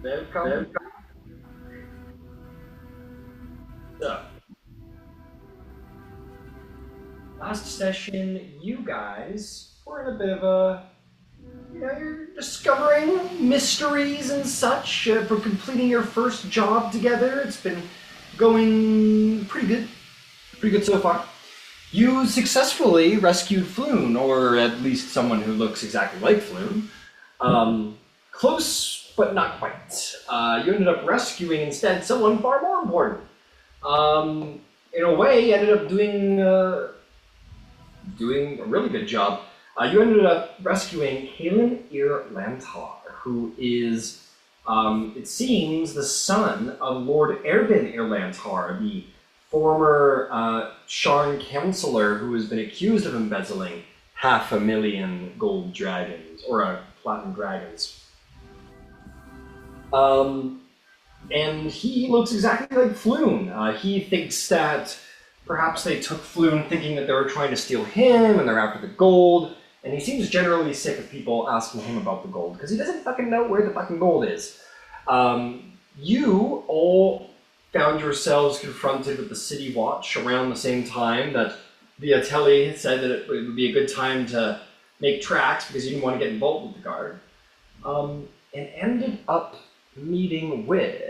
Welcome. So, last session, you guys were in a bit of a, you're discovering mysteries and such for completing your first job together. It's been going pretty good so far. You successfully rescued Floon, or at least someone who looks exactly like Floon. Close, but not quite. You ended up rescuing instead someone far more important. In a way, you ended up doing a really good job. You ended up rescuing Kalen Lantar, who is, it seems, the son of Lord Erben Lantar, the former Sharn counselor who has been accused of embezzling 500,000 gold dragons, or platinum dragons. And he looks exactly like Floon. He thinks that perhaps they took Floon thinking that they were trying to steal him and they're after the gold. And he seems generally sick of people asking him about the gold because he doesn't fucking know where the fucking gold is. You all found yourselves confronted with the City Watch around the same time that Viatelli had said that it would be a good time to make tracks because you didn't want to get involved with the guard. And ended up meeting with,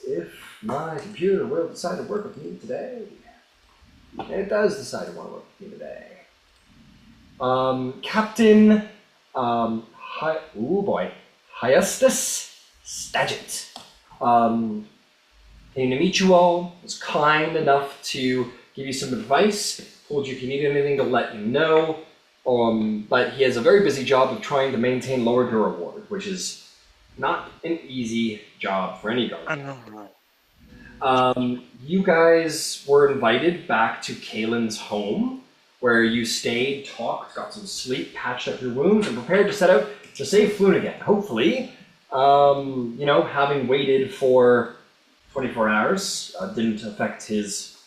if my computer will decide to work with me today. It does decide to want to work with me today. Captain, Hyastus Stagit. Came to meet you all, was kind enough to give you some advice, told you if you need anything to let you know, but he has a very busy job of trying to maintain Lord Her Reward, which is not an easy job for any guard. I know. You guys were invited back to Kalen's home, where you stayed, talked, got some sleep, patched up your wounds, and prepared to set out to save Floon again. Hopefully, having waited for 24 hours didn't affect his,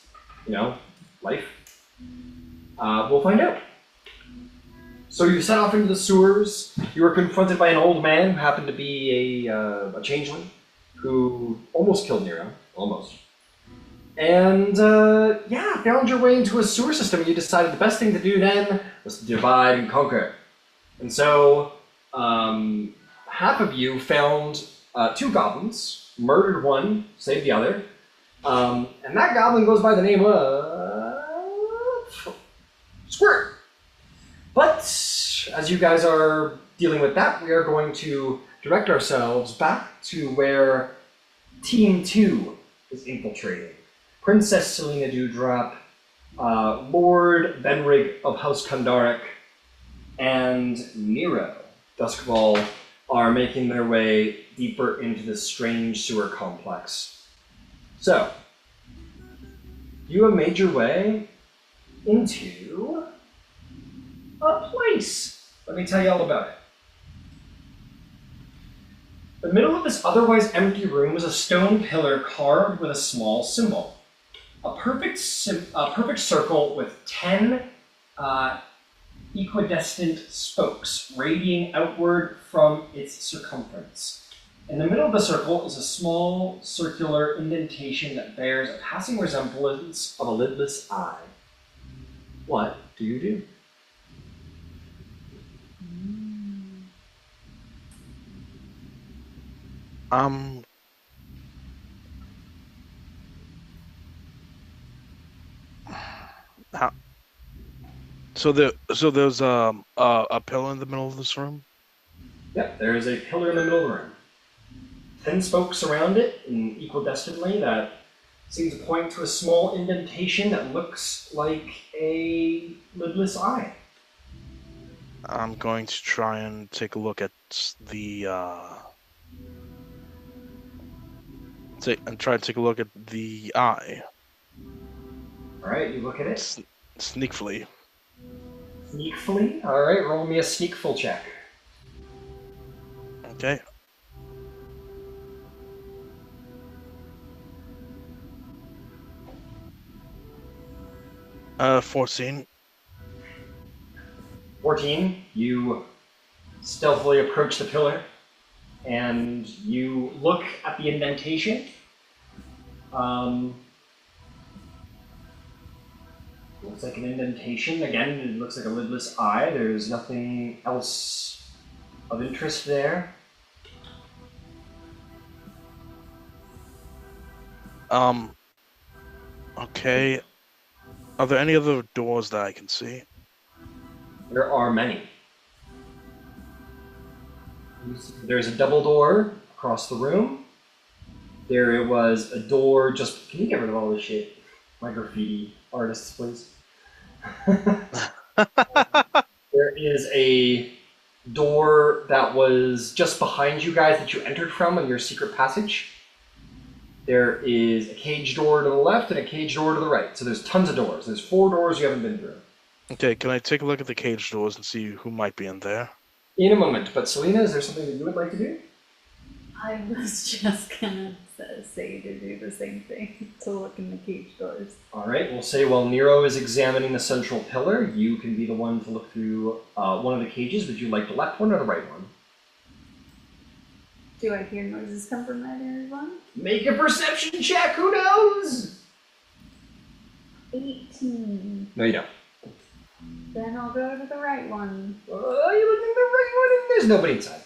life. We'll find out. So you set off into the sewers. You were confronted by an old man who happened to be a changeling who almost killed Nero. Almost. And, found your way into a sewer system. You decided the best thing to do then was to divide and conquer. And so, half of you found 2 goblins, murdered one, saved the other. And that goblin goes by the name of Squirt. But as you guys are dealing with that, we are going to direct ourselves back to where Team 2 is infiltrating. Princess Selena Dewdrop, Lord Benrig of House Kandaric, and Nero, Duskfall, are making their way deeper into this strange sewer complex. So, you have made your way into a place. Let me tell you all about it. The middle of this otherwise empty room is a stone pillar carved with a small symbol. A perfect circle with 10 equidistant spokes radiating outward from its circumference. In the middle of the circle is a small circular indentation that bears a passing resemblance of a lidless eye. What do you do? So there's a pillar in the middle of this room? Yep, there is a pillar in the middle of the room. 10 spokes around it, equidistantly, that seem to point to a small indentation that looks like a lidless eye. I'm going to try and take a look at the try to take a look at the eye. Alright, you look at it. Sneakfully. Sneakfully? Alright, roll me a sneakful check. Okay. Uh, 14. 14, you stealthily approach the pillar. and you look at the indentation. Looks like an indentation. Again, it looks like a lidless eye. There's nothing else of interest there. Okay. Are there any other doors that I can see? There are many. There's a double door across the room. There was a door just... Can you get rid of all this shit? My graffiti artists, please. There is a door that was just behind you guys that you entered from in your secret passage. There is a cage door to the left and a cage door to the right. So there's tons of doors. There's 4 doors you haven't been through. Okay, can I take a look at the cage doors and see who might be in there? In a moment. But Selena, is there something that you would like to do? I was just gonna say to do the same thing, to look in the cage doors. Alright, we'll say while Nero is examining the central pillar, you can be the one to look through one of the cages. Would you like the left one or the right one? Do I hear noises come from either one? Make a perception check, who knows? 18. No, you don't. Then I'll go to the right one. You look in the right one and there's nobody inside.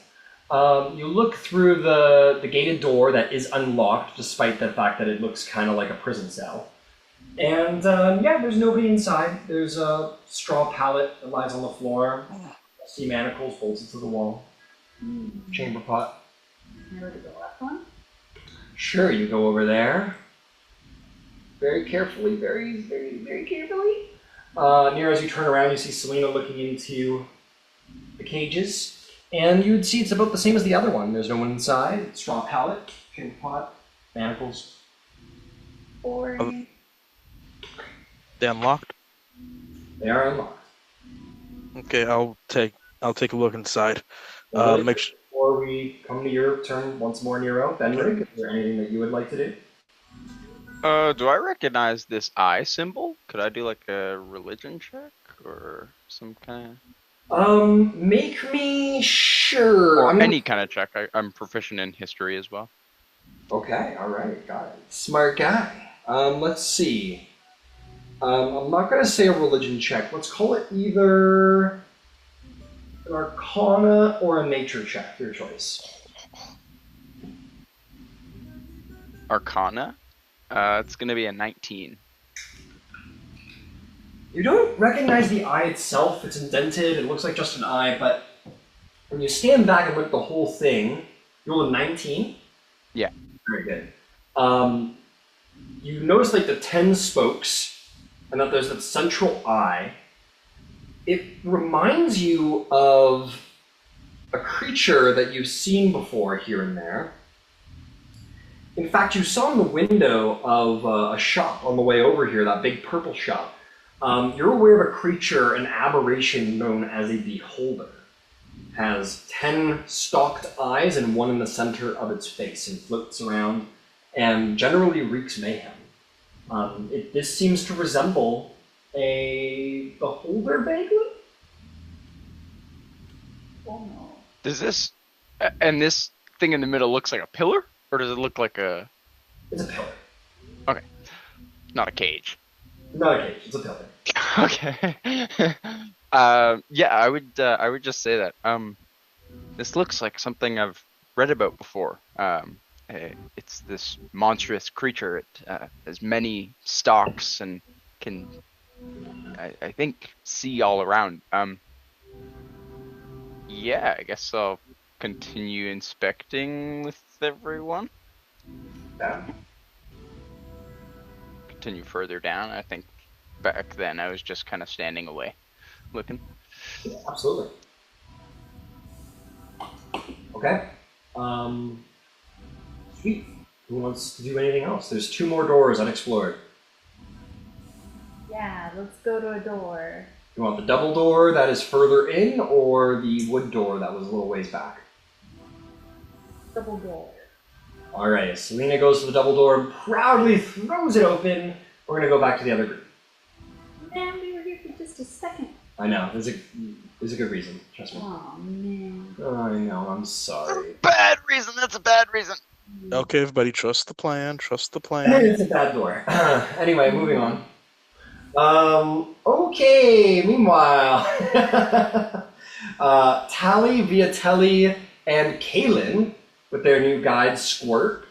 You look through the gated door that is unlocked, despite the fact that it looks kind of like a prison cell. And yeah, there's nobody inside. There's a straw pallet that lies on the floor. Rusty manacles bolted to the wall. Chamber pot. Can I look at the left one? Sure, you go over there. Very carefully, very carefully. Near as you turn around, you see Selena looking into the cages. And you would see it's about the same as the other one. There's no one inside. Straw pallet, chamber pot, manacles. Boring. They unlocked? They are unlocked. Okay, I'll take a look inside. Make sure. Before we come to your turn once more, Nero, Benrig, is there anything that you would like to do? Do I recognize this eye symbol? Could I do like a religion check or some kind of... Make me sure. Or any kind of check. I'm proficient in history as well. Okay, alright, got it. Smart guy. Let's see. I'm not gonna say a religion check. Let's call it either an arcana or a nature check, your choice. Arcana? It's gonna be a 19. You don't recognize the eye itself. It's indented. It looks like just an eye, but when you stand back and look at the whole thing, you roll a 19. Yeah. Very good. You notice like the 10 spokes, and that there's that central eye. It reminds you of a creature that you've seen before here and there. In fact, you saw in the window of a shop on the way over here, that big purple shop. You're aware of a creature, an aberration known as a beholder. Has 10 stalked eyes and one in the center of its face, and floats around and generally wreaks mayhem. This seems to resemble a beholder vaguely? Oh no. Does this... And this thing in the middle looks like a pillar? Or does it look like a... It's a pillar. Okay. Not a cage. Not a cage, it's a pillar. Okay. Yeah, I would just say that. This looks like something I've read about before. It's this monstrous creature. It has many stalks and can, I think, see all around. Yeah, I guess I'll continue inspecting with everyone. Yeah. Continue further down. I think back then I was just kind of standing away, looking. Yeah, absolutely. Okay. Sweet. Who wants to do anything else? There's 2 more doors unexplored. Yeah, let's go to a door. You want the double door that is further in, or the wood door that was a little ways back? Double door. Alright, Selena goes to the double door and proudly throws it open. We're gonna go back to the other group. Man, we were here for just a second. I know. There's a good reason. Trust me. Oh man. Oh, I know. I'm sorry. Bad reason. That's a bad reason. Okay, everybody, trust the plan. Trust the plan. It's a bad door. Anyway, moving on. Okay. Meanwhile, Tally, Viatelli, and Kaylin with their new guide Squirt.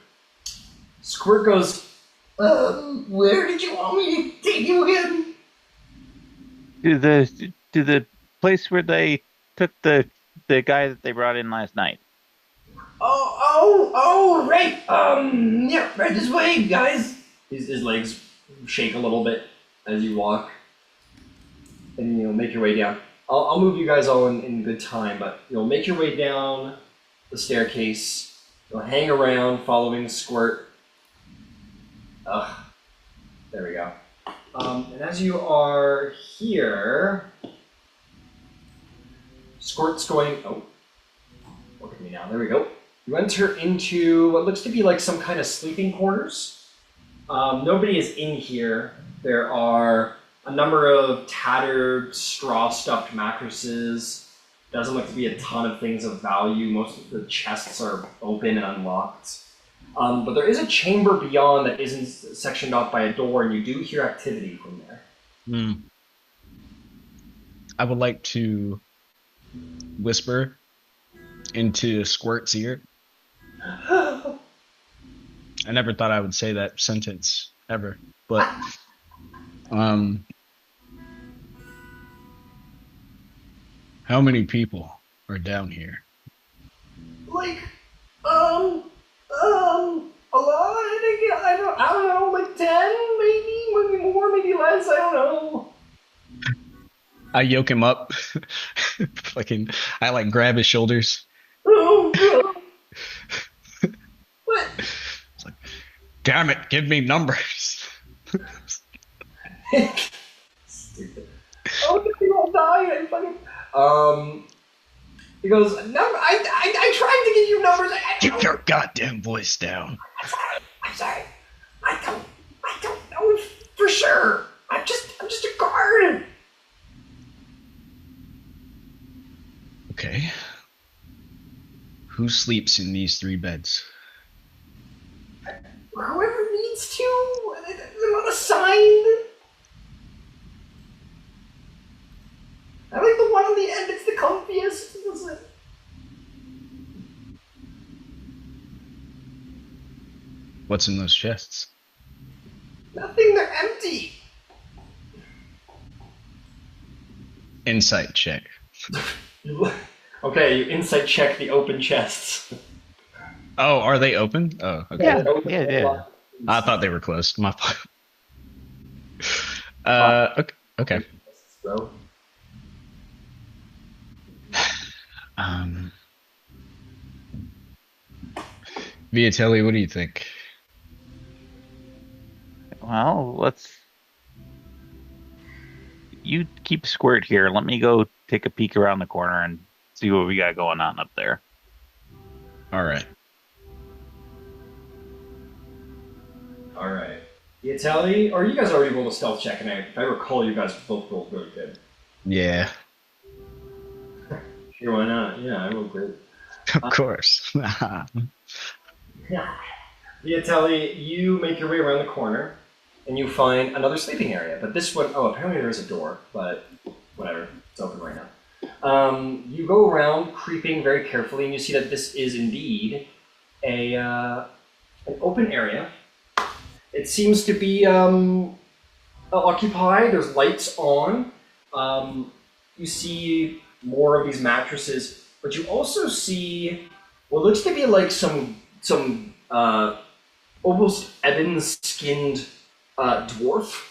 Squirt goes, where did you want me to take you again? To the place where they took the guy that they brought in last night. Right. Yeah, right this way, guys. His legs shake a little bit as you walk, and make your way down. I'll move you guys all in good time, but you'll make your way down the staircase. You'll hang around following the Squirt. There we go. And as you are here, Squirt's going. Oh, look at me now. There we go. You enter into what looks to be like some kind of sleeping quarters. Nobody is in here. There are a number of tattered, straw-stuffed mattresses. Doesn't look to be a ton of things of value. Most of the chests are open and unlocked. But there is a chamber beyond that isn't sectioned off by a door, and you do hear activity from there. I would like to whisper into Squirt's ear. I never thought I would say that sentence ever, but how many people are down here? Like, a lot. I don't know, like 10, maybe more, maybe less. I don't know. I yoke him up. I grab his shoulders. Oh god. What? It's like, damn it, give me numbers. Stupid. Oh, they all die. I fucking. He goes, number. I tried to give you numbers. Keep your goddamn voice down. I'm sorry. I don't know for sure. I'm just a guard. Okay. Who sleeps in these 3 beds? Whoever needs to. I'm not assigned. I like the one on the end. It's the comfiest. Listen. What's in those chests? Nothing. They're empty. Insight check. Okay, you insight check the open chests. Oh, are they open? Oh, okay. Yeah. I thought they were closed. My fault. Okay. So, Viatelli, what do you think? Well, you keep Squirt here. Let me go take a peek around the corner and see what we got going on up there. All right. Viatelli, or you guys already rolled a stealth check, and if I recall, you guys both rolled really good. Yeah. Sure, why not? Yeah, I rolled great. Of course. Viatelli, you make your way around the corner, and you find another sleeping area. But this one, apparently there is a door, but whatever, it's open right now. You go around, creeping very carefully, and you see that this is indeed an open area. It seems to be occupied. There's lights on. You see more of these mattresses, but you also see what looks to be like some almost ebon-skinned dwarf,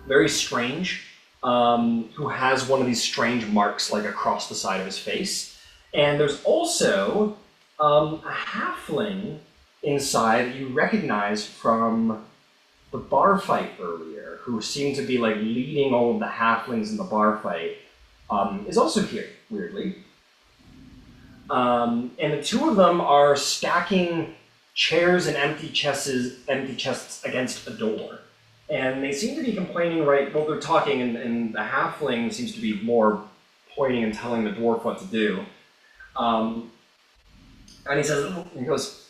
very strange, who has one of these strange marks like across the side of his face. And there's also a halfling inside that you recognize from the bar fight earlier, who seemed to be like leading all of the halflings in the bar fight, is also here, weirdly. And the two of them are stacking chairs and empty chests against a door. and they seem to be complaining, right? Well, they're talking, and the halfling seems to be more pointing and telling the dwarf what to do. And he says, he goes,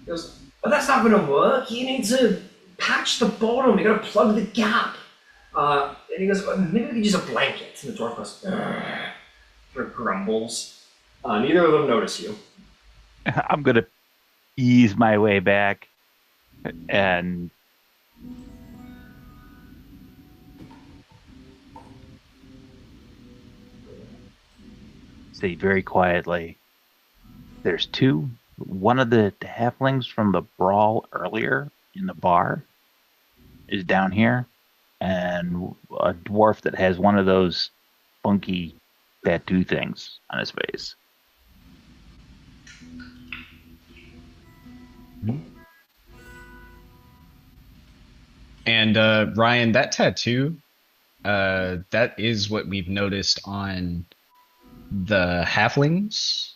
but that's not going to work. You need to patch the bottom. You got to plug the gap. And he goes, well, maybe we can use a blanket. And the dwarf goes, sort of grumbles. Neither of them notice you. I'm gonna ease my way back and say very quietly, there's two. One of the halflings from the brawl earlier in the bar is down here, and a dwarf that has one of those funky tattoo things on his face. And Ryan, that tattoo, that is what we've noticed on the halflings.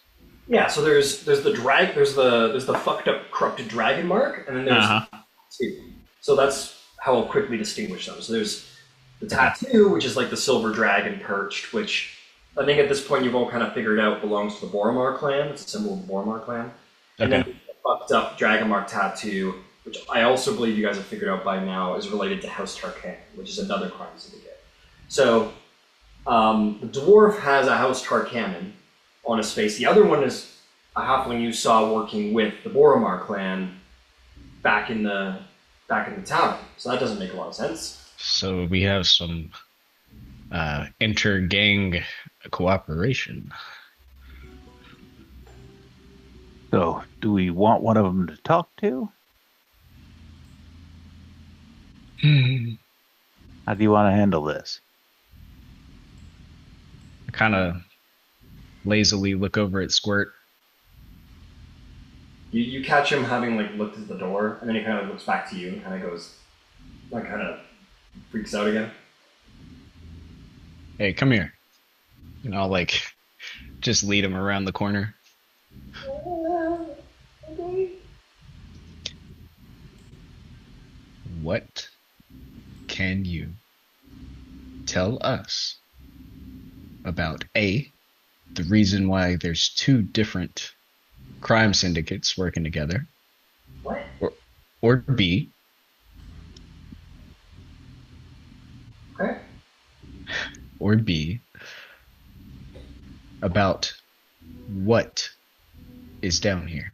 Yeah, so there's the fucked up corrupted dragon mark, and then there's two. So that's how I'll quickly distinguish them. So there's the tattoo, which is like the silver dragon perched, which I think at this point you've all kind of figured out belongs to the Boromar clan. It's a symbol of the Boromar clan. And then the fucked up dragon mark tattoo, which I also believe you guys have figured out by now, is related to House Tarkhan, which is another crime syndicate. So the dwarf has a House Tarkhan on his face. The other one is a halfling you saw working with the Boromar clan back in the town. So that doesn't make a lot of sense. So we have some inter-gang cooperation. So, do we want one of them to talk to? How do you want to handle this? I kind of lazily look over at Squirt. You catch him having like looked at the door, and then he kind of looks back to you and kind of goes, like kind of freaks out again. Hey, come here. And I'll like just lead him around the corner. What can you tell us about A, the reason why there's two different crime syndicates working together? What? Or B, Okay. or B, about what is down here?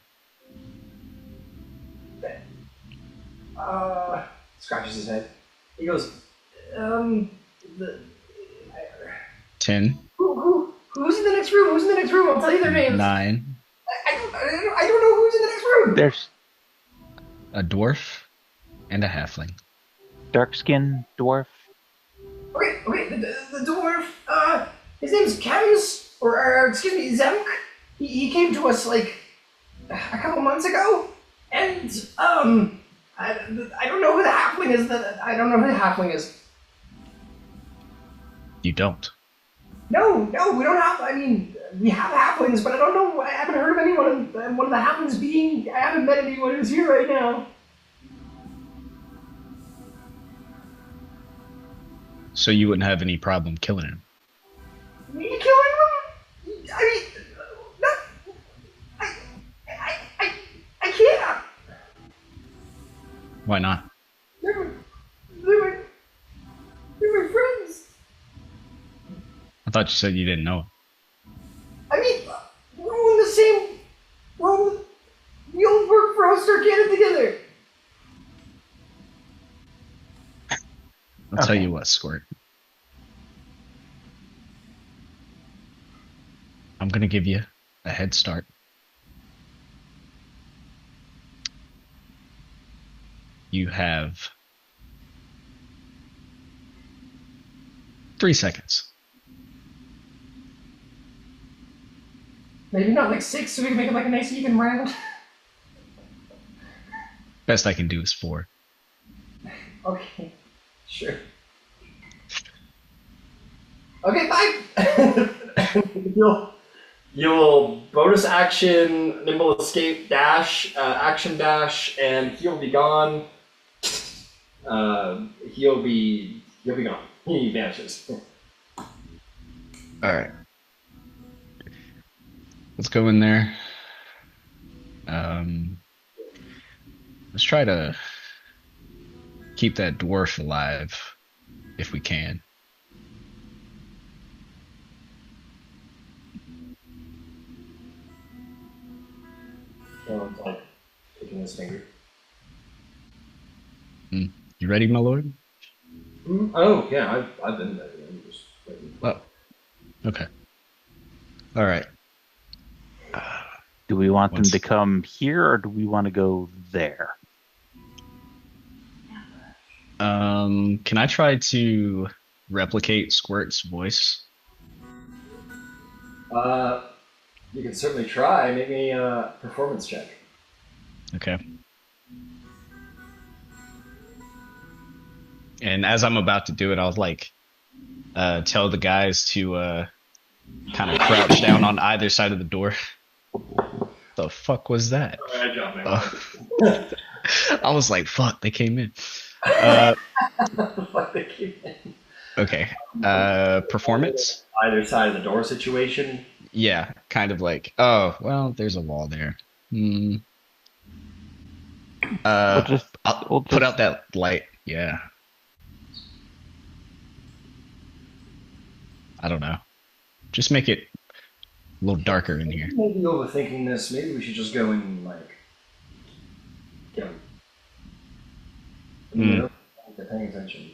Scratches his head. He goes, 10, who's in the next room? Who's in the next room? I'll tell you their names. 9, I don't know who's in the next room. There's a dwarf, and a halfling. dark-skinned dwarf. Okay, the dwarf, his name's Kems, or excuse me, Zemk. He came to us like a couple months ago, and I don't know who the halfling is. I don't know who the halfling is. You don't. No, we don't have. I mean, we have halflings, but I don't know. I haven't heard of anyone. One of the halflings being. I haven't met anyone who's here right now. So you wouldn't have any problem killing him? Me killing him? I mean, I can't. Why not? They're my friends. I thought you said you didn't know. I mean, we're all in the same. We all work for House Tarkhan together. I'll tell you what, Squirt. I'm gonna give you a head start. You have 3 seconds. Maybe not like 6, so we can make it like a nice even round. Best I can do is 4. Okay, sure. Okay, 5. You'll bonus action, nimble escape, dash, action dash, and he'll be gone. He'll be gone. He vanishes. All right. Let's go in there. Let's try to keep that dwarf alive if we can. Kalen's like picking his finger. You ready, my lord? Oh yeah, I've been there. I'm just waiting. Oh, okay. All right. Do we want them What's- to come here or do we want to go there? Can I try to replicate Squirt's voice? You can certainly try. Make me a performance check. Okay. And as I'm about to do it, I'll like tell the guys to kind of crouch down on either side of the door. The fuck was that? I dropped my Oh. I was like, fuck, they came in. Fuck, they keep in. Okay. Performance? Either side of the door situation. Yeah, kind of like, oh, well, there's a wall there. We'll I'll just- put out that light. Yeah. I don't know. Just make it a little darker in here. Maybe overthinking this. Maybe we should just go and like, you know, they're paying attention.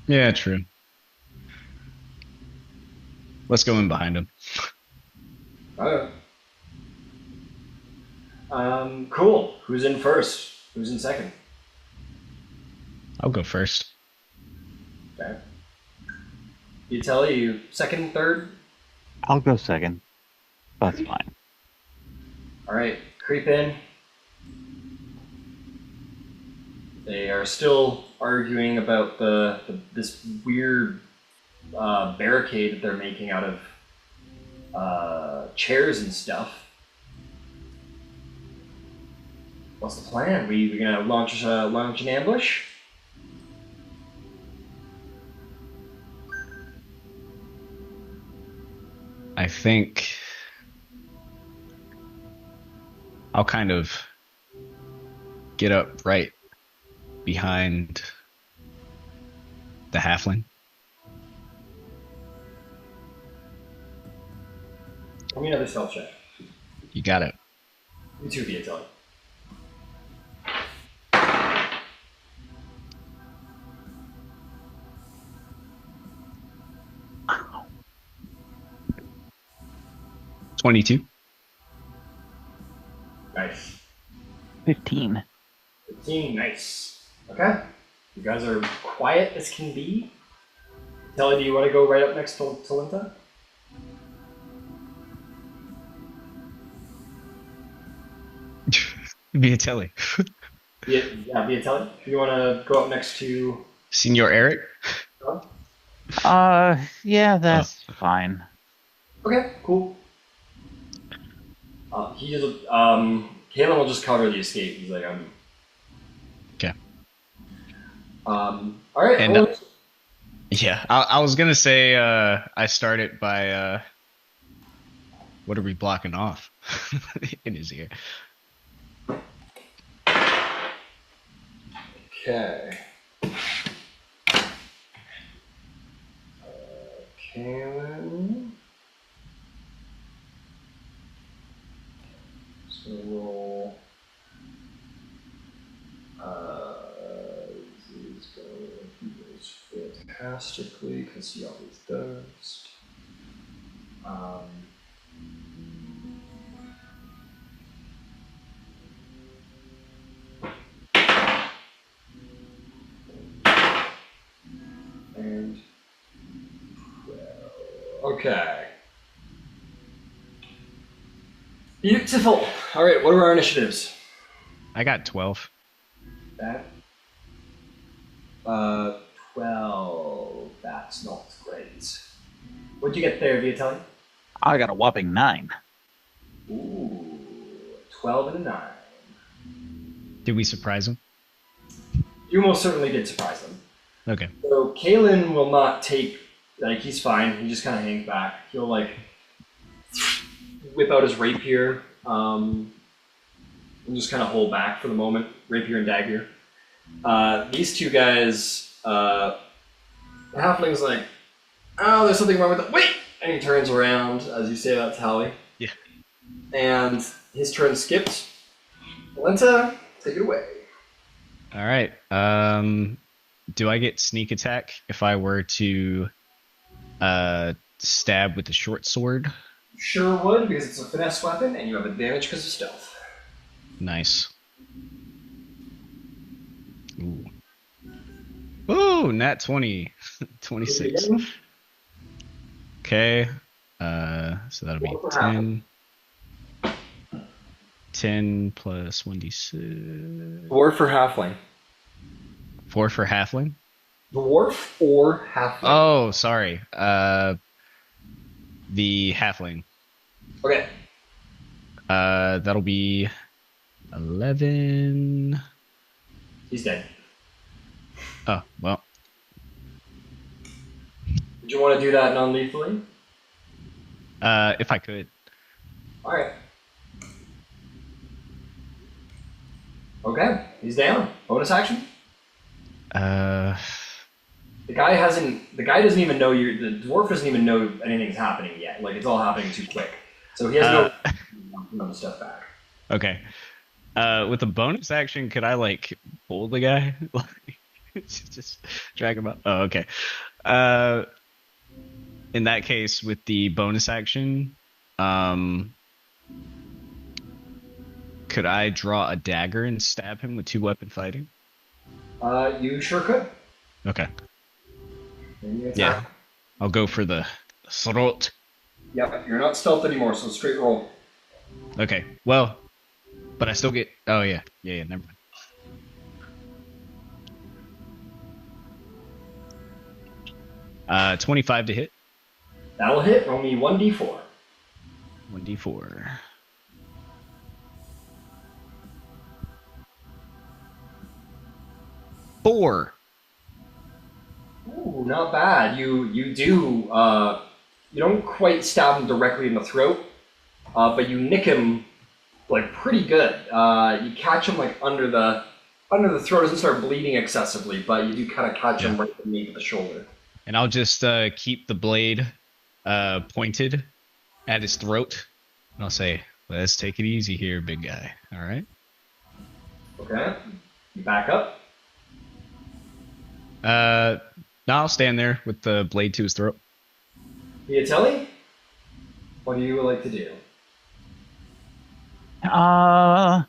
Yeah, true. Let's go in behind him. Okay. Cool. Who's in first? Who's in second? I'll go first. Okay. You tell you second, third? I'll go second. That's fine. Alright, creep in. They are still arguing about this weird barricade that they're making out of chairs and stuff. What's the plan? We gonna launch an ambush? I think I'll kind of get up right behind the halfling. Give me another stealth check. You got it. You too, Viatelli. Wow. 22. Nice. 15. 15, nice. Okay. You guys are quiet as can be. Telly, do you want to go right up next to Linta? Viatelli. Yeah, Viatelli. Do you want to go up next to... Senor Eric? Yeah, that's fine. Okay, cool. Kalen will just cover the escape. He's like, Okay. Alright, And, Yeah, I was gonna say I started by what are we blocking off in his ear? Okay. Kalen. So roll. He's going. He goes fantastically because he always does. And 12. Okay. Beautiful. All right. What are our initiatives? I got 12. That. 12. That's not great. What'd you get there, Viatelli? I got a whopping 9. Ooh, 12 and a 9. Did we surprise him? You most certainly did surprise them. Okay. So Kalen will not take, like, he's fine. He just kind of hangs back. He'll, like, whip out his rapier and just kind of hold back for the moment. Rapier and dagger. These two guys, the halfling's like, oh, there's something wrong with it. Wait! And he turns around as you say that to Hallie. Yeah. And his turn skipped. Valenta, take it away. All right. Do I get sneak attack if I were to stab with the short sword? Sure would, because it's a finesse weapon, and you have advantage because of stealth. Nice. Ooh. Ooh, nat 20. 26. Okay. So that'll be 10. 10 plus 1d6. Dwarf or halfling? 4 for halfling? Dwarf or halfling? Oh, sorry. The halfling. Okay. That'll be 11. He's dead. Oh, well. Did you want to do that non-lethally? If I could. Alright. Okay, he's down. Bonus action? The guy doesn't even know the dwarf doesn't even know anything's happening yet. Like, it's all happening too quick. So he has no stuff back. Okay. With a bonus action, could I, like, pull the guy? Just drag him up? Oh, okay. In that case, with the bonus action, could I draw a dagger and stab him with 2-weapon fighting? You sure could. Okay. Yeah. Yeah. I'll go for the throat. Yep, you're not stealth anymore, so straight roll. Okay. Well, but I still get... Oh, yeah. Yeah, never mind. 25 to hit. That'll hit. Roll me 1d4. 1d4. 4. Ooh, not bad. You do. You don't quite stab him directly in the throat, but you nick him like pretty good. You catch him like under the throat. Doesn't start bleeding excessively, but you do kind of catch him right beneath the shoulder. And I'll just keep the blade pointed at his throat, and I'll say, "Let's take it easy here, big guy. All right." Okay. You back up. No, I'll stand there with the blade to his throat. Viatelli, what do you like to do? I'll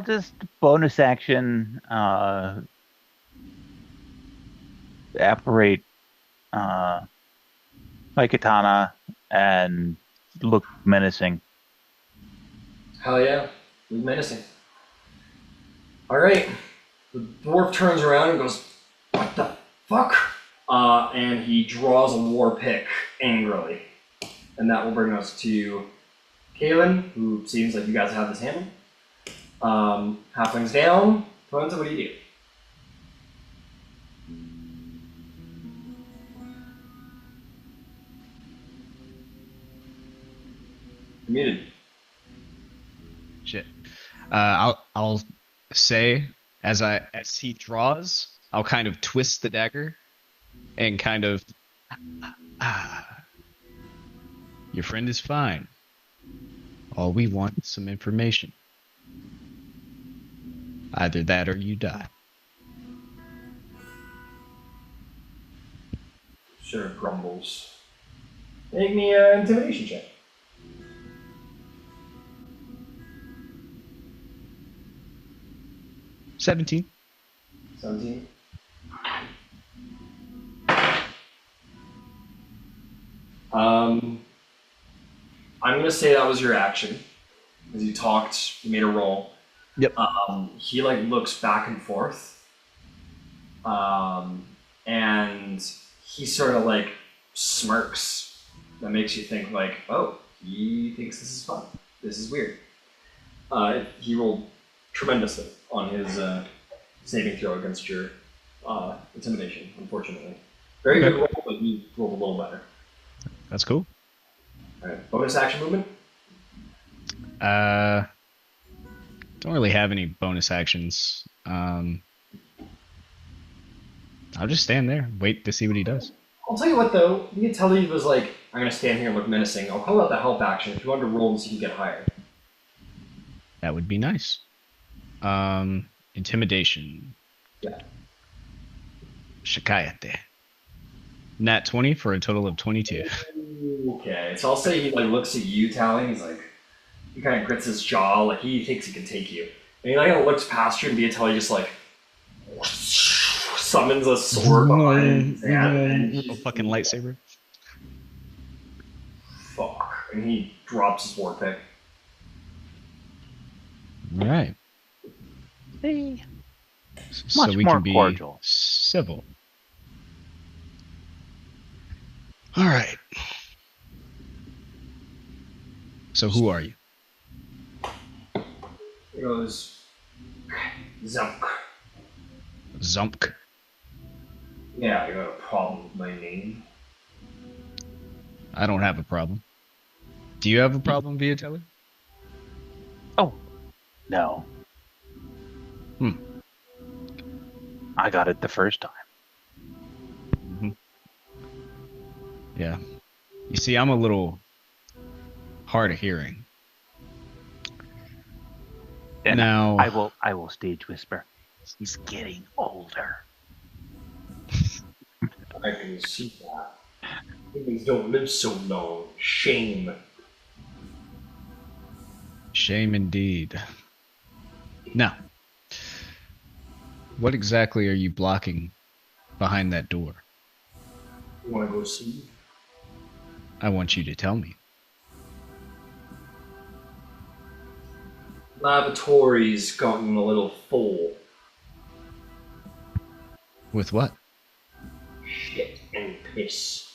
just bonus action apparate my katana and look menacing. Hell yeah, look menacing. All right, the dwarf turns around and goes, "What the fuck?" And he draws a war pick angrily. And that will bring us to Kalen, who seems like you guys have this handled. Halfling's down. Valenta, what do you do? You're muted. Shit. I'll say as he draws, I'll kind of twist the dagger and kind of your friend is fine. All we want is some information. Either that or you die. Sure grumbles. Make me an intimidation check. 17. 17. I'm gonna say that was your action. As you talked, you made a roll. Yep. He like looks back and forth. And he sort of like smirks. That makes you think like, oh, he thinks this is fun. This is weird. He rolled tremendously on his saving throw against your intimidation, unfortunately. Very Okay. good roll, but he rolled a little better. That's cool. Alright, bonus action movement? Don't really have any bonus actions. I'll just stand there, wait to see what he does. I'll tell you what though, you can tell he was like, I'm gonna stand here and look menacing. I'll call out the help action if you want to roll and see if you can get higher. That would be nice. Intimidation. Yeah. Shikayate. Nat 20 for a total of 22. Okay, so I'll say he like looks at you, Tally, and he's like, he kind of grits his jaw, like he thinks he can take you. And he like looks past you and Viatelli just like summons a sword behind his hand. And A fucking lightsaber. fuck. And he drops his war pick. All right. Hey. So Much we more can be cordial. civil. All right. So who are you? He goes, Zunk. Zump. Yeah, you got a problem with my name? I don't have a problem. Do you have a problem, Viatelli? Oh, no. I got it the first time. Yeah. You see, I'm a little hard of hearing. And Now, I will stage whisper. He's getting older. I can see that. Humans don't live so long. Shame. shame indeed. Now, what exactly are you blocking behind that door? You wanna go see? I want you to tell me. Lavatory's gotten a little full. With what? Shit and piss.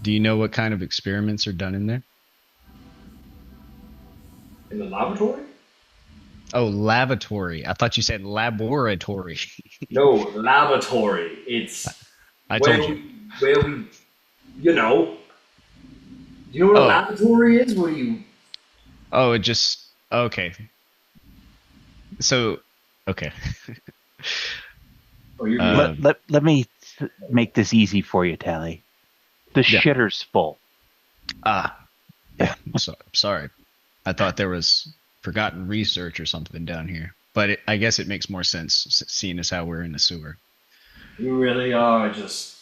Do you know what kind of experiments are done in there? In the lavatory? Oh, lavatory. I thought you said laboratory. No, lavatory. It's I where told you. Where we, you know. Do you know what a Oh. lavatory is? What do you? Oh, it just okay. So, okay. Oh, you're Let me make this easy for you, Tally. The Yeah. shitter's full. Ah, yeah. Sorry. I thought there was forgotten research or something down here, but I guess it makes more sense seeing as how we're in the sewer. You really are just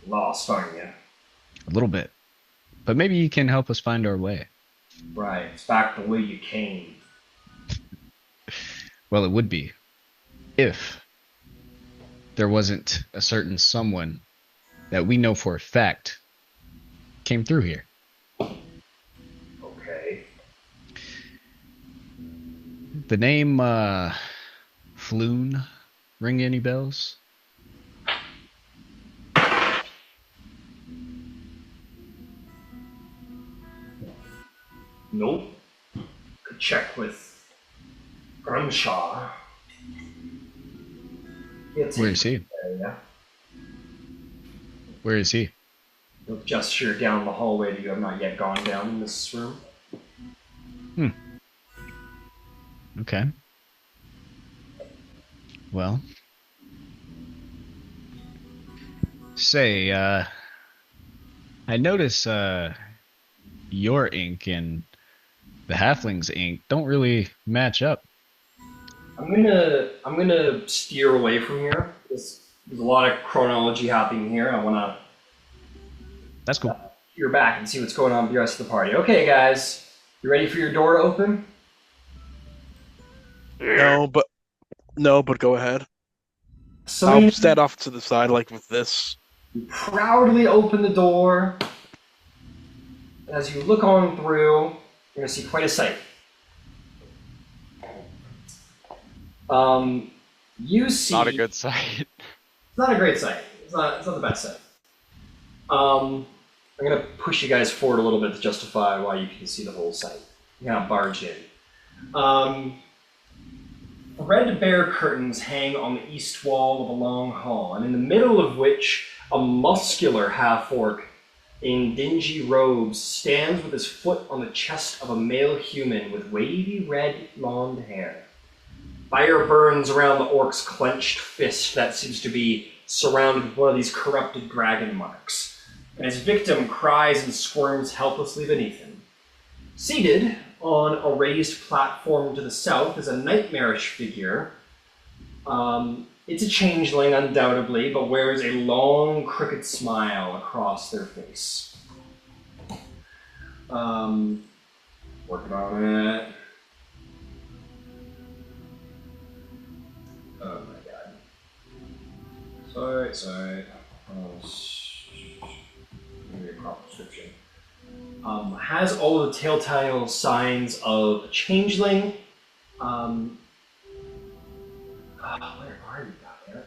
lost, aren't you? A little bit, but maybe you can help us find our way. Right. It's back the way you came. Well, it would be if there wasn't a certain someone that we know for a fact came through here. Okay. The name Floon ring any bells? Nope. Could check with Grunshaw. Where is he? Yeah. Where is he? He'll gesture down the hallway that you have not yet gone down in this room. Okay. Well, say, I notice your ink and the halfling's ink don't really match up. I'm gonna steer away from here. There's a lot of chronology happening here. I wanna That's cool. hear back and see what's going on with the rest of the party. Okay, guys, you ready for your door to open? No, but go ahead. So I'll stand off to the side like with this. you proudly open the door. As you look on through, you're gonna see quite a sight. You see. Not a good sight. It's not a great sight. It's not the best sight. I'm gonna push you guys forward a little bit to justify why you can see the whole site. You kind of barge in. Red bear curtains hang on the east wall of a long hall, and in the middle of which a muscular half-orc in dingy robes stands with his foot on the chest of a male human with wavy red blonde hair. Fire burns around the orc's clenched fist that seems to be surrounded with one of these corrupted dragon marks, and his victim cries and squirms helplessly beneath him. Seated on a raised platform to the south is a nightmarish figure. It's a changeling, undoubtedly, but wears a long, crooked smile across their face. Working on it. Oh my god. Sorry. Maybe a crop description. Has all of the telltale signs of a changeling. Where are you down there?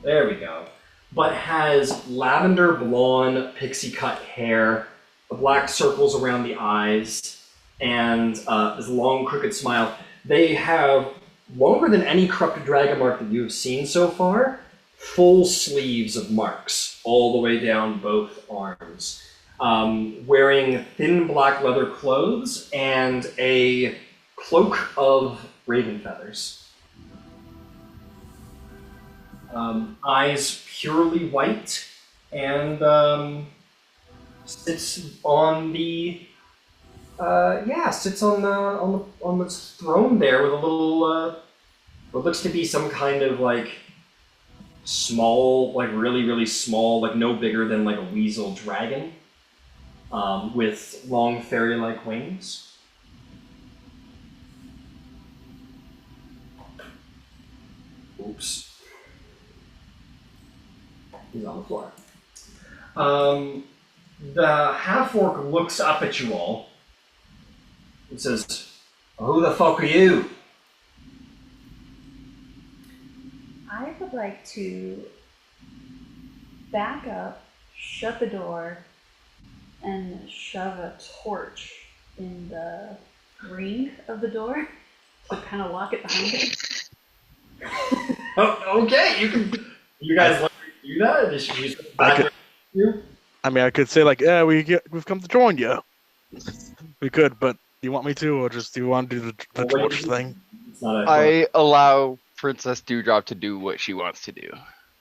There we go. But has lavender blonde pixie cut hair, the black circles around the eyes, and this long crooked smile. They have, longer than any corrupted dragon mark that you have seen so far, full sleeves of marks all the way down both arms. Wearing thin black leather clothes and a cloak of raven feathers. Eyes purely white, and sits on the on this throne there with a little what looks to be some kind of like small, like really small, like no bigger than like a weasel dragon. With long fairy-like wings. Oops. He's on the floor. The half-orc looks up at you all and says, "Who the fuck are you?" I would like to back up, shut the door, and shove a torch in the ring of the door to kind of lock it behind it. Oh, okay, you guys want to do that? Just use the back you? I mean, I could say like, yeah, we've come to join you. We could, but do you want me to, or just do you want to do the torch thing? It's not a I allow Princess Dewdrop to do what she wants to do.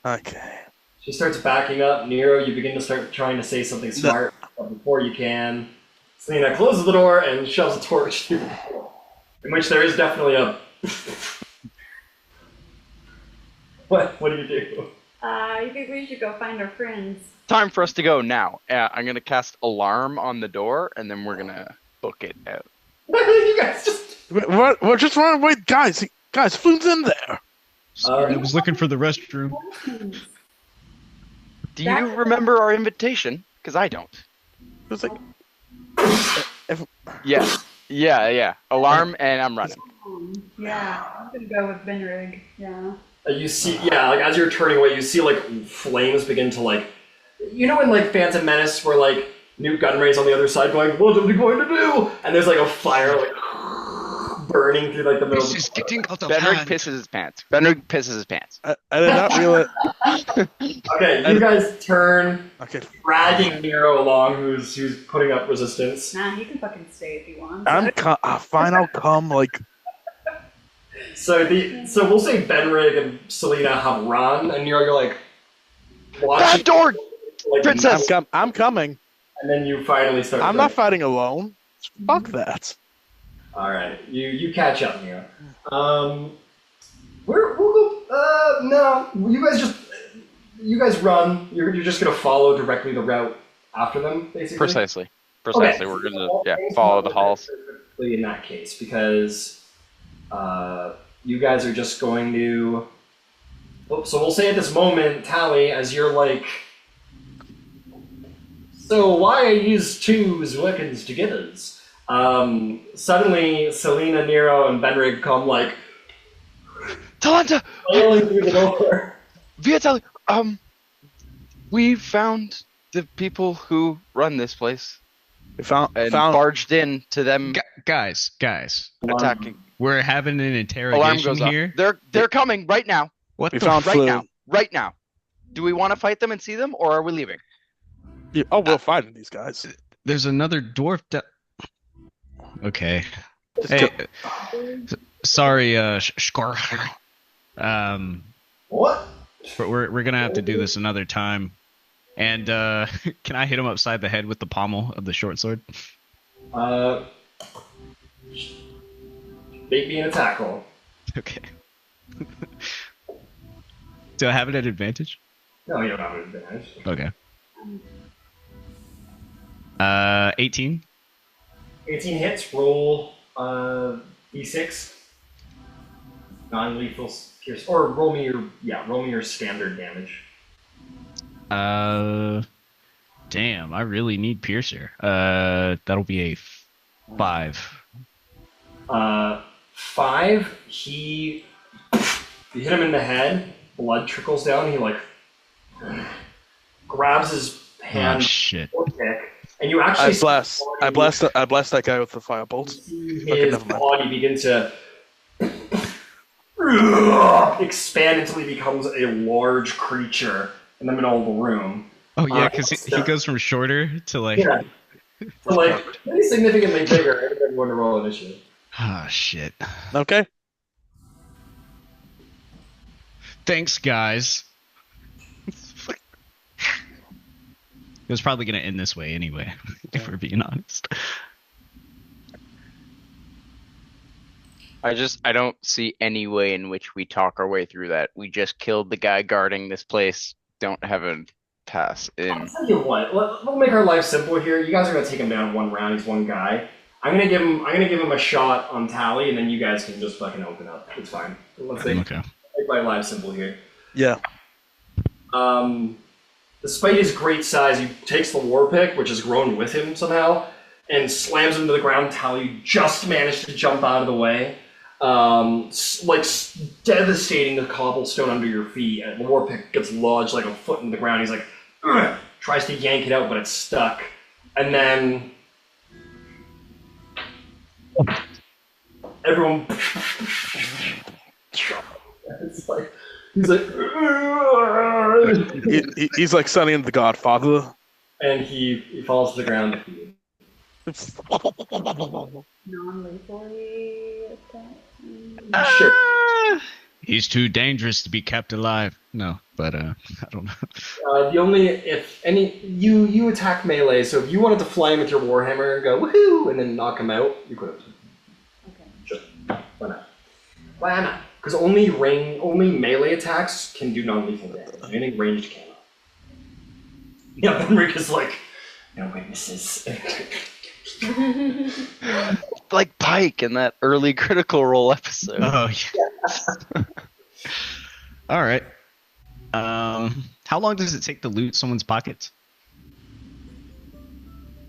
Okay. She starts backing up. Nero, you begin to start trying to say something smart, but before you can, Selena closes the door and shoves a torch through the door, in which there is definitely a... What do you do? I think we should go find our friends. Time for us to go now. I'm gonna cast alarm on the door, and then we're gonna book it out. You guys just... What? Just run away, guys! Guys, Floon's in there. Sorry, I was looking for the restroom. Do you remember our invitation? Because I don't. It was like, Yeah. Alarm, and I'm running. Yeah, I'm gonna go with Benrig. Yeah. You see, like as you're turning away, you see like flames begin to like... You know in like Phantom Menace where like Newt Gunray's on the other side going, "What are we going to do?" And there's like a fire like burning through like the middle of the... getting out of Benrig hand. pisses his pants. Benrig pisses his pants. I did not realize. Okay, you guys turn, Okay, dragging Nero along, who's putting up resistance. Nah, he can fucking stay if he wants. fine. I'll come. Like, So we'll say Benrig and Selena have run, and you're like watching. Bad door, like, Princess! I'm coming. And then you finally start. I'm not fighting alone. Fuck that. All right, you catch up, Nero. We'll go. No, you guys run. You're just gonna follow directly the route after them, basically. Precisely. Okay. We're gonna follow the halls. In that case, because you guys are just going to. So we'll say at this moment, Tally, as you're like. So why are these twos working together? Suddenly, Selena, Nero, and Benrig come like Talanta! flailing through the door. Viatel, we found the people who run this place We found and found barged in to them Guys, attacking. we're having an Alarm interrogation goes off. here. They're coming right now. What we the found Right Floon. now. Right now. Do we want to fight them and see them, or are we leaving? Yeah, oh, we'll find these guys. There's another dwarf. Okay. Let's Hey, go. sorry, Skor. What? But we're gonna have to do this another time. And can I hit him upside the head with the pommel of the short sword? Make me an attack roll. Okay. Do I have it at advantage? No, you don't have an advantage. Okay. 18. 18 hits, roll d6. Non-lethal pierce. Or roll me your standard damage. Damn, I really need piercer. That'll be a 5. 5, you hit him in the head, blood trickles down, he like grabs his hand, Oh shit. kick, and you actually I blast that guy with the firebolt. see Okay, his never mind. body begin to expand until he becomes a large creature in the middle of the room. Oh yeah, because he goes from shorter to like. Yeah. So like pretty significantly bigger. Everybody want to roll initiative. Oh shit. Okay. Thanks, guys. It was probably gonna end this way anyway, if we're being honest. I don't see any way in which we talk our way through that. We just killed the guy guarding this place. Don't have a pass in. I'll tell you what, we'll make our life simple here. You guys are gonna take him down one round. He's one guy. I'm gonna give him a shot on Tally, and then you guys can just fucking open up. It's fine. Let's make my life simple here. Yeah. Despite his great size, he takes the war pick, which has grown with him somehow, and slams him to the ground. Tally just managed to jump out of the way, devastating the cobblestone under your feet. And the war pick gets lodged like a foot in the ground. He's like, ugh, tries to yank it out, but it's stuck. And then everyone. It's like he's like. He's like Sonny and the Godfather. And he falls to the ground. Non-lethally attack. Sure. He's too dangerous to be kept alive. No, but I don't know. You attack melee, so if you wanted to fly in with your warhammer and go woohoo and then knock him out, you could have. Okay. Sure. Why not? Why not? Because only melee attacks can do non-lethal damage. Anything ranged cannot. Yeah, Benrick is like, no witnesses. Like Pike in that early Critical Role episode. Oh yeah. All right. How long does it take to loot someone's pockets?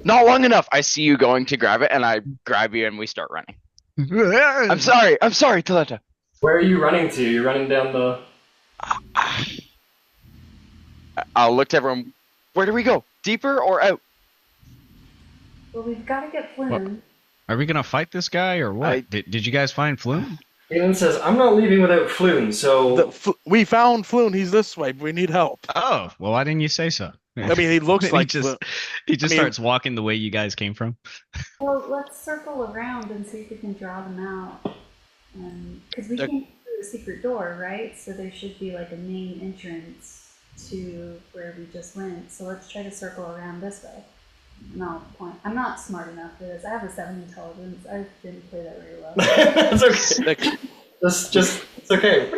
Not long enough. I see you going to grab it, and I grab you, and we start running. I'm sorry, Taleta. Where are you running to? You're running down the... I'll look to everyone. Where do we go? Deeper or out? Well, we've got to get Floon. Are we gonna fight this guy or what? Did you guys find Floon? Aiden says, I'm not leaving without Floon, so... We found Floon. He's this way. But we need help. Oh, well, why didn't you say so? I mean, he looks like he just starts walking the way you guys came from. Well, let's circle around and see if we can draw them out. Because we came through a secret door, right? So there should be like a main entrance to where we just went. So let's try to circle around this way. And I'll point. I'm not smart enough for this. I have a 7 intelligence. I didn't play that very well. It's okay. It's okay.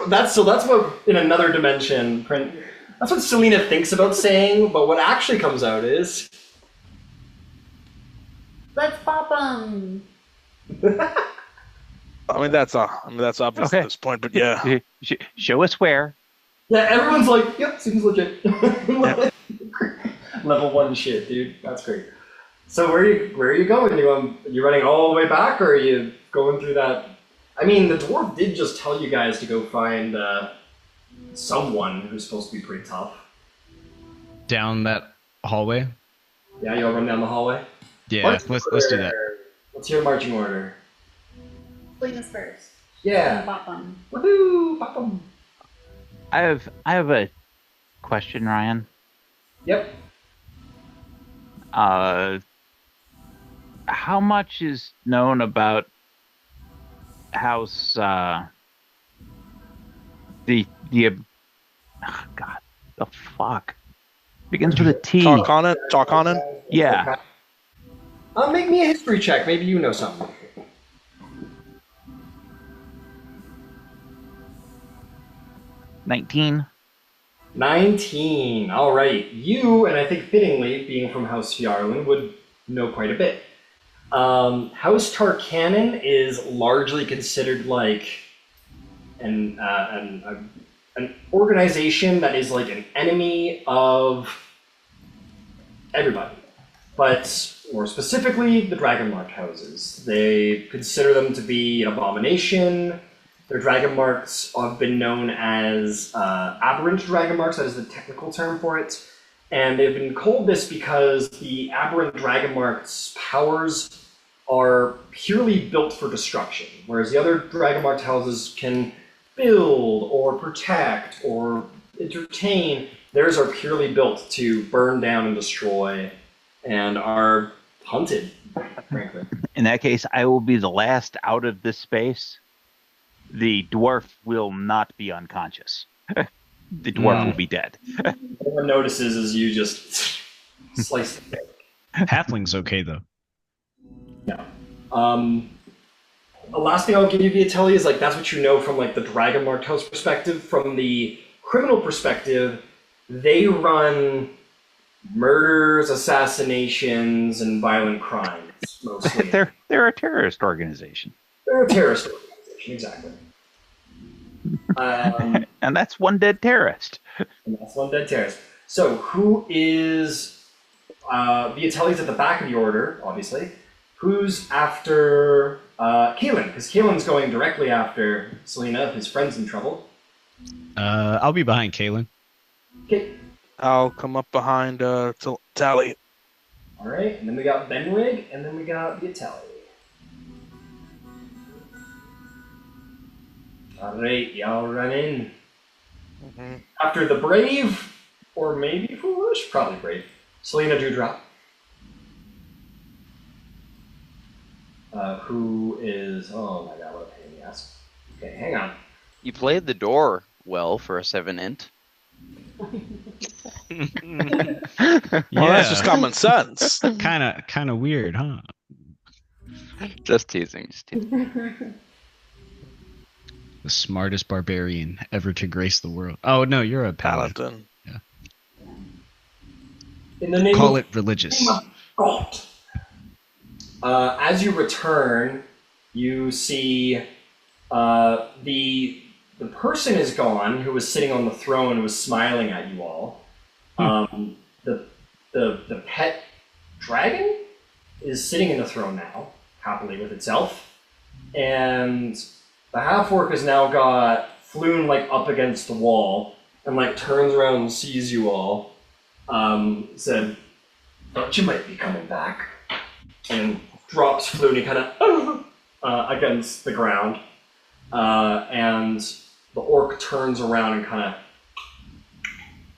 That's what in another dimension. That's what Selena thinks about saying, but what actually comes out is, Let's pop them. I mean, that's obvious Okay. at this point. But yeah, Show us where. yeah, everyone's like, yep, seems legit. Level 1 shit, dude. That's great. So where are you going? You running all the way back, or are you going through that? I mean, the dwarf did just tell you guys to go find someone who's supposed to be pretty tough. Down that hallway. Yeah, you'll run down the hallway. Yeah, Marching let's do that. order. What's your marching order? Clean us first. Yeah. Bop them. Woohoo! Pop 'em. I have a question, Ryan. Yep. How much is known about House the oh, God, the fuck begins with a T. Talk on it. Talk on it. Yeah. Make me a history check. Maybe you know something. 19. 19. All right. You, and I think fittingly, being from House Fjarlin, would know quite a bit. House Tarkanan is largely considered like an organization that is like an enemy of everybody. But more specifically, the Dragonmark houses. They consider them to be an abomination. Their dragon marks have been known as aberrant dragon marks, that is the technical term for it. And they've been called this because the aberrant dragon marks' powers are purely built for destruction, whereas the other dragon marked houses can build or protect or entertain. Theirs are purely built to burn down and destroy and are hunted, frankly. In that case, I will be the last out of this space. The dwarf will not be unconscious. The dwarf will be dead. No one notices as you just slice the cake. Halfling's okay though. No. The last thing I'll give you, Viatelli, is like that's what you know from like the Dragon Marked House perspective. From the criminal perspective, they run murders, assassinations, and violent crimes mostly. They're a terrorist organization. They're a terrorist organization, exactly. And that's one dead terrorist. And that's one dead terrorist. So who is Viatelli's at the back of the order, obviously. Who's after Kalen? Because Kalen's going directly after Selena if his friend's in trouble. I'll be behind Kalen. Okay. I'll come up behind Tally. All right, and then we got Benrig, and then we got Viatelli. All right, y'all run in. Mm-hmm. After the brave, or maybe foolish, probably brave, Selena Dewdrop. Who is, oh my god, what a pain in the ass. Okay, hang on. You played the door well for a 7 int. Well, that's just common sense. Kind of weird, huh? Just teasing, just teasing. The smartest barbarian ever to grace the world. Oh no, you're a paladin. Paladin. Yeah. In the name Call of it religious. God. As you return, you see the person is gone who was sitting on the throne and was smiling at you all. The pet dragon is sitting in the throne now, happily with itself, and the half-orc has now got Floon like up against the wall and like turns around and sees you all. Said, "Thought you might be coming back," and drops Floony kind of against the ground, and the orc turns around and kind of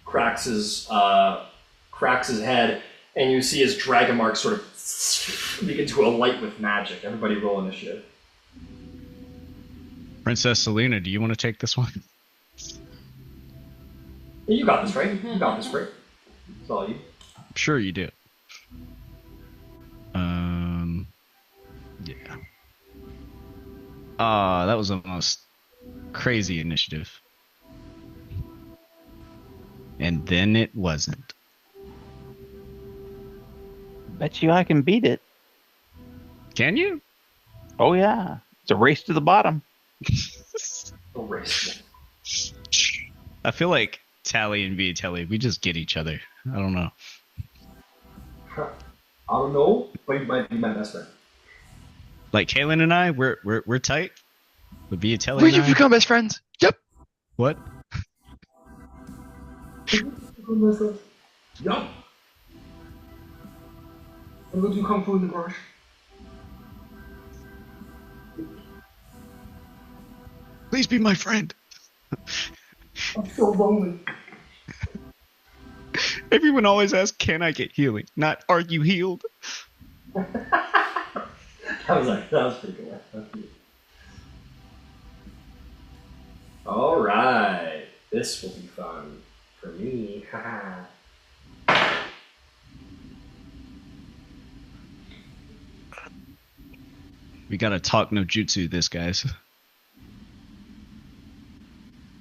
cracks his head, and you see his dragon mark sort of begin to alight with magic. Everybody roll initiative. Princess Selena, do you want to take this one? Yeah, you got this, right? You got this, right? It's all you. I'm sure you do. Yeah. That was the most crazy initiative. And then it wasn't. Bet you I can beat it. Can you? Oh yeah. It's a race to the bottom. I feel like Tally and Viatelli, we just get each other. I don't know. I don't know, but you might be my best friend. Like Kaylin and I, we're tight. But Viatelli Will and you I, become best friends? Yep. what? Yup. I'm gonna do kung fu in the brush. Please be my friend. I'm so lonely. Everyone always asks, "Can I get healing?" Not, "Are you healed?" That was pretty good. That was pretty good. All right, this will be fun for me. Haha. We gotta talk no jutsu this, guys.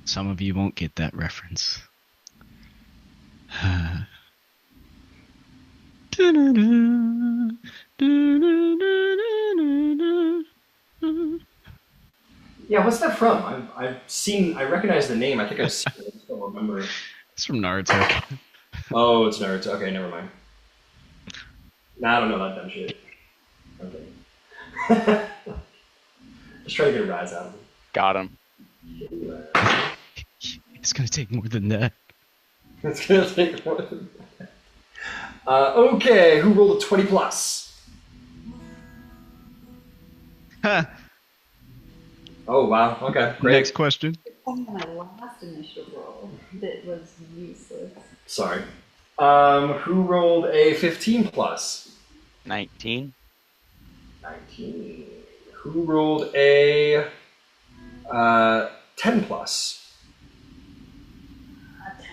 Some of you won't get that reference. Yeah, what's that from? I recognize the name. I think I've seen it. I just don't remember. It's from Naruto. Oh, it's Naruto. Okay, never mind. Nah, I don't know that dumb shit. Okay. Just try to get a rise out of him. Got him. It's gonna take more than that. It's gonna take more than that. Okay, who rolled a 20 plus? Huh. Oh wow. Okay, great. Next question. Oh, my last initial roll that was useless. Sorry. Who rolled a 15 plus? 19. 19. Who rolled a 10 plus? A 10.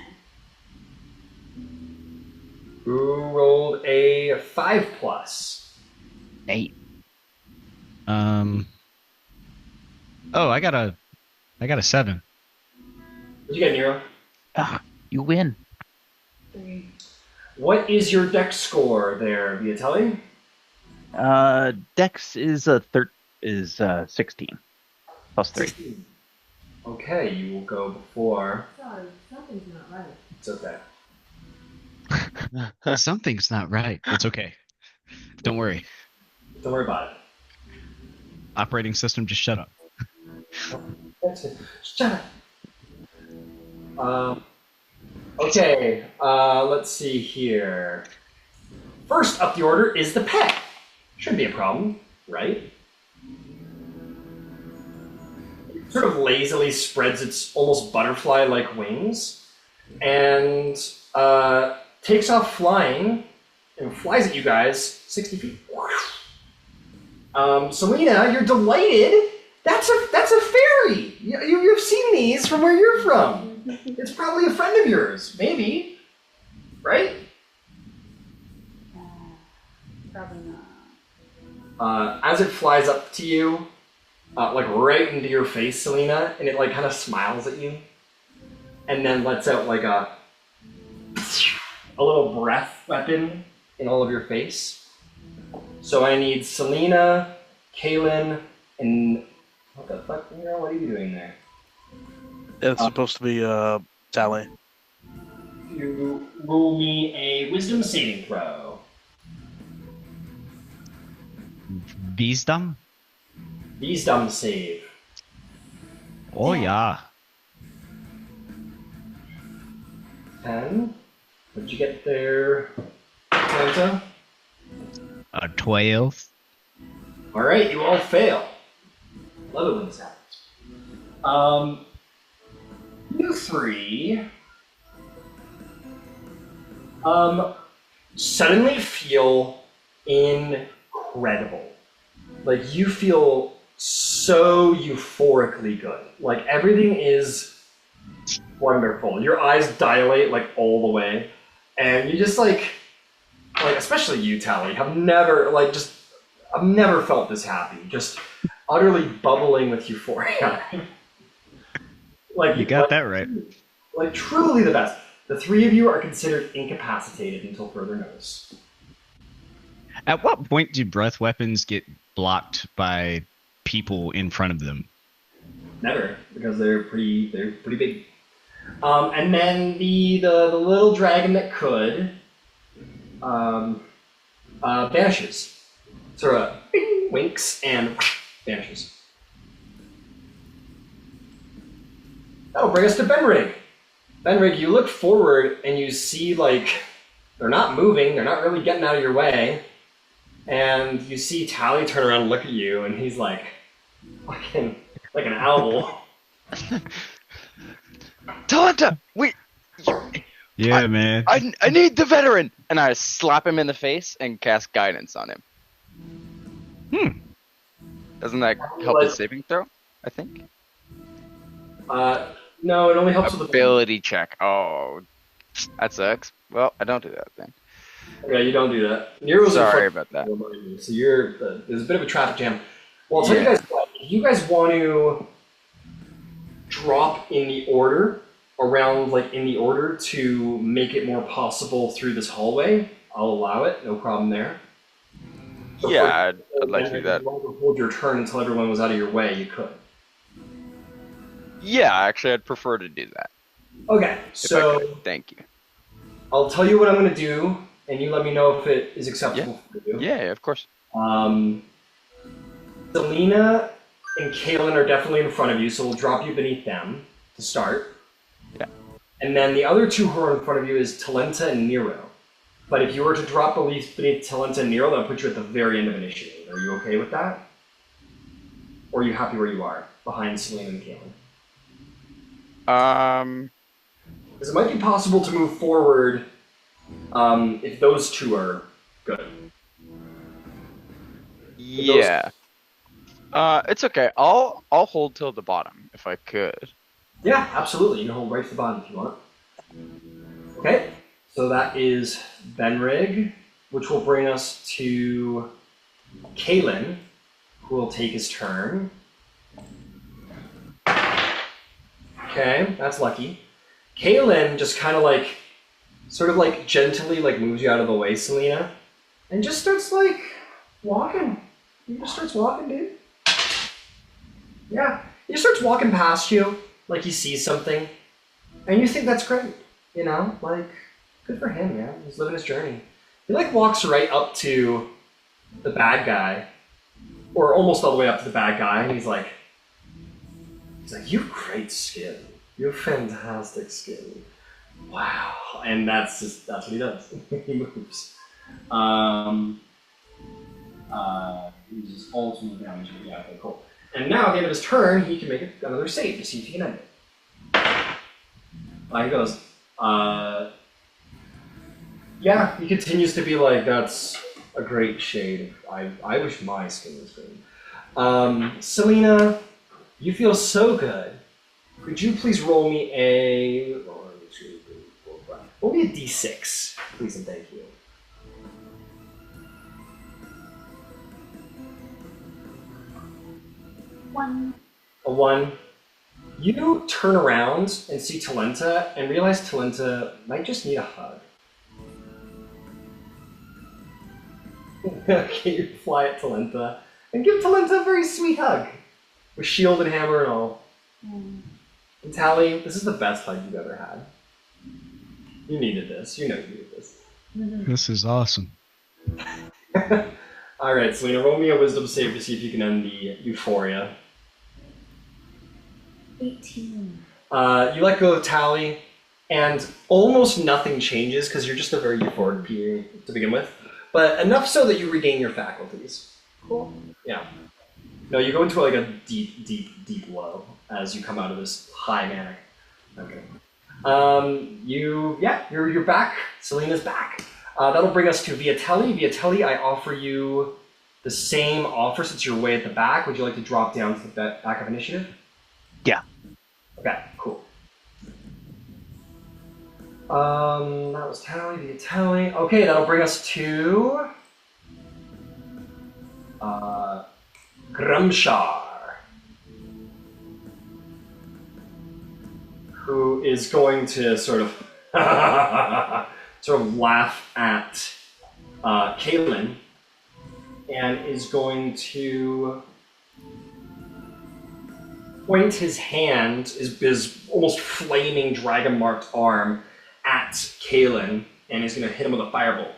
Who rolled a 5 plus? 8. Oh, I got a 7. What'd you get, Nero? Ah, you win. 3. What is your dex score there, Viatelli? Dex is 16 plus 3. 16. Okay, you will go before. Sorry, something's not right. It's okay. Something's not right. It's okay. Don't worry. Don't worry about it. Operating system, just shut up. That's it. Shut up. Okay, let's see here. First up the order is the pet. Shouldn't be a problem, right? It sort of lazily spreads its almost butterfly-like wings and takes off flying and flies at you guys 60 feet. Selena, you're delighted. That's a fairy. You've seen these from where you're from. It's probably a friend of yours, maybe, right? Probably not. As it flies up to you, like right into your face, Selena, and it like kind of smiles at you, and then lets out like a little breath weapon in all of your face. So I need Selena, Kaylin, and what the fuck, Nero? What are you doing there? It's supposed to be Tally. You roll me a wisdom saving throw. Wisdom? Wisdom save. Oh yeah. 10. What'd you get there, Santa? A 12. Alright, you all fail. Love it when this happens. You three suddenly feel incredible. Like you feel so euphorically good. Like everything is wonderful. Your eyes dilate like all the way, and you just like especially you, Tally, I've never felt this happy. Just utterly bubbling with euphoria. Like You got that right. Like truly the best. The three of you are considered incapacitated until further notice. At what point do breath weapons get blocked by people in front of them? Never, because they're pretty big. And then the little dragon that could vanishes. Sort of bing, winks and vanishes. That'll bring us to Benrig. Benrig, you look forward and you see like they're not moving, they're not really getting out of your way. And you see Tally turn around and look at you, and he's like, fucking, like an owl. Talenta, wait, Yeah, man. I need the veteran, and I slap him in the face and cast guidance on him. Doesn't that help his saving throw? I think. No, it only helps with the Ability check. Oh, that sucks. Well, I don't do that then. Yeah, you don't do that. Nero's Sorry about that. So there's a bit of a traffic jam. Well, I'll tell you guys what. If you guys want to drop in the order, around like in the order to make it more possible through this hallway, I'll allow it. No problem there. So Yeah, I'd like to do that. If you wanted to hold your turn until everyone was out of your way, you could. Yeah, actually, I'd prefer to do that. Okay, If I so could. Thank you. I'll tell you what I'm going to do, and you let me know if it is acceptable for you. Yeah, of course. Selena and Kaylin are definitely in front of you, so we'll drop you beneath them to start. Yeah. And then the other two who are in front of you is Talenta and Nero. But if you were to drop beneath Talenta and Nero, that would put you at the very end of initiative. Are you okay with that? Or are you happy where you are, behind Selena and Kaylin? Because it might be possible to move forward if those two are good. Yeah. It's okay. I'll hold till the bottom if I could. Yeah, absolutely. You can hold right to the bottom if you want. Okay, so that is Benrig, which will bring us to Kaylin, who will take his turn. Okay, that's lucky. Kaylin just kind of like, sort of like gently like moves you out of the way, Selena, and just starts like walking. He just starts walking, dude. Yeah, he just starts walking past you, like he sees something, and you think that's great, you know? Like, good for him, man. He's living his journey. He like walks right up to the bad guy, or almost all the way up to the bad guy, and he's like, you have great skin. You have fantastic skin. Wow. And that's what he does. He moves. He just ultimate damage. Yeah, okay, cool. And now at the end of his turn, he can make another save to see if he can end it. He goes, yeah, he continues to be like, that's a great shade. I wish my skin was green. Selena, you feel so good. Could you please roll me a... Roll me a d6, please and thank you. One. A 1. You turn around and see Talenta and realize Talenta might just need a hug. Okay, you fly at Talenta and give Talenta a very sweet hug. With shield and hammer and all. And Tally, this is the best hug you've ever had. You needed this. You know you needed this. This is awesome. Alright, Selena, roll me a wisdom save to see if you can end the euphoria. 18. You let go of Tally, and almost nothing changes because you're just a very euphoric being to begin with, but enough so that you regain your faculties. Cool. Yeah. No, you go into like a deep, deep, deep low as you come out of this high manic. Okay. You're back. Selena's back. That'll bring us to Viatelli. Viatelli, I offer you the same offer since you're way at the back. Would you like to drop down to the back of initiative? Yeah. Okay, cool. That was Tally, Viatelli. Okay, that'll bring us to Grimshar, who is going to sort of laugh at Kaylin, and is going to point his hand, his almost flaming dragon-marked arm, at Kaylin, and he's going to hit him with a firebolt.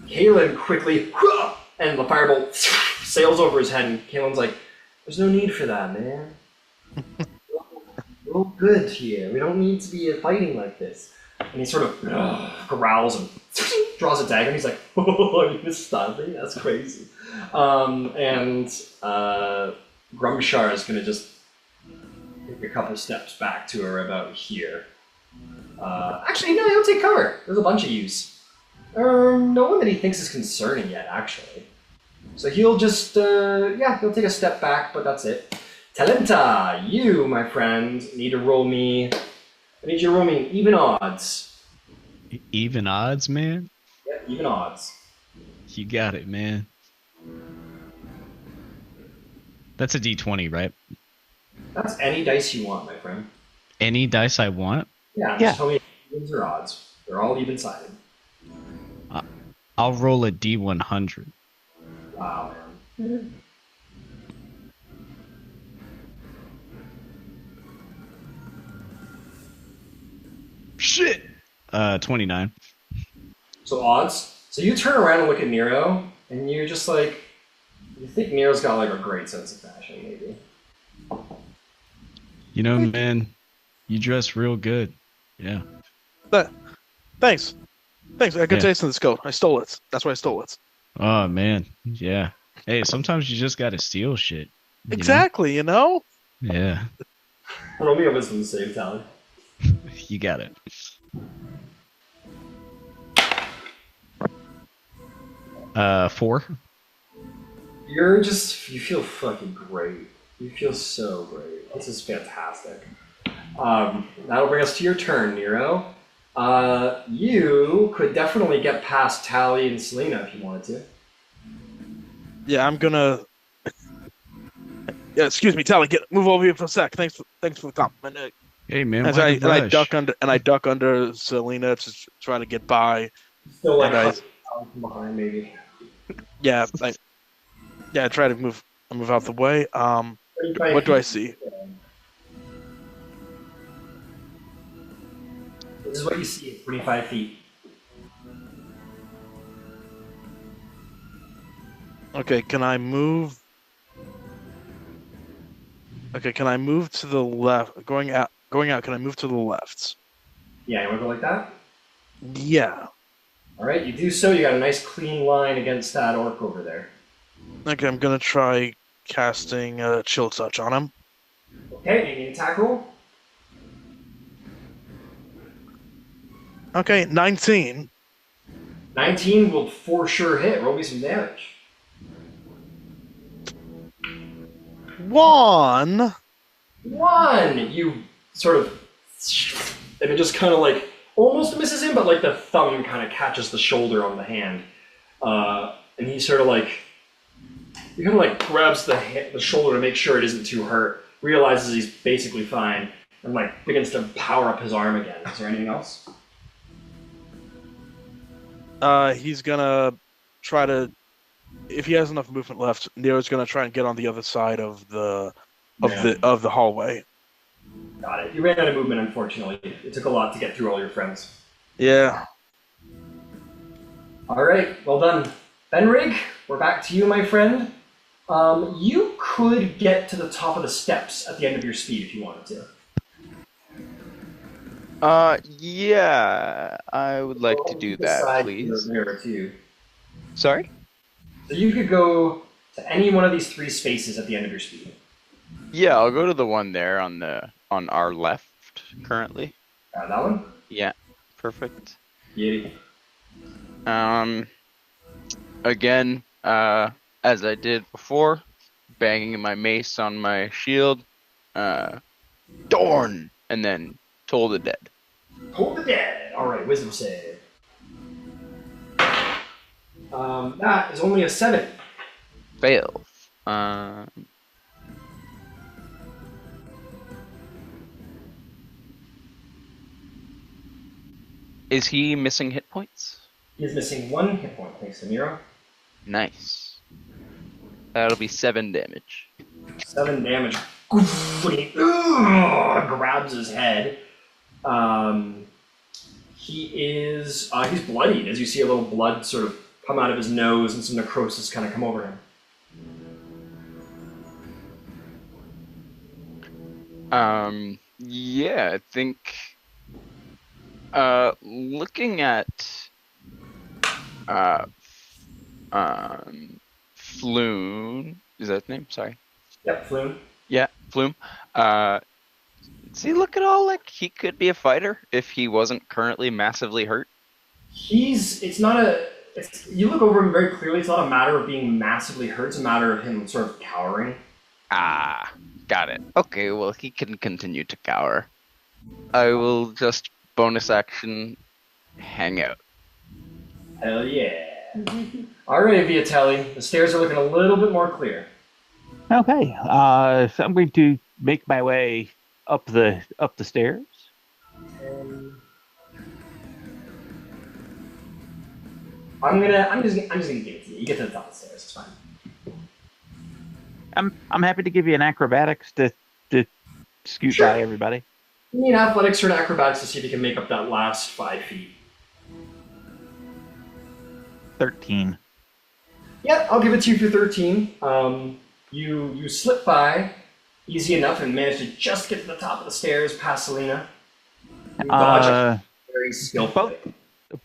Kaylin quickly, and the firebolt sails over his head, and Kaylin's like, there's no need for that, man. We're all good here. We don't need to be fighting like this. And he sort of growls and draws a dagger, and he's like, "Oh, you just stabbed me? That's crazy." And Grumshar is going to just take a couple steps back to her about here. Actually, no, he'll take cover. There's a bunch of yous. No one that he thinks is concerning yet, actually. So he'll just, he'll take a step back, but that's it. Talenta, you, my friend, need to roll me. I need you to roll me even odds. Even odds, man? Yeah, even odds. You got it, man. That's a D20, right? That's any dice you want, my friend. Any dice I want? Yeah, just tell me evens or odds. They're all even-sided. I'll roll a D100. Wow, man. Shit! 29. So odds. So you turn around and look at Nero, and you're just like, you think Nero's got like a great sense of fashion, maybe. You know, man, you dress real good. Yeah. Thanks. I got taste in this coat. I stole it. That's why I stole it. Oh, man. Yeah. Hey, sometimes you just gotta steal shit. Exactly, you know? Yeah. Roll me a wisdom save, Tally. You got it. Four. You feel fucking great. You feel so great. This is fantastic. That'll bring us to your turn, Nero. You could definitely get past Tally and Selena if you wanted to. Yeah, I'm gonna. Yeah, excuse me, Tally. Move over here for a sec. Thanks for the compliment. Hey, man. I duck under Selena to try to get by. Still like from behind, maybe. Yeah, I try to move out the way. What do I see? This is what you see at 25 feet. Okay, can I move? Okay, can I move to the left? Going out. Can I move to the left? Yeah, you want to go like that? Yeah. All right, you do so. You got a nice clean line against that orc over there. Okay, I'm gonna try casting Chill Touch on him. Okay, make an attack roll. Okay, 19. 19 will for sure hit. Roll me some damage. 1. You sort of, and it just kind of like almost misses him, but like the thumb kind of catches the shoulder on the hand, and he sort of like, he kind of like grabs the shoulder to make sure it isn't too hurt. Realizes he's basically fine, and like begins to power up his arm again. Is there anything else? He's gonna try to, if he has enough movement left, Nero's gonna try and get on the other side of the hallway. Got it. You ran out of movement, unfortunately. It took a lot to get through all your friends. Yeah. All right, well done. Benrig, we're back to you, my friend. You could get to the top of the steps at the end of your speed if you wanted to. Yeah, I would like to do that, please. Too. Sorry? So you could go to any one of these 3 spaces at the end of your speed. Yeah, I'll go to the one there on our left currently. That one? Yeah, perfect. Yeti. Again, as I did before, banging my mace on my shield, Dorn, and then Toll the Dead. Toll the Dead. All right, wisdom save. That is only a 7. Fail. Is he missing hit points? He is missing 1 hit point, thanks to Nero. Nice. That'll be 7 damage. 7 damage. Grabs his head. He's bloodied, as you see a little blood sort of come out of his nose and some necrosis kind of come over him. Yeah, I think Looking at uh, Floon, is that his name? Sorry. Yep, Floon. Yeah, Floon. Uh, does he look at all like he could be a fighter if he wasn't currently massively hurt? It's not you look over him very clearly, it's not a matter of being massively hurt, it's a matter of him sort of cowering. Ah, got it. Okay, well, he can continue to cower. I will just bonus action hang out. Hell yeah. Alright, Viatelli, the stairs are looking a little bit more clear. Okay. So I'm going to make my way up the stairs. I'm just gonna give it to you. You get to the top of the stairs, it's fine. I'm happy to give you an acrobatics to scoot Sure. by everybody. You need athletics or an acrobatics to see if you can make up that last 5 feet. 13. Yeah, I'll give it to you for 13. You slip by easy enough and manage to just get to the top of the stairs past Selena. You dodge very skillfully.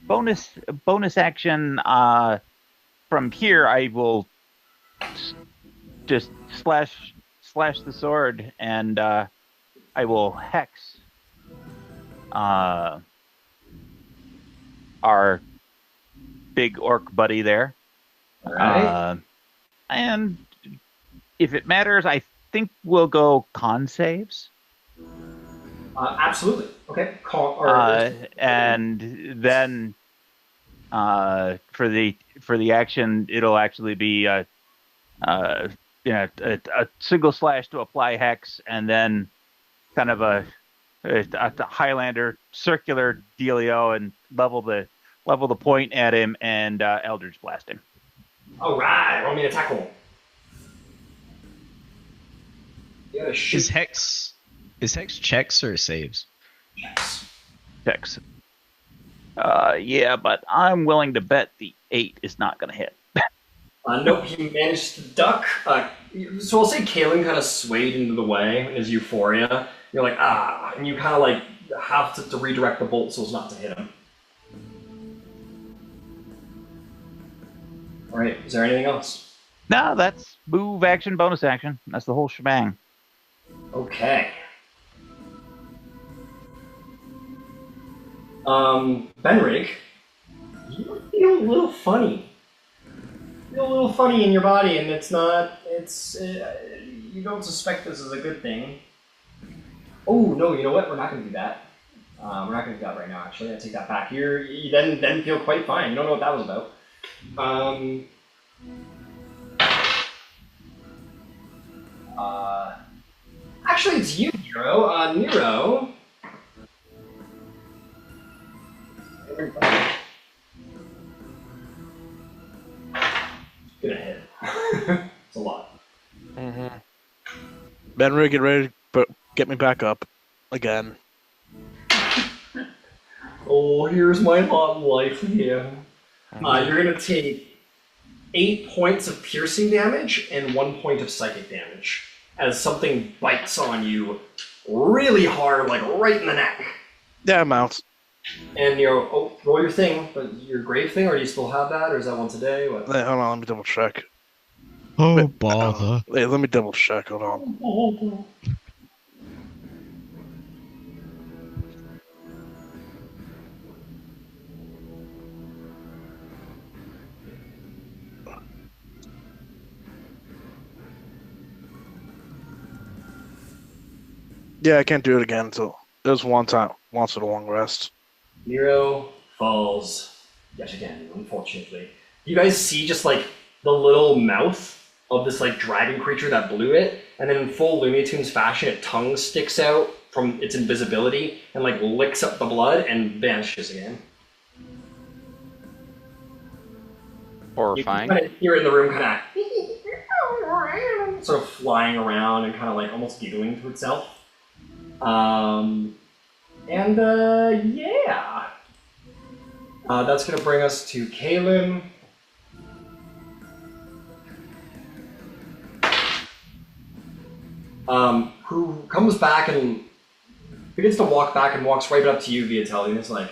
Bonus action. From here, I will just slash the sword, and I will hex our big orc buddy there. Alright. And if it matters, I think we'll go con saves. Absolutely. Okay. And then for the action, it'll actually be a single slash to apply hex, and then kind of a Highlander circular dealio, and level the point at him and Eldritch blast him. Alright, roll me an attack roll. You gotta shoot. Is hex checks or saves? Checks. Yeah, but I'm willing to bet the 8 is not going to hit. Nope, he managed to duck. So I'll say Kaelin kind of swayed into the way in his euphoria. You're like, and you kind of like have to redirect the bolt so as not to hit him. Alright, is there anything else? No, that's move, action, bonus action. That's the whole shebang. Okay. Benrig, you feel a little funny. You feel a little funny in your body, and you don't suspect this is a good thing. Oh, no, you know what? We're not going to do that. We're not going to do that right now, actually. I take that back. You then feel quite fine. You don't know what that was about. Actually, it's you, Nero. Nero. Gonna hit. It's a lot. Mm-hmm. Benry, get ready to get me back up again. Oh, here's my lot in life here. You're gonna take 8 points of piercing damage and 1 point of psychic damage as something bites on you really hard, like right in the neck. Yeah, I'm out. And roll your thing, but your grave thing, or do you still have that, or is that once a day? What? Hey, hold on, let me double check. Oh, bother. Hey, let me double check, hold on. Yeah, I can't do it again until there's one time once in a long rest. Nero falls yet again, unfortunately. You guys see just like the little mouth of this like dragon creature that blew it, and then in full Looney Tunes fashion, its tongue sticks out from its invisibility and like licks up the blood and vanishes again. Horrifying. You kind of hear it in the room, kind of sort of flying around and kind of like almost giggling to itself. Yeah. That's going to bring us to Kaelin. Who comes back and begins to walk back and walks right up to you, Viatelli, and it's like,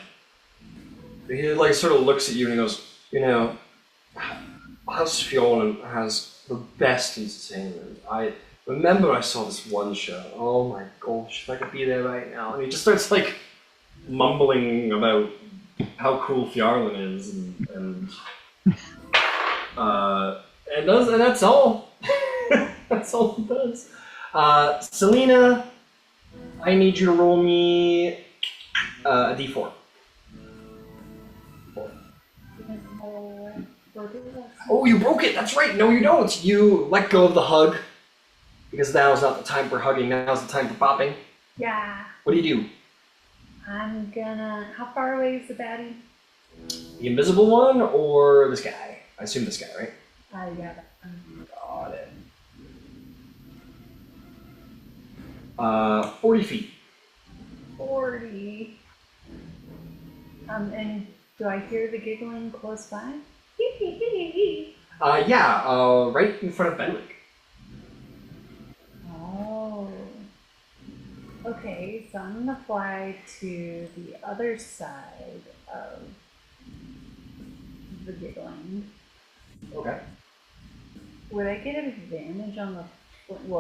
he like sort of looks at you and he goes, you know, House Fiolan has the best entertainment. I remember I saw this one show. Oh my gosh, if I could be there right now. And he just starts like mumbling about how cool Fjarlin is and that's all. That's all he does. Selena, I need you to roll me a d4. Oh, you broke it! That's right! No, you don't! You let go of the hug. Because now is not the time for hugging, now is the time for popping. Yeah. What do you do? I'm gonna... How far away is the baddie? The invisible one or this guy? I assume this guy, right? I got it. Got it. 40 feet. 40. And do I hear the giggling close by? Right in front of Benwick. Oh. Okay, so I'm gonna fly to the other side of the giggling. Okay. Would I get an advantage on the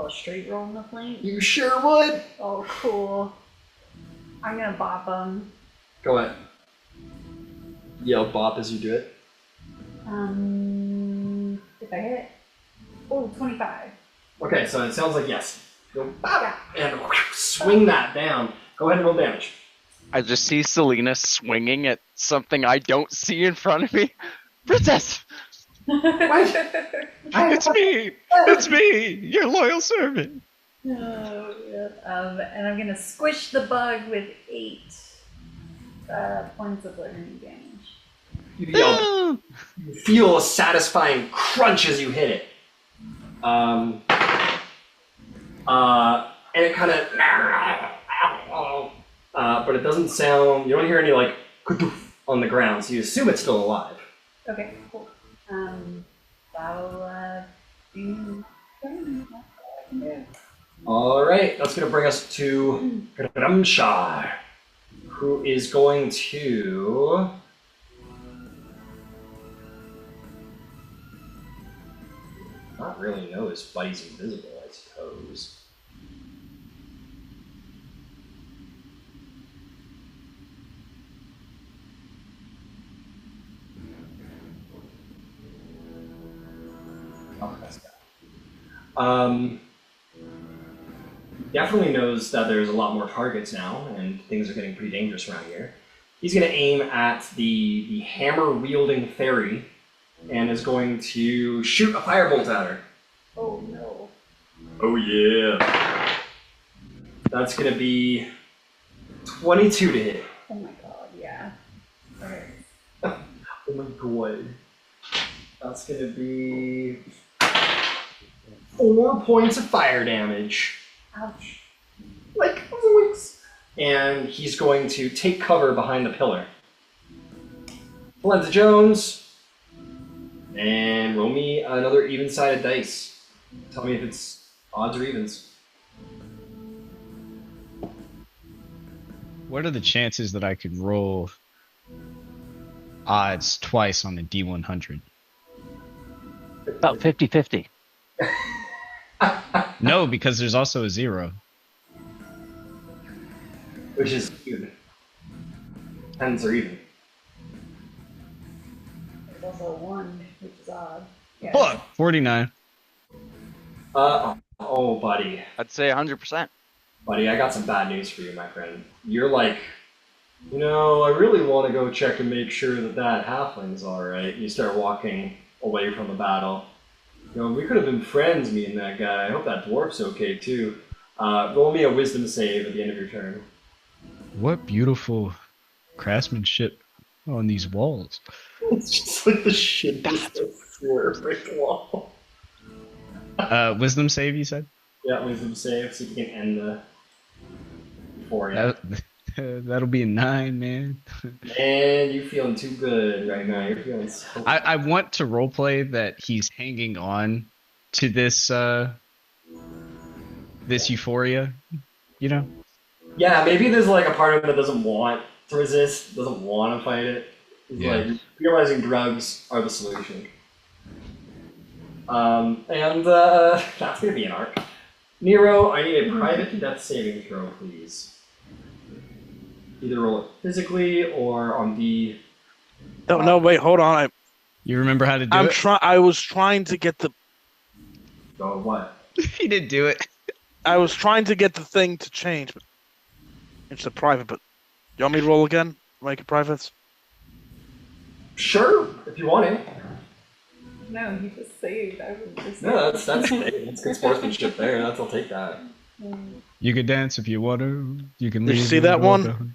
straight roll on the flank? You sure would? Oh, cool. I'm gonna bop him. Go ahead. Yell bop as you do it. If I hit. Oh, 25. Okay, so it sounds like yes. Go bop and swing that down. Go ahead and roll damage. I just see Selena swinging at something I don't see in front of me. Princess! It's me! It's me! Your loyal servant! Oh, yeah. And I'm gonna squish the bug with 8 points of lightning damage. You yell. You feel a satisfying crunch as you hit it. And it kind of, but it doesn't sound. You don't hear any like on the ground, so you assume it's still alive. Okay, cool. That'll do. That's all I can do. All right, that's going to bring us to Gramshar, who is going to. Not really know his buddy's invisible, I suppose. Oh, that's guy. Definitely knows that there's a lot more targets now, and things are getting pretty dangerous around here. He's going to aim at the hammer-wielding fairy, and is going to shoot a firebolt at her. Oh no. Oh yeah. That's going to be 22 to hit. Oh my god, yeah. Okay. Oh my god. That's going to be 4 points of fire damage. Ouch. Like, voice. And he's going to take cover behind the pillar. Valenza Jones. And roll me another even-sided dice. Tell me if it's odds or evens. What are the chances that I could roll odds twice on a D100? About 50-50. No, because there's also a 0. Which is even. Tens are even. There's also 1, which is odd. Yeah. Fuck! 49. Oh, buddy. I'd say 100%. Buddy, I got some bad news for you, my friend. You're like, you know, I really want to go check and make sure that halfling's alright. You start walking away from the battle. You know, we could have been friends, me and that guy. I hope that dwarf's okay, too. Roll me a wisdom save at the end of your turn. What beautiful craftsmanship on these walls. It's just like the shit brick wall. Wisdom save, you said? Yeah, wisdom save, so you can end the... before you. That'll be a 9, man. Man, you feeling too good right now. You're feeling so... I want to roleplay that he's hanging on to this this euphoria, you know? Yeah, maybe there's like a part of it that doesn't want to resist, doesn't want to fight it. It's Yeah. like realizing drugs are the solution. And that's gonna be an arc. Nero, I need a private death saving throw, please. Either roll it physically or on the. No, wait, hold on. You remember how to do it? I was trying to get the. Oh, what? He didn't do it. I was trying to get the thing to change, but it's a private. But you want me to roll again? Make it private? Sure, if you want it. No, he just saved. I would just. No, that's good sportsmanship there. I'll take that. You could dance if you want to. You can Did leave. you see it that all one? behind.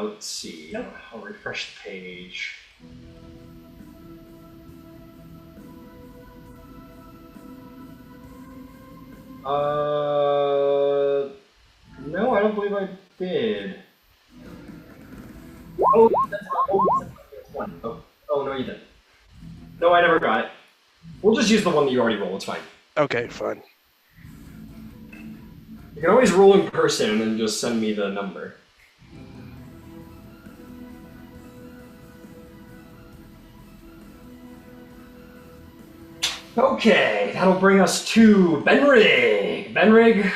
Let's see. Nope. I'll refresh the page. No, I don't believe I did. Oh, that's one. Oh, no, you didn't. No, I never got it. We'll just use the one that you already rolled. It's fine. Okay, fine. You can always roll in person and then just send me the number. Okay, that'll bring us to Benrig. Benrig,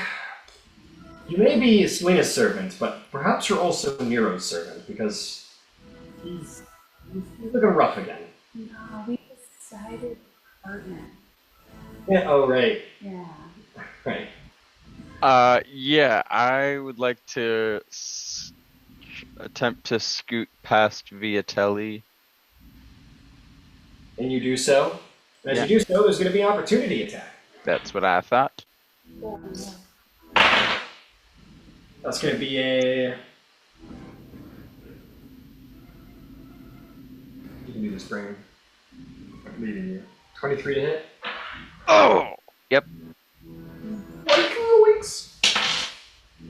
you may be Selena's servant, but perhaps you're also Nero's servant, because he's looking rough again. No, we decided partner. Yeah, oh, right. Yeah. Right. Yeah, I would like to attempt to scoot past Viatelli. And you do so. And as Yeah. you do so, there's going to be an opportunity attack. That's what I thought. That's going to be a... You can do this, Brain. I'm leaving you. 23 to hit. Oh! Yep. Winks.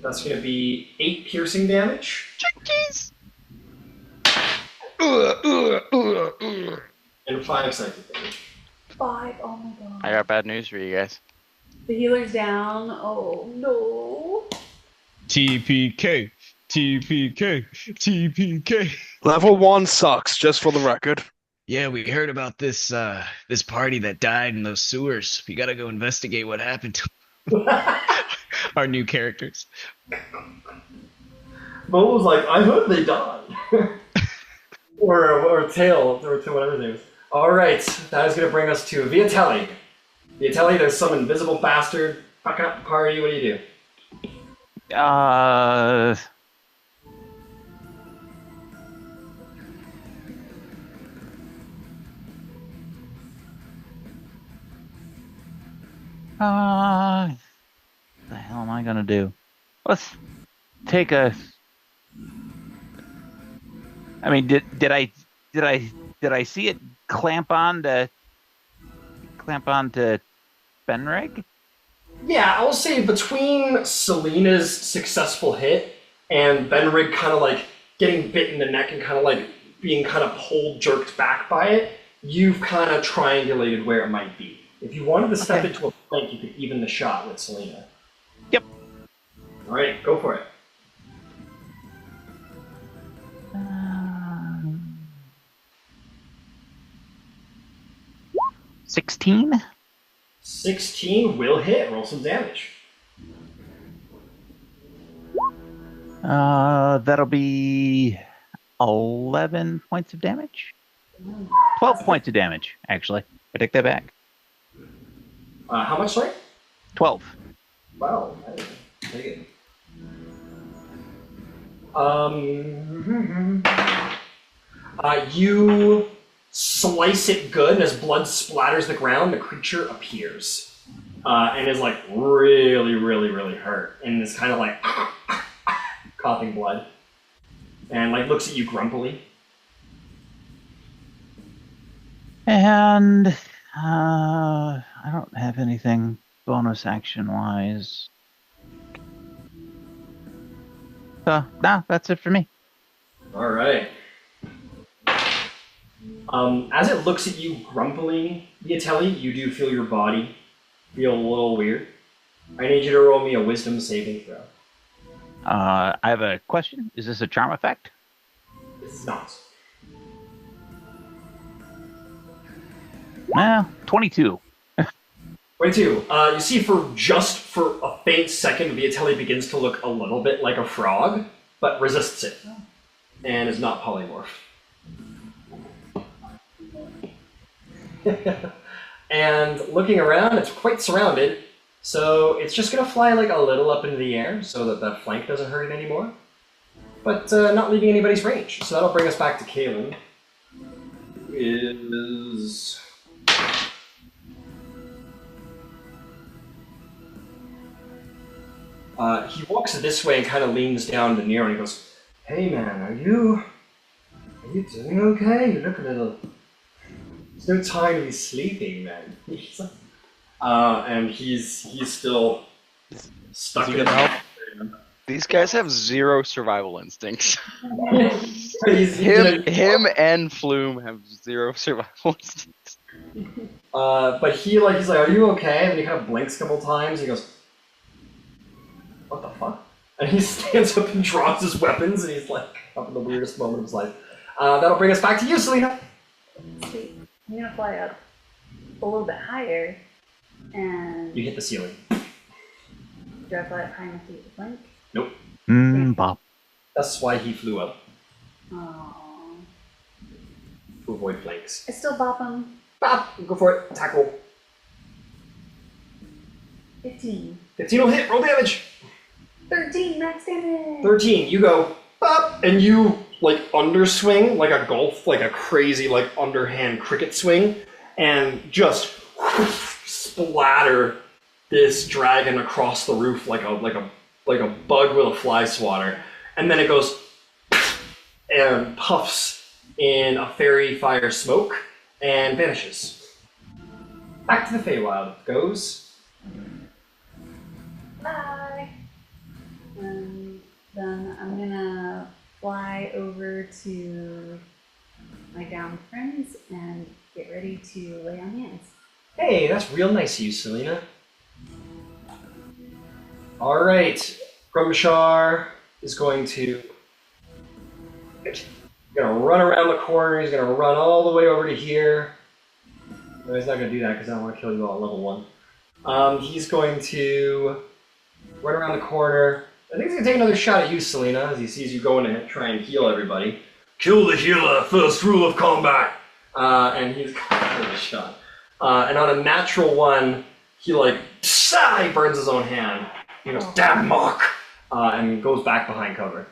That's going to be 8 piercing damage. Chickies! And 5 psychic damage. 5. Oh my god. I got bad news for you guys. The healer's down. Oh no. TPK. TPK. TPK. Level 1 sucks, just for the record. Yeah, we heard about this this party that died in those sewers. We gotta go investigate what happened to our new characters. Bo was like, I heard they died. or Tail, or whatever his name is. Alright, that is going to bring us to Viatelli. Viatelli, there's some invisible bastard fucking up the party. What do you do? What the hell am I gonna do? Let's take a. I mean, did I see it clamp on to Benrig? Yeah, I'll say between Selena's successful hit and Benrig kind of like getting bit in the neck and kind of like being kind of pulled, jerked back by it, you've kind of triangulated where it might be. If you wanted to step into a flank, you could even the shot with Selena. Yep. Alright, go for it. 16? 16 will hit. Roll some damage. That'll be 11 points of damage. 12 points of damage, actually. I take that back. How much, sorry? 12. Wow, take it. You slice it good, and as blood splatters the ground, the creature appears. And is like really, really, really hurt. And is kind of like coughing blood. And like looks at you grumpily. And I don't have anything bonus action wise. So, no, that's it for me. Alright. As it looks at you grumpily, Viatelli, you do feel your body feel a little weird. I need you to roll me a wisdom saving throw. I have a question. Is this a charm effect? This is not. 22. 22. You see for a faint second, Viatelli begins to look a little bit like a frog, but resists it. And is not polymorph. And looking around, it's quite surrounded, so it's just going to fly like a little up into the air so that the flank doesn't hurt it anymore. But not leaving anybody's range. So that'll bring us back to Kalen. Is... he walks this way and kind of leans down to Nero and he goes, "Hey man, are you doing okay? You look a little... There's no time to be sleeping, man." And he's still stuck in help? These guys have zero survival instincts. He's him and Floon have zero survival instincts. but he's like, "Are you okay?" And then he kind of blinks a couple times. He goes, "What the fuck?" And he stands up and drops his weapons, and he's like, up in the weirdest moment of his life. That'll bring us back to you, Selena. Sweet. I'm gonna fly up a little bit higher, and You hit the ceiling. do I fly up high enough to get the flank? Nope. Bop. That's why he flew up, Aww. to avoid flanks. I still bop him. Bop! Go for it. Tackle. 15. 15 will hit. Roll damage. 13 max damage! 13. You go, bop! And you, like, underswing, like a golf, like a crazy, like, underhand cricket swing, and just splatter this dragon across the roof like a bug with a fly swatter. And then it goes and puffs in a fairy fire smoke and vanishes. Back to the Feywild it goes. Bye! And then I'm gonna fly over to my downed friends and get ready to lay on hands. Hey, that's real nice of you, Selena. Alright, Grumshar is going to... He's gonna run around the corner, he's gonna run all the way over to here. No, he's not gonna do that because I don't want to kill you all at level 1. He's going to run around the corner. I think he's gonna take another shot at you, Selena, as he sees you going to try and heal everybody. Kill the healer, first rule of combat! And he's got a shot. And on a natural one, he he burns his own hand. He goes, "Damn mock!" And goes back behind cover.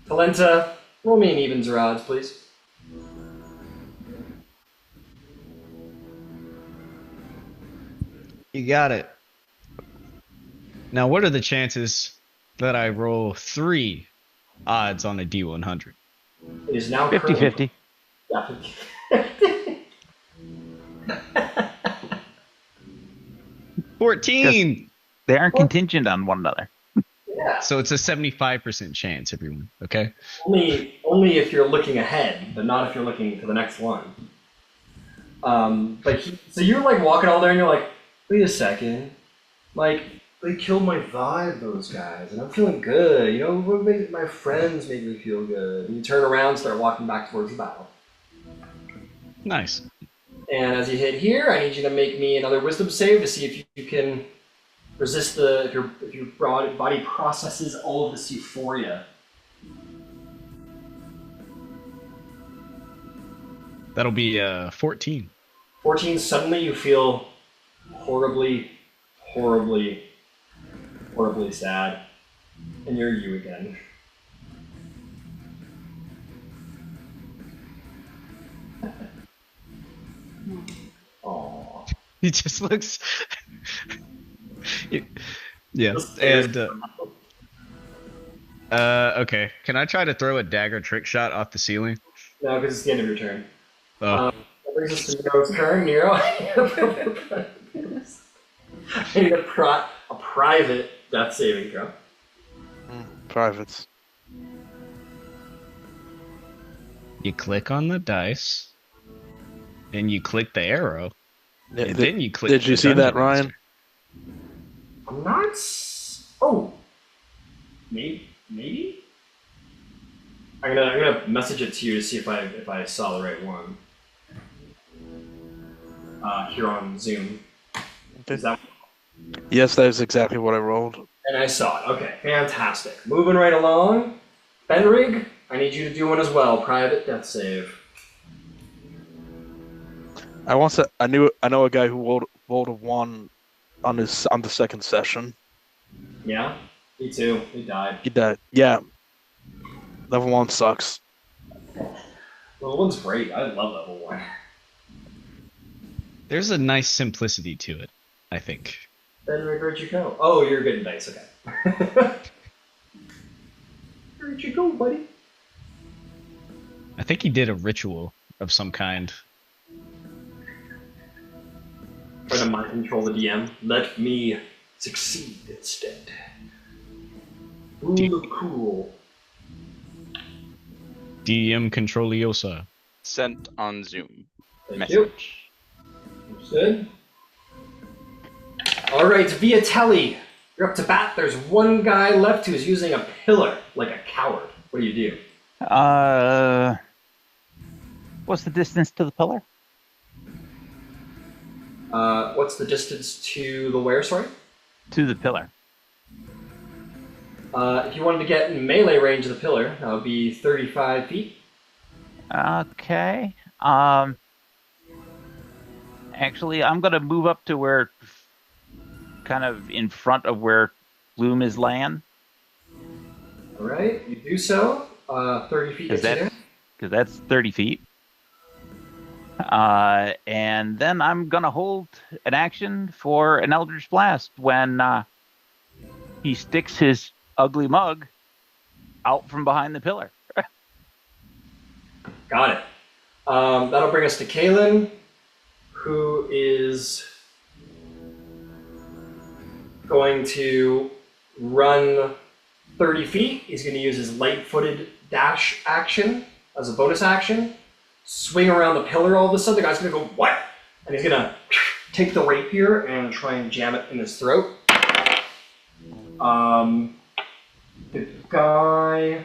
Talenta, roll me an evens or odds, please. You got it. Now, what are the chances that I roll 3 odds on a D100? It is now 50-50. Yeah, 50. 14! They aren't contingent on one another. Yeah. So it's a 75% chance, everyone. Okay? Only if you're looking ahead, but not if you're looking to the next one. So you're walking all there and you're like, wait a second, they killed my vibe, those guys, and I'm feeling good. My friends make me feel good. And you turn around, start walking back towards the battle. Nice. And as you hit here, I need you to make me another wisdom save to see if you can resist if your body processes all of this euphoria. That'll be 14. 14, suddenly you feel horribly, horribly, horribly sad. And you're you again. Aww. He just looks... Yeah, and... okay. Can I try to throw a dagger trick shot off the ceiling? No, because it's the end of your turn. Oh. That brings us to Nero's turn. Nero, I need a private death saving throw. Privates. You click on the dice, and you click the arrow, And then you click. Did you the see that, dungeon Ryan? master. I'm not. Oh, maybe. I'm gonna message it to you to see if I saw the right one. Here on Zoom. Okay. Is that? Yes, that is exactly what I rolled. And I saw it. Okay, fantastic. Moving right along. Benrig, I need you to do one as well. Private death save. I know a guy who rolled a 1 on the second session. Yeah, me too. He died. He died. Yeah. Level 1 sucks. Level 1's great. I love level 1. There's a nice simplicity to it, I think. Benrig, where'd you go? Oh, you're getting dice. Okay. Where'd you go, buddy? I think he did a ritual of some kind. Try to mind control the DM. Let me succeed instead. Ooh, cool. DM Controliosa. Sent on Zoom. Thank you. Message. Understood. Alright, via telly. You're up to bat. There's one guy left who's using a pillar like a coward. What do you do? What's the distance to the pillar? What's the distance to the where, sorry? To the pillar. If you wanted to get in melee range of the pillar, that would be 35 feet. Okay. Actually, I'm gonna move up to where, kind of in front of where Bloom is laying. Alright, you do so. 30 feet gets you there. Because that's 30 feet. And then I'm gonna hold an action for an Eldritch Blast when he sticks his ugly mug out from behind the pillar. Got it. That'll bring us to Kaelin, who is going to run 30 feet. He's going to use his light-footed dash action as a bonus action. Swing around the pillar all of a sudden. The guy's going to go, what? And he's going to take the rapier and try and jam it in his throat. The guy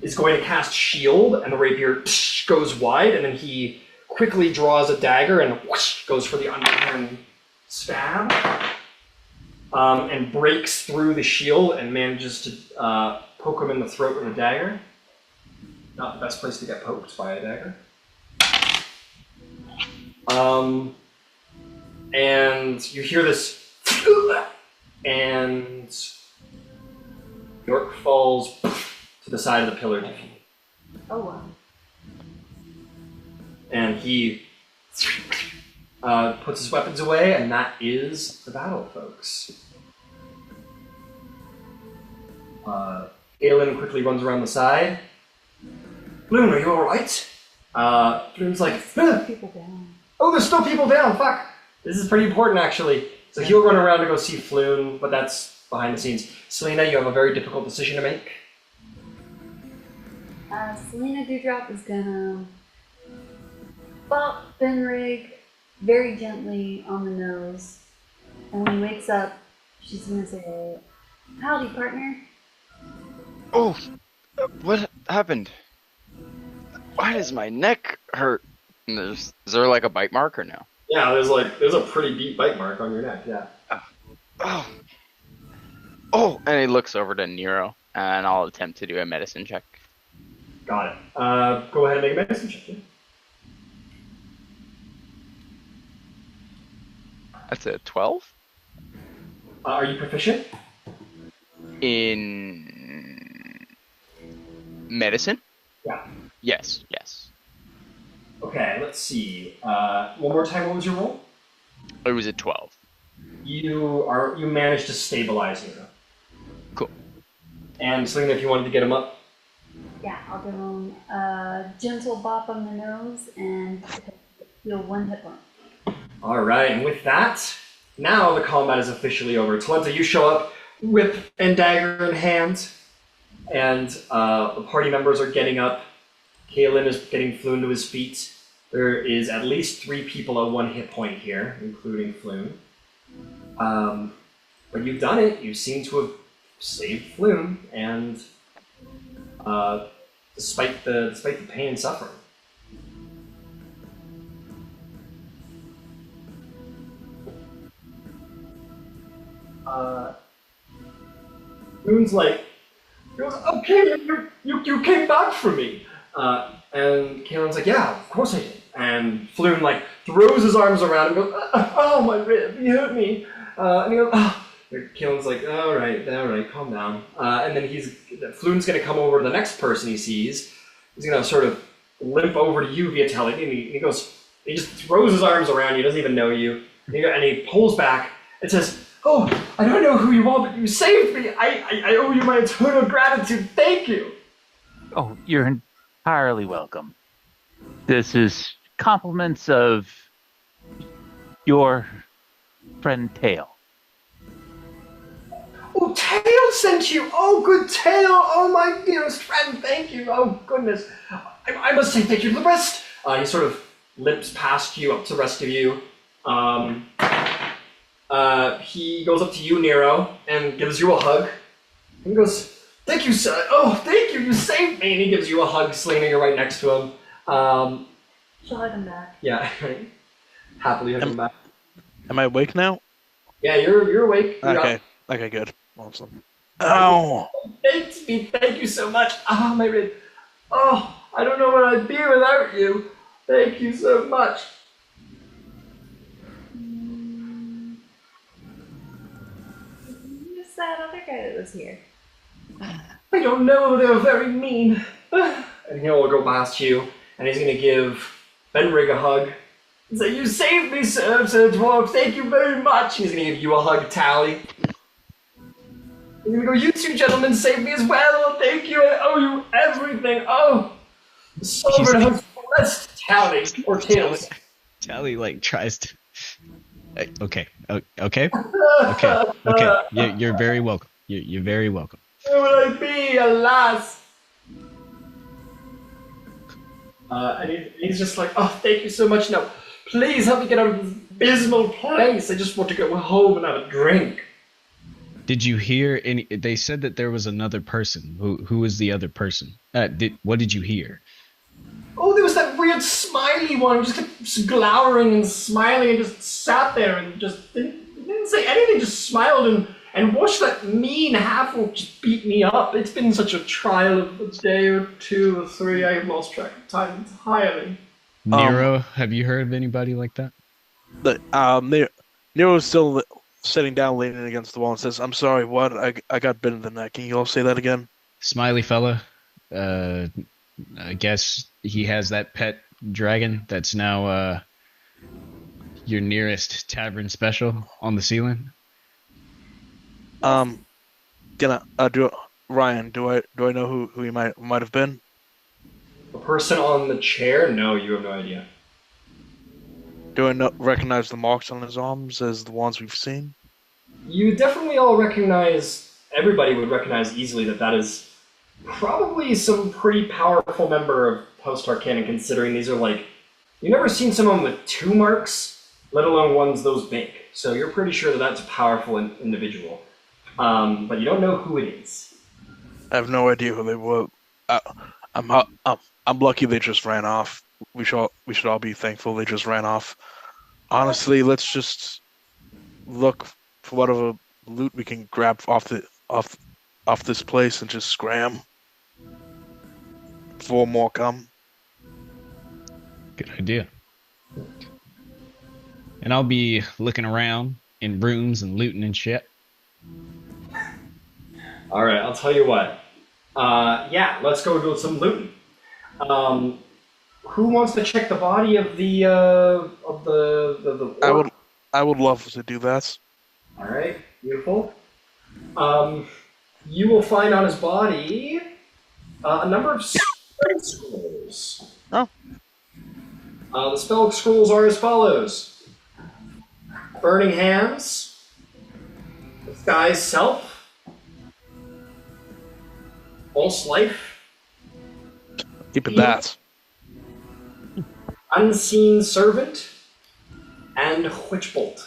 is going to cast shield, and the rapier goes wide, and then he quickly draws a dagger and goes for the underhand stab, and breaks through the shield and manages to poke him in the throat with a dagger. Not the best place to get poked by a dagger. And you hear this, and York falls to the side of the pillar. Oh wow. And he puts his weapons away, and that is the battle, folks. Galen quickly runs around the side. Floon, are you alright? Floon's like, People down. oh, there's still people down, fuck! This is pretty important, actually. So he'll run around to go see Floon, but that's behind the scenes. Selena, you have a very difficult decision to make. Selena Dewdrop is gonna bump Benrig very gently on the nose, and when he wakes up, she's gonna say, "Howdy, partner." Oh, what happened? Why does my neck hurt? And is there like a bite mark or no? Yeah, there's a pretty deep bite mark on your neck, yeah. Oh, and he looks over to Nero, and I'll attempt to do a medicine check. Got it. Go ahead and make a medicine check, then. That's a 12? Are you proficient? In medicine? Yeah. Yes. Okay, let's see. One more time, what was your roll? It was a 12. You managed to stabilize him. Cool. And Selena, if you wanted to get him up. Yeah, I'll give him a gentle bop on the nose and heal 1 hit point. Alright, and with that, now the combat is officially over. Talenta, you show up, whip and dagger in hand, and the party members are getting up. Kaelin is getting Floon to his feet, There is at least 3 people at 1 hit point here, including Floon. But you've done it. You seem to have saved Floon, and despite the pain and suffering. Floon's like, he goes, okay, you came back for me. And Kaelin's like, yeah, of course I did. And Floon like throws his arms around and goes, oh my rib, you hurt me. And he goes, oh. Kaelin's like, all right, calm down. And then Floon's gonna come over to the next person he sees. He's gonna sort of limp over to you, Viatelli, and he goes, he just throws his arms around you, doesn't even know you, and he pulls back and says, oh, I don't know who you are, but you saved me. I owe you my eternal gratitude. Thank you. Oh, you're entirely welcome. This is compliments of your friend Tail. Oh, Tail sent you. Oh, good Tail. Oh, my dearest friend. Thank you. Oh, goodness. I must say thank you to the rest. He sort of limps past you up to the rest of you. He goes up to you, Nero, and gives you a hug. And he goes, thank you, sir. Oh, thank you. You saved me. And he gives you a hug, slinging you right next to him. She'll hug him back. Yeah, happily hug him back. Am I awake now? Yeah, you're awake. You're Okay. up. Okay, good. Awesome. Ow! Thank you so much. Oh, my rib. Oh, I don't know what I'd be without you. Thank you so much. Who's that other guy that was here? I don't know, they were very mean. And he'll go past you, and he's going to give Benrig a hug. And say, you saved me, sir dwarf, thank you very much. And he's going to give you a hug, Tally. He's going to go, you two gentlemen saved me as well, thank you, I owe you everything. Oh, the sovereign has blessed Tally, or Tails. Tally like tries to. Okay. You're very welcome. You're very welcome. Where will I be, alas? And he's just like, oh, thank you so much. Now, please help me get out of this abysmal place. I just want to go home and have a drink. Did you hear any? They said that there was another person. Who was the other person? What did you hear? Oh, there was that weird smiley one who just kept glowering and smiling and just sat there and just didn't say anything, just smiled and watched that mean half-orc just beat me up. It's been such a trial of a day or 2 or 3, I've lost track of time entirely. Nero, have you heard of anybody like that? Nero's still sitting down, leaning against the wall, and says, I'm sorry, what? I got bit in the neck. Can you all say that again? Smiley fella. I guess he has that pet dragon that's now your nearest tavern special on the ceiling. Ryan, do I know who he might have been? The person on the chair? No, you have no idea. Do I recognize the marks on his arms as the ones we've seen? You definitely all recognize, everybody would recognize easily that is probably some pretty powerful member of post-arcane, considering these are like, you've never seen someone with 2 marks, let alone ones those big. So you're pretty sure that that's a powerful individual. But you don't know who it is. I have no idea who they were. I'm lucky they just ran off. We should all be thankful they just ran off. Honestly, let's just look for whatever loot we can grab off this place and just scram before more come. Good idea. And I'll be looking around in rooms and looting and shit. All right, I'll tell you what. Yeah, let's go do some looting. Who wants to check the body of the orc? I would love to do that. All right, beautiful. You will find on his body a number of spell scrolls. Oh. The spell scrolls are as follows: Burning Hands, Disguise Self, False Life. Keep it that. Unseen Servant, and Witchbolt.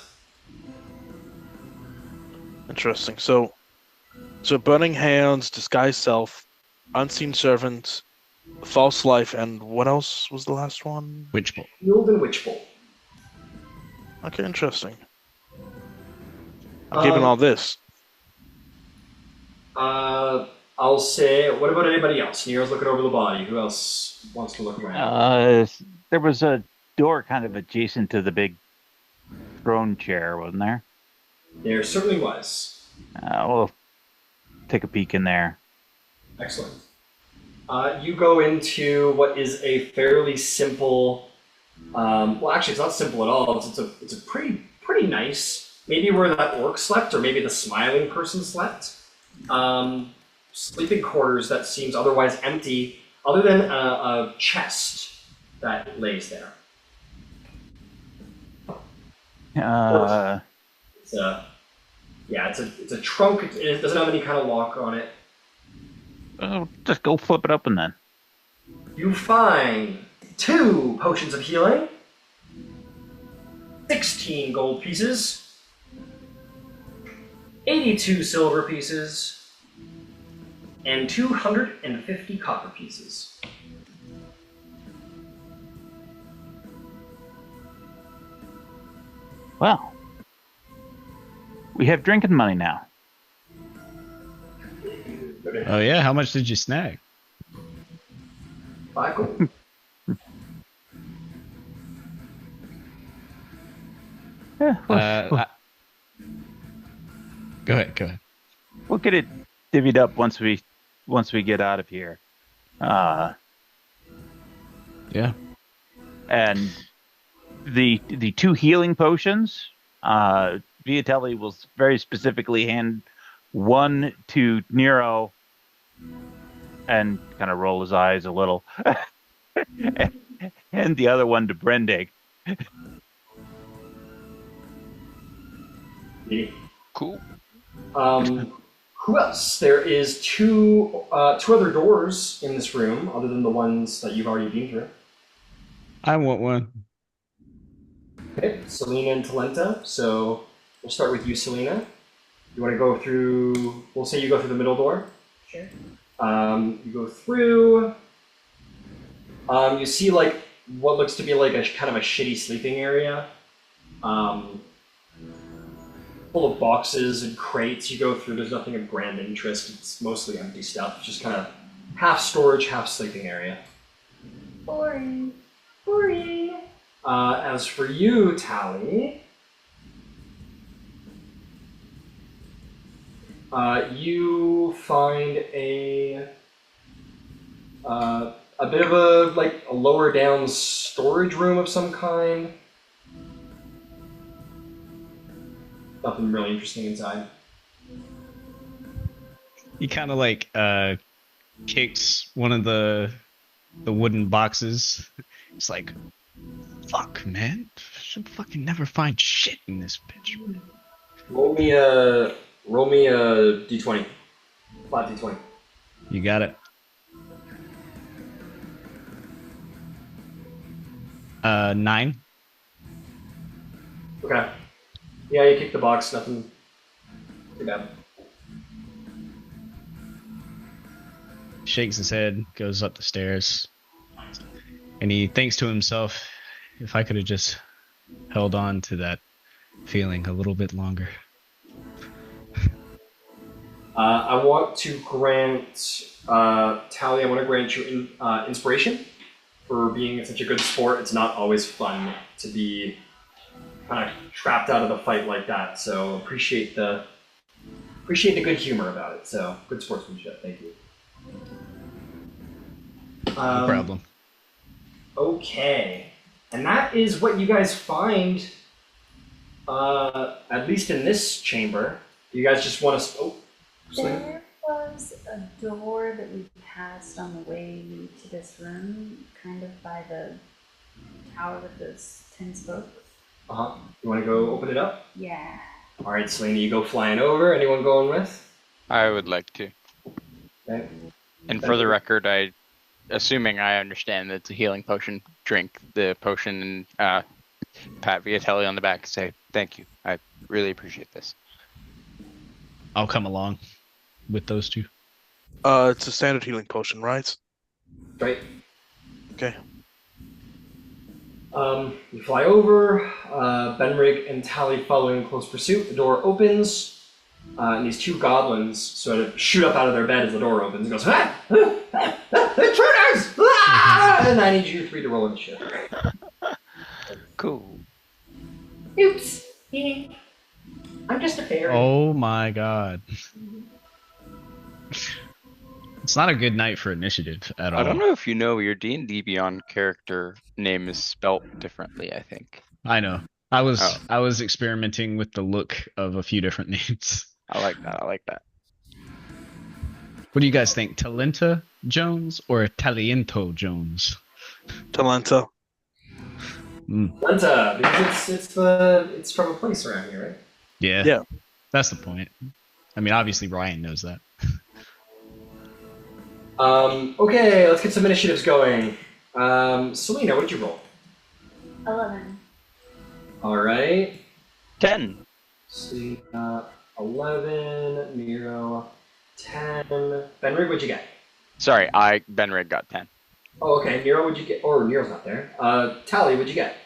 Interesting. So Burning Hands, Disguised Self, Unseen Servant, False Life, and what else was the last one? Witchbolt. Shield and Witchbolt. Okay, interesting. I'm keeping all this. I'll say, what about anybody else? Nero's looking over the body. Who else wants to look around? There was a door kind of adjacent to the big throne chair, wasn't there? There certainly was. We'll take a peek in there. Excellent. You go into what is a fairly simple. Well, actually, it's not simple at all. It's a pretty nice. Maybe where that orc slept, or maybe the smiling person slept. Sleeping quarters that seems otherwise empty, other than a chest that lays there. It's a trunk. It doesn't have any kind of lock on it. Just go flip it open then. You find 2 potions of healing, 16 gold pieces, 82 silver pieces, and 250 copper pieces. Well, we have drinking money now. Oh yeah, how much did you snag? 5 gold. Yeah, Go ahead. we'll get it divvied up once we get out of here. Yeah. And the 2 healing potions, Viatelli will very specifically hand one to Nero and kind of roll his eyes a little, and the other one to Brendig. Cool. Who else? There is two other doors in this room, other than the ones that you've already been through. I want one. Okay, Selena and Talenta. So we'll start with you, Selena. You want to go through? We'll say you go through the middle door. Sure. You go through. You see like what looks to be like a kind of a shitty sleeping area. Full of boxes and crates. You go through. There's nothing of grand interest. It's mostly empty stuff. Just kind of half storage, half sleeping area. Boring. Boring. As for you, Tally, you find a bit of a lower down storage room of some kind. Nothing really interesting inside. He kind of like kicks one of the wooden boxes. It's like, fuck, man, should fucking never find shit in this bitch. Roll me a d20, flat d20. You got it. 9. Okay. Yeah, you kick the box. Nothing too bad. Shakes his head, goes up the stairs, and he thinks to himself, if I could have just held on to that feeling a little bit longer. I want to grant Tally. I want to grant you inspiration for being such a good sport. It's not always fun to be kind of trapped out of the fight like that. So appreciate the good humor about it. So good sportsmanship. Thank you. No problem. Okay, and that is what you guys find. At least in this chamber. Do you guys just want to? Oh, There was a door that we passed on the way to this room, kind of by the tower with those 10 spokes. You want to go open it up? Yeah. All right, Selena, you go flying over. Anyone going with? I would like to. Okay. And for the record, assuming I understand that it's a healing potion, drink the potion and pat Viatelli on the back and say, "Thank you. I really appreciate this." I'll come along with those two. It's a standard healing potion, right? Right. Okay. You fly over, Benrig and Tally following in close pursuit. The door opens, and these two goblins sort of shoot up out of their bed as the door opens and goes, intruders! Ah! And I need you three to roll initiative. Cool. Oops. I'm just a fairy. Oh my god. It's not a good night for initiative at all. I don't know if you know your D&D Beyond character name is spelt differently, I think. I know. I was experimenting with the look of a few different names. I like that. What do you guys think? Talenta Jones or Taliento Jones? Talenta. Lenta, because it's from a place around here, right? Yeah. Yeah. That's the point. I mean, obviously Ryan knows that. Okay, let's get some initiatives going. Selena, what did you roll? 11. Alright. 10. Selena, 11. Nero, 10. Benrig, what'd you get? Sorry, Benrig got 10. Oh, okay. Nero, what'd you get? Or Nero's not there. Tally, what'd you get?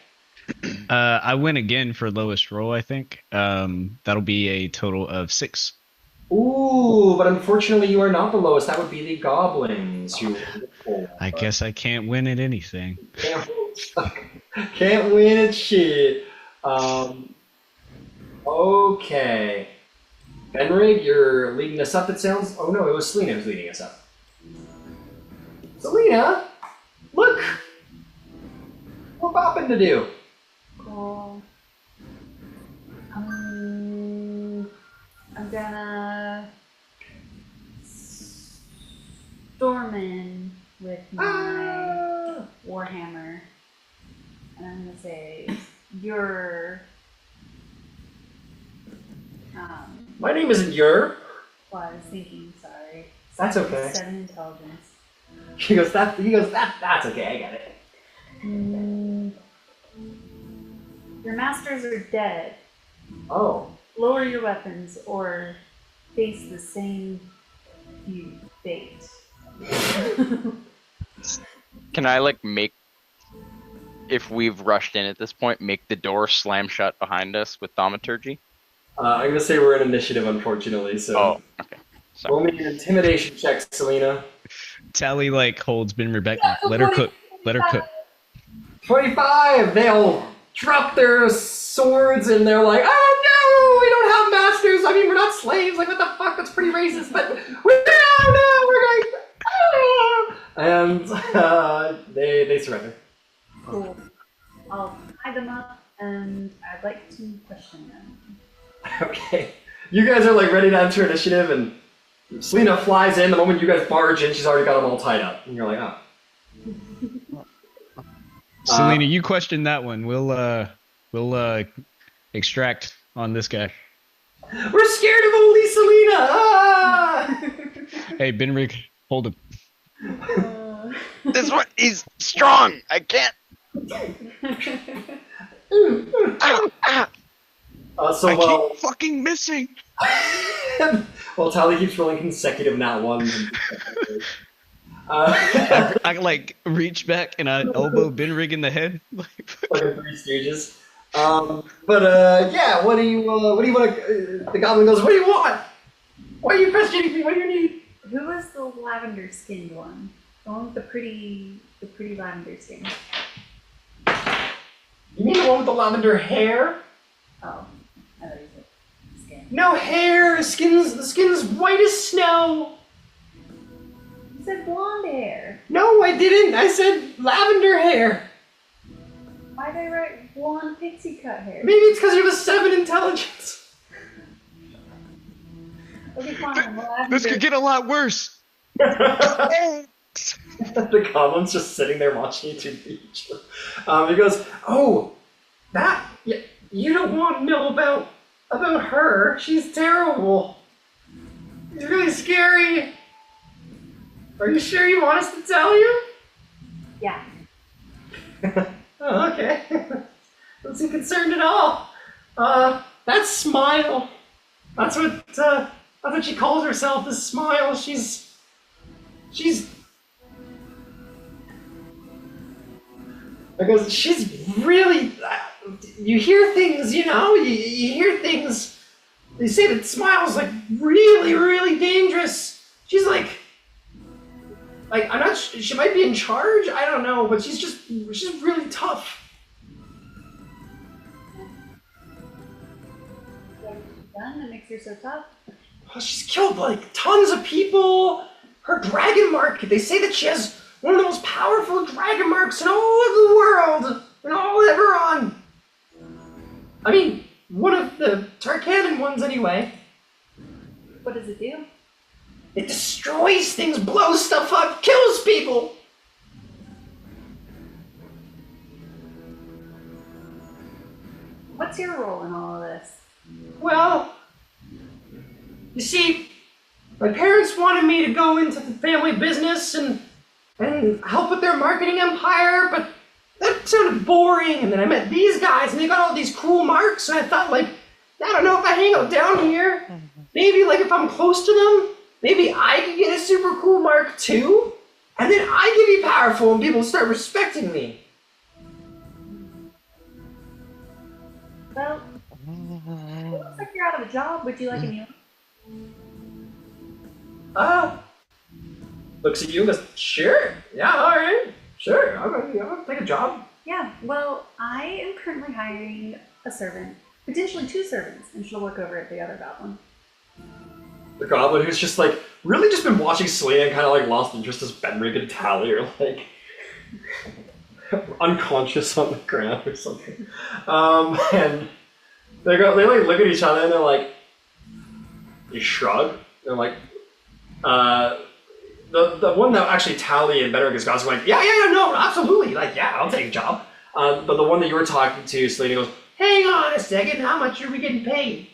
I win again for lowest roll, I think. That'll be a total of 6. Ooh, but unfortunately you are not the lowest. That would be the goblins. I guess I can't win at anything. Can't win at shit. Okay. Benrig, you're leading us up, it sounds. Oh no, it was Selena who's leading us up. Selena, look! What bopping to do? Cool. I'm gonna storm in with my warhammer, and I'm gonna say, "You're." My name isn't Yer. Well, I was thinking. Sorry. That's okay. 7 intelligence. He goes, that's okay, I get it. Your masters are dead. Oh. Lower your weapons or face the same fate. Can I make, if we've rushed in at this point, make the door slam shut behind us with thaumaturgy? I'm gonna say we're in initiative, unfortunately, so. Oh, okay. Sorry. Roll me an intimidation check, Selena. Tally holds Ben Rebecca. Let her cook. Let her cook. 25! They all drop their swords and they're like, oh no, we don't have masters. I mean, we're not slaves. Like, what the fuck? That's pretty racist. But we're going, and they surrender. Cool. I'll tie them up and I'd like to question them. Okay. You guys are ready to enter initiative, and Selena flies in. The moment you guys barge in, she's already got them all tied up. And you're like, oh. Selena, you question that one. We'll extract on this guy. We're scared of only Selena! Ah! Hey, Benrig, hold him. This one, he's strong! I can't! I keep fucking missing! Well, Tally keeps rolling consecutive nat ones. I reach back and I elbow Benrig in the head. Fucking Three Stooges. Yeah, what do you want to... the goblin goes, what do you want? Why are you questioning me? What do you need? Who was the lavender skinned one? The one with the pretty lavender skin. You mean the one with the lavender hair? Oh, I thought you said skin. No hair! The skin's white as snow! You said blonde hair. No, I didn't! I said lavender hair! Why did I write blonde pixie cut hair? Maybe it's because you have a 7 intelligence. Okay, fine. This could get a lot worse. The goblin's just sitting there watching you two beat each other. He goes, oh, you don't want to know about her. She's terrible. She's really scary. Are you sure you want us to tell you? Yeah. Oh, okay. Don't seem concerned at all. That smile. That's what she calls herself, the smile. She's because she's really, you hear things, you hear things. They say that smile's like really, really dangerous. She's like I'm not. She might be in charge. I don't know, but she's really tough. What have you done that makes her so tough? Well, she's killed like tons of people. Her dragon mark. They say that she has one of the most powerful dragon marks in all of the world, in all of Eberron. I mean, one of the Tarkanan ones, anyway. What does it do? It destroys things, blows stuff up, kills people. What's your role in all of this? Well, you see, my parents wanted me to go into the family business and help with their marketing empire, but that sounded boring. And then I met these guys, and they got all these cool marks, and I thought, I don't know, if I hang out down here, maybe, if I'm close to them, maybe I could get a super cool mark too, and then I can be powerful and people start respecting me. Well, it looks like you're out of a job. Would you like a new one? Looks at you and goes, sure, yeah, all right, sure, I'm gonna take a job. Yeah, well, I am currently hiring a servant, potentially 2 servants, and she'll work over at the other goblin. The goblin who's just really just been watching Selena and kind of lost interest as Benrig and Tally are unconscious on the ground or something. And they look at each other and they're they shrug. They're the one that actually Tally and Benrig has got is yeah, no, absolutely, yeah, I'll take a job. But the one that you were talking to, Selena goes, hang on a second, how much are we getting paid?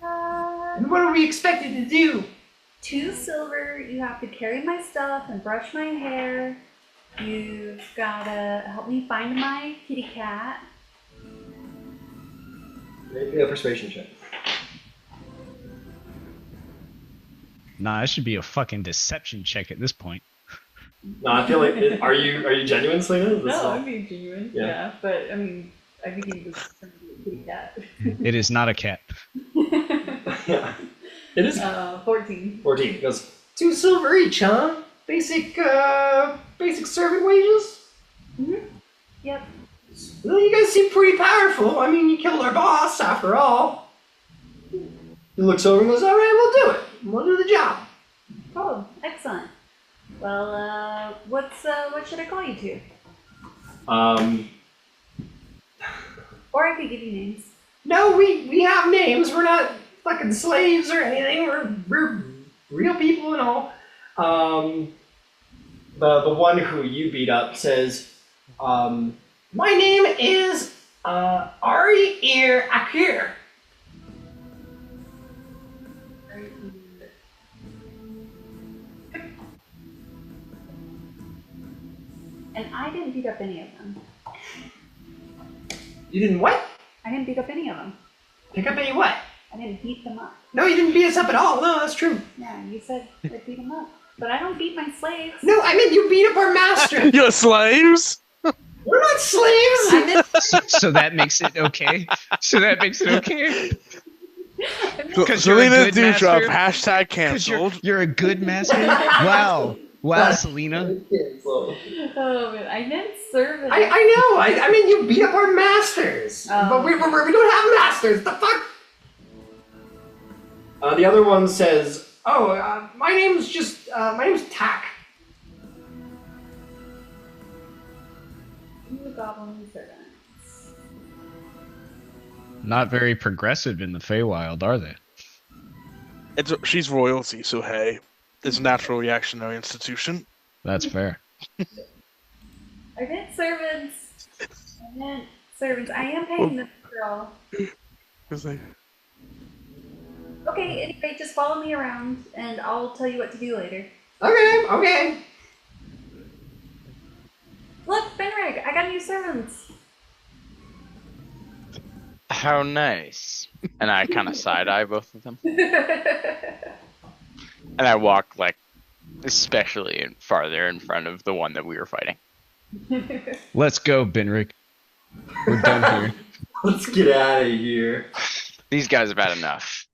And what are we expected to do? 2 silver, you have to carry my stuff and brush my hair. You've gotta help me find my kitty cat. Maybe a persuasion check. Nah, it should be a fucking deception check at this point. No, I feel are you genuine, Selena? No, I'm being genuine. Yeah. Yeah, but I mean, I think this is going to be a kitty cat. It is not a cat. Yeah. It is 14. 14. It goes 2 silver each, huh? Basic servant wages? Mm-hmm. Yep. Well, you guys seem pretty powerful. I mean, you killed our boss, after all. He looks over and goes, all right, we'll do it. We'll do the job. Oh, excellent. Well, what should I call you to? Or I could give you names. No, we have names. We're not fucking slaves or anything. We're real people and all. The one who you beat up says, my name is Ari Akir. And I didn't beat up any of them. You didn't what? I didn't beat up any of them. Pick up any what? I didn't beat them up. No, you didn't beat us up at all. No, that's true. Yeah, you said I beat them up. But I don't beat my slaves. No, I meant you beat up our master. You're slaves? We're not slaves. I meant So that makes it okay? So that makes it okay? Because Selena Dewdrop, hashtag canceled. You're a good master? Wow. Wow, Selena. Oh man, I meant servants. I know. I mean, you beat up our masters, but we don't have masters. The fuck? The other one says, "Oh, my name's Tack." You goblin servants. Not very progressive in the Feywild, are they? She's royalty, so hey, it's a natural reactionary institution. That's fair. I meant servants. I am paying this girl. It's like, Okay, anyway, just follow me around and I'll tell you what to do later. Okay. got new servants. How nice. And I kind of side-eye both of them. And I walk, like, especially farther in front of the one that we were fighting. Let's go, Benrick. We're done here. Let's get out of here. These guys have had enough.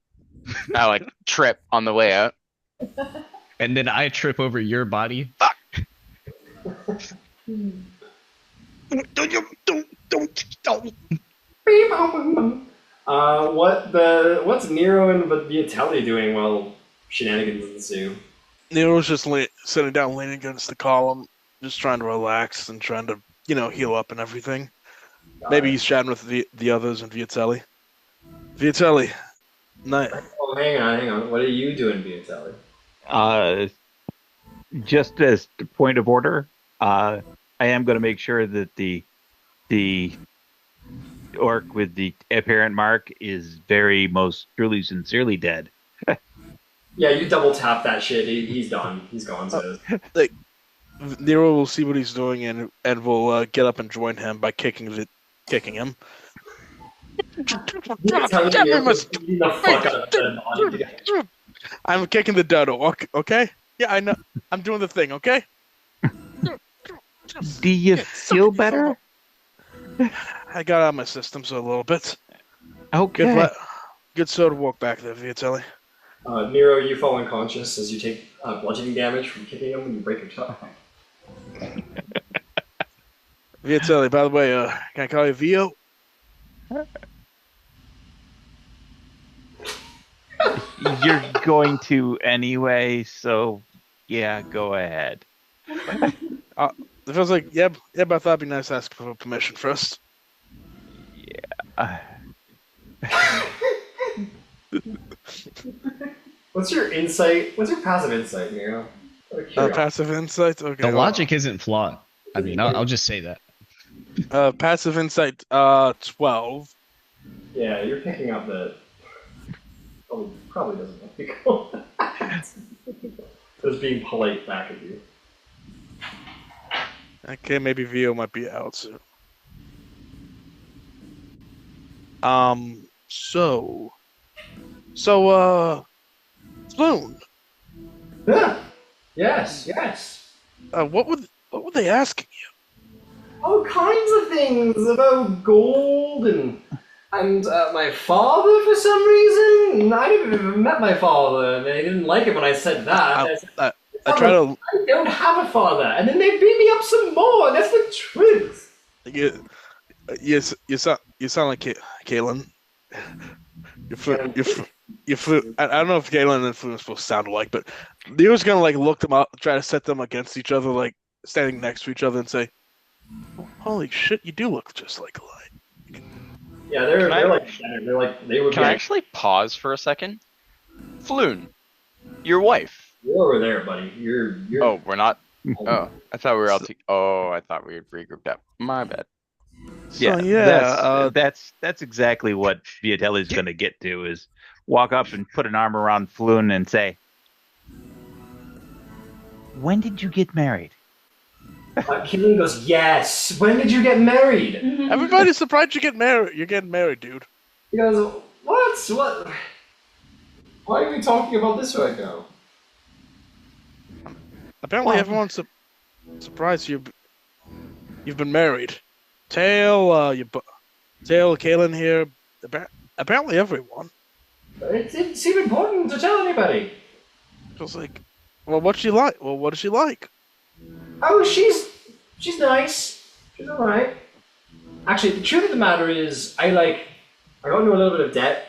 I, like, trip on the way out. And then I trip over your body. Fuck. What's Nero and Viatelli doing while shenanigans ensue? Nero's just sitting down, leaning against the column, just trying to relax and trying to, heal up and everything. Maybe he's chatting with the others and Viatelli. Viatelli, night. Oh, hang on. What are you doing, Viatelli? Just as a point of order, I am going to make sure that the orc with the apparent mark is very most truly sincerely dead. Yeah, you double tap that shit. He's done. He's gone. So. Nero will see what he's doing and will get up and join him by kicking him. I'm kicking the dodo. Okay? Yeah, I know. I'm doing the thing. Okay? Do you feel better? I got out of my system so a little bit. Okay. Good soda walk back there, Viatelli. Nero, you fall unconscious as you take bludgeoning damage from kicking him when you break your toe. Viatelli, by the way, can I call you Vio? You're going to anyway, so yeah, go ahead. It feels like, yeah, but I thought it'd be nice to ask for permission first. Yeah. What's your insight? What's your passive insight, Nero? Passive insight? Okay. The logic isn't flawed. I mean, I'll just say that. Passive insight, 12. Yeah, you're picking up that. Probably doesn't want to go. Just being polite back at you. Okay, maybe Vio might be out soon. Floon. Yeah. Yes. What were they asking you? All kinds of things about gold and my father for some reason. I never even met my father, and they didn't like it when I said that. I don't have a father, and then they beat me up some more. That's the truth. You sound like Kaylin. You flew. I don't know if Kaylin and Floon are supposed to sound alike, but they was gonna look them up, try to set them against each other, standing next to each other, and say, "Holy shit, you do look just like alike." Yeah, they're they would. Can I actually pause for a second? Floon, your wife. You're over there, buddy. You're. Oh, we're not. Oh, I thought we were all. I thought we had regrouped up. My bad. Yeah, that's exactly what Viatelli's going to get to is walk up and put an arm around Floon and say, "When did you get married?" Killian goes, "Yes. When did you get married?" Everybody's surprised you get married. You're getting married, dude. He goes, "What? Why are we talking about this right now?" Apparently, everyone's surprised you've been married. Tail, Kaylin here. Apparently, everyone. It seemed important to tell anybody. It was like, well, what's she like? Well, what is she like? Oh, she's nice. She's alright. Actually, the truth of the matter is, I got into a little bit of debt,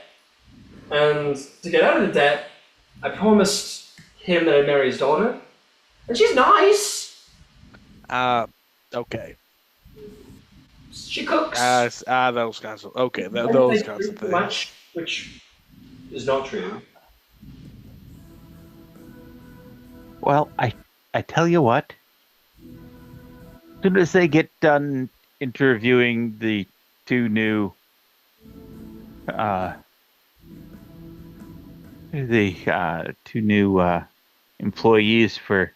and to get out of the debt, I promised him that I'd marry his daughter, and she's nice. Okay. She cooks. Those kinds of those kinds of things. Much, which is not true. Well, I tell you what. As soon as they get done interviewing the two new employees for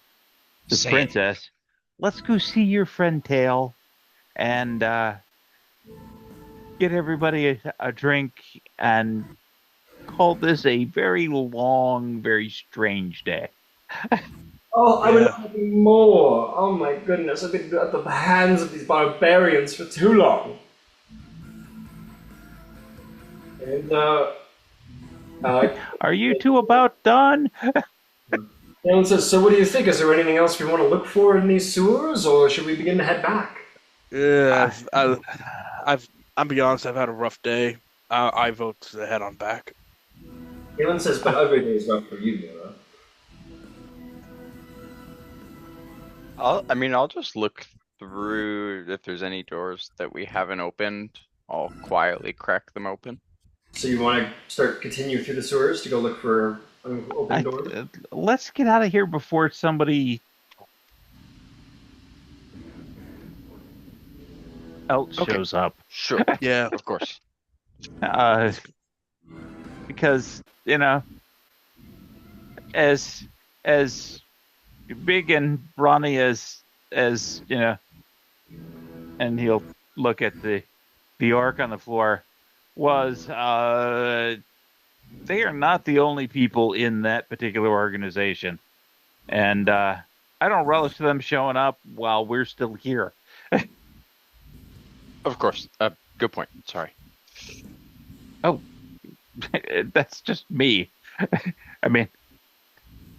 the princess, let's go see your friend Tail and get everybody a drink and call this a very long, very strange day. Oh, I would Yeah. love nothing more. Oh my goodness, I've been at the hands of these barbarians for too long. And, Are you two about done? Alan says, so what do you think? Is there anything else we want to look for in these sewers, or should we begin to head back? Yeah, I'm be honest, I've had a rough day. I vote to head on back. Alan says, but every day is rough for you, Nora. I'll just look through if there's any doors that we haven't opened. I'll quietly crack them open. So you want to continue through the sewers to go look for open doors? Let's get out of here before somebody else shows up. Sure. Yeah. Of course. Because as big and brawny as and he'll look at the orc on the floor was they are not the only people in that particular organization, and I don't relish them showing up while we're still here. Of course. Good point. Sorry. Oh, that's just me. I mean,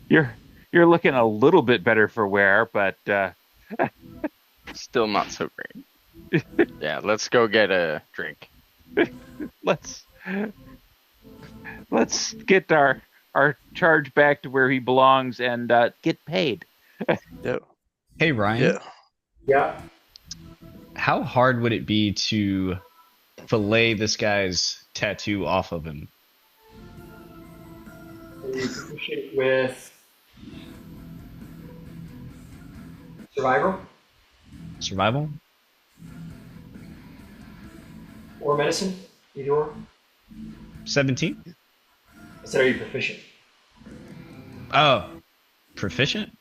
you're looking a little bit better for wear, but Still not so great. Yeah, let's go get a drink. let's get our charge back to where he belongs and get paid. Yeah. Hey, Ryan. Yeah. Yeah. How hard would it be to fillet this guy's tattoo off of him? Are you proficient with survival Survival? or medicine? Either or. 17? I said, are you proficient? Oh, proficient?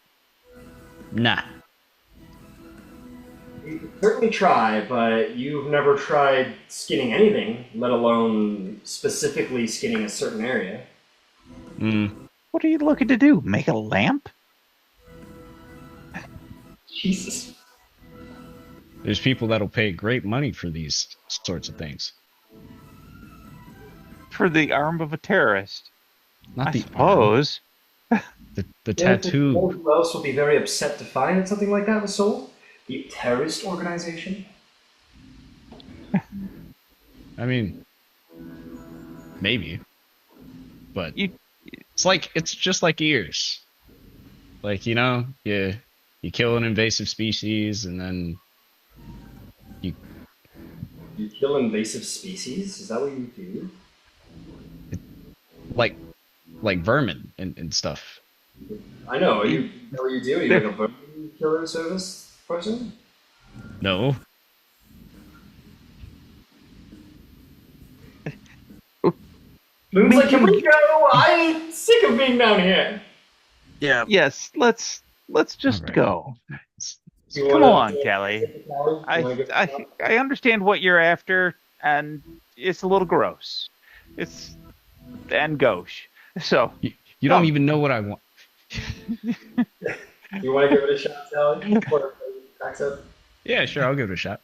Nah. You could certainly try, but you've never tried skinning anything, let alone specifically skinning a certain area. What are you looking to do? Make a lamp? Jesus. There's people that'll pay great money for these sorts of things. For the arm of a terrorist, Not I the suppose. The Yeah, tattoo. who else would be very upset to find that something like that was sold? The terrorist organization? I mean, maybe, but You- it's just like ears. Like, you kill an invasive species and then You kill invasive species? Is that what you do? like vermin and stuff. I know. Is that what you do? Are you like a vermin killer service person? No. Moon's like, can we go? I'm sick of being down here. Yeah. Yes, let's just All right. go. You Come wanna- on, Kelly. You wanna go- I understand what you're after, and it's a little gross. It's and gauche. So You don't even know what I want. You want to give it a shot, Sally? Before it cracks up? Yeah, sure, I'll give it a shot.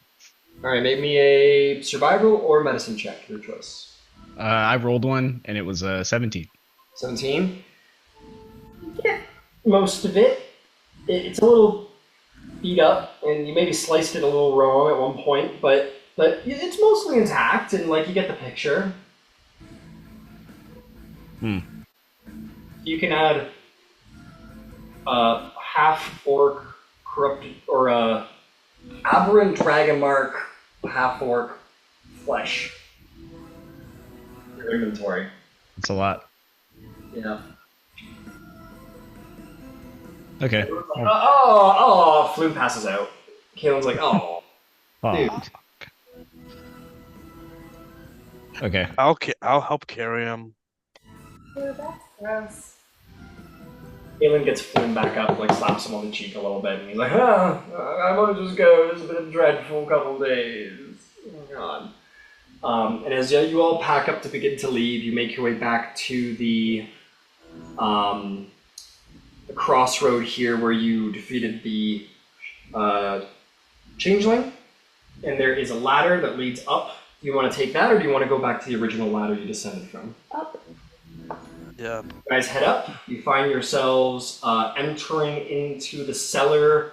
All right, make me a survival or medicine check. Your choice. I rolled one and it was 17. 17. Yeah, most of it. It's a little beat up, and you maybe sliced it a little wrong at one point, but it's mostly intact, and like you get the picture. You can add half-orc corrupted or aberrant dragon mark half-orc flesh. Your inventory. It's a lot. Yeah. Okay. Floon passes out. Kaelin's like, oh, dude. Aw. Okay. I'll help carry him. Ew, that's gross. Galen gets Floon back up, like slaps him on the cheek a little bit, and he's like, I want to just go. It's been a dreadful couple days. Oh god. And as you all pack up to begin to leave, you make your way back to the crossroad here where you defeated the changeling, and there is a ladder that leads up. Do you want to take that, or do you want to go back to the original ladder you descended from? Up. Yeah. You guys head up. You find yourselves entering into the cellar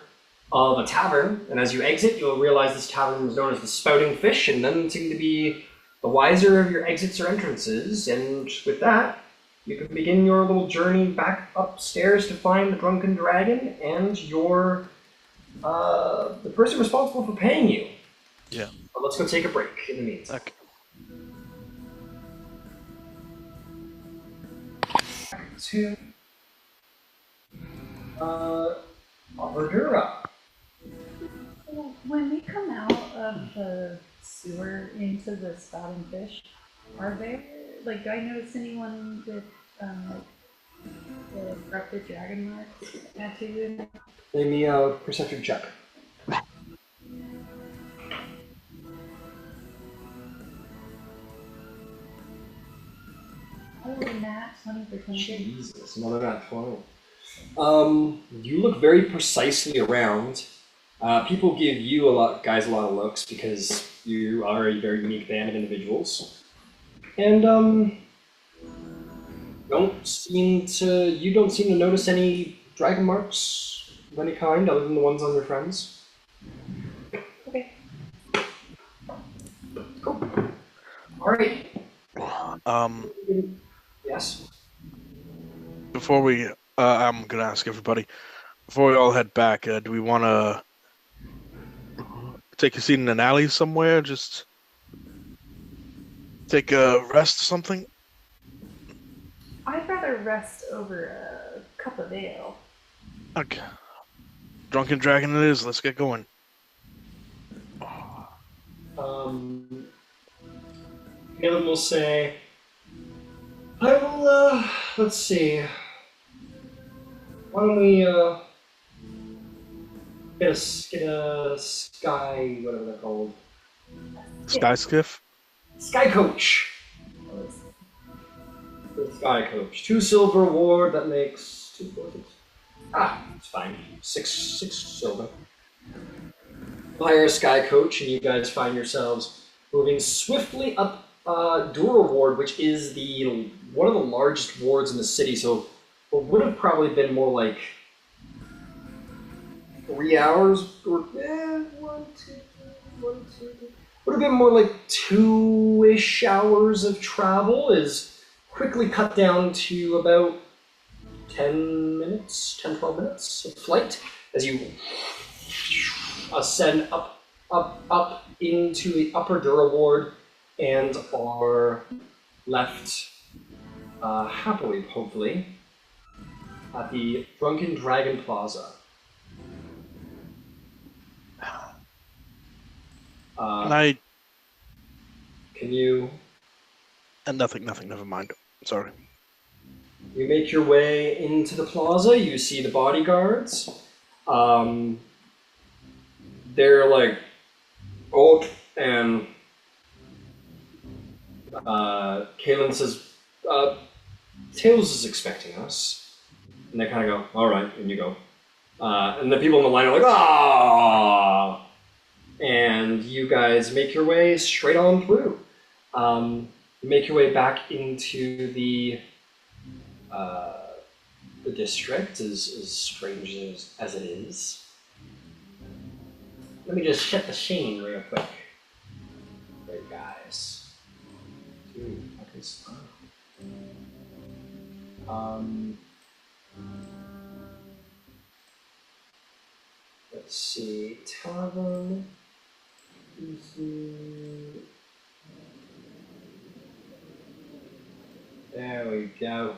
of a tavern, and as you exit, you'll realize this tavern is known as the Spouting Fish, and none seem to be the wiser of your exits or entrances. And with that, you can begin your little journey back upstairs to find the drunken dragon and your the person responsible for paying you. Yeah. But let's go take a break in the meantime. Okay. To Ardura. When we come out of the sewer into the spouting fish, are there, like, do I notice anyone with, the corrupted dragon marks tattooed? Give me a perception check. Oh, nat 20%. Jesus, another nat 20. You look very precisely around. People give you guys a lot of looks because you are a very unique band of individuals. And you don't seem to notice any dragon marks of any kind other than the ones on your friends. Okay. Cool. Alright. Yes. Before we, I'm gonna ask everybody, before we all head back, do we want to take a seat in an alley somewhere? Just take a rest or something? I'd rather rest over a cup of ale. Okay. Drunken dragon it is. Let's get going. Caleb will say, I will, let's see. Why don't we, get a sky, whatever they're called. Sky skiff? Sky coach! The sky coach. 2 silver reward, that makes 2 4 6. It's fine. 6 silver. Hire a sky coach, and you guys find yourselves moving swiftly up Dura Ward, which is one of the largest wards in the city. So it would have probably been more like 3 hours, or 1, 2, 1, 2. Would have been more like 2-ish hours of travel. Is quickly cut down to about 10 minutes, 10-12 minutes of flight as you ascend up into the upper Dura Ward and are left happily, hopefully, at the Drunken Dragon Plaza. Can you... Nothing, never mind. Sorry. You make your way into the plaza, you see the bodyguards. They're like old, and Kaelin says, Tails is expecting us. And they kind of go, alright, and you go. And the people in the line are like, ah! And you guys make your way straight on through. You make your way back into the district, as strange as it is. Let me just set the scene real quick. There, guys. Dude, fucking stop. Let's see. Tavern. There we go.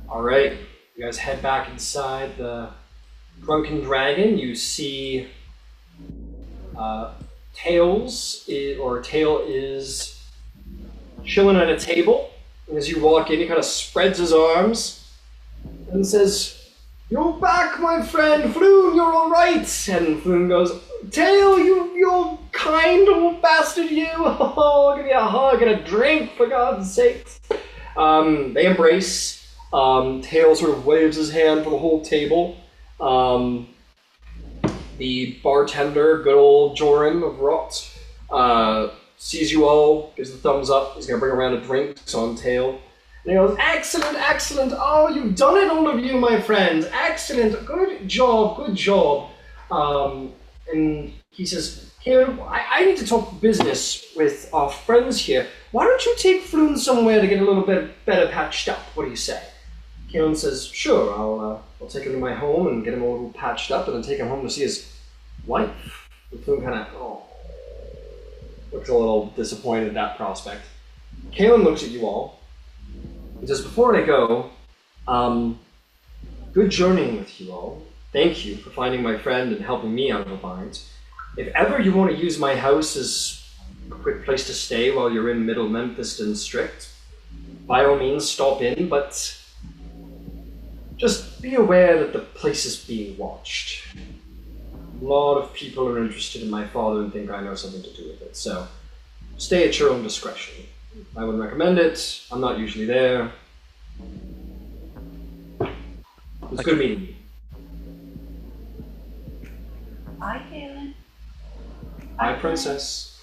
Alright, you guys head back inside the Drunken Dragon. You see Tail is chilling at a table. And as you walk in, he kind of spreads his arms and says, "You're back, my friend. Floon, you're all right." And Floon goes, "Tail, you kind old bastard, you. Oh, I'll give you a hug and a drink, for God's sake." They embrace. Tail sort of waves his hand for the whole table. The bartender, good old Joran of Rot, sees you all, gives the thumbs up. He's going to bring around a drink on Tail. And he goes, "Excellent, excellent. Oh, you've done it, all of you, my friends. Excellent. Good job, good job." And he says, "Here, I need to talk business with our friends here. Why don't you take Floon somewhere to get a little bit better patched up? What do you say?" Kaelin says, "Sure, I'll take him to my home and get him a little patched up and then take him home to see his wife." And Floon kind of looks a little disappointed at that prospect. Kaelin looks at you all and says, "Before I go, good journeying with you all. Thank you for finding my friend and helping me out of the binds. If ever you want to use my house as a quick place to stay while you're in Middle Memphis District, by all means stop in, but just be aware that the place is being watched. A lot of people are interested in my father and think I know something to do with it, so stay at your own discretion. I wouldn't recommend it. I'm not usually there. It's good meeting you." Hi, Kaelin. Hi, Princess.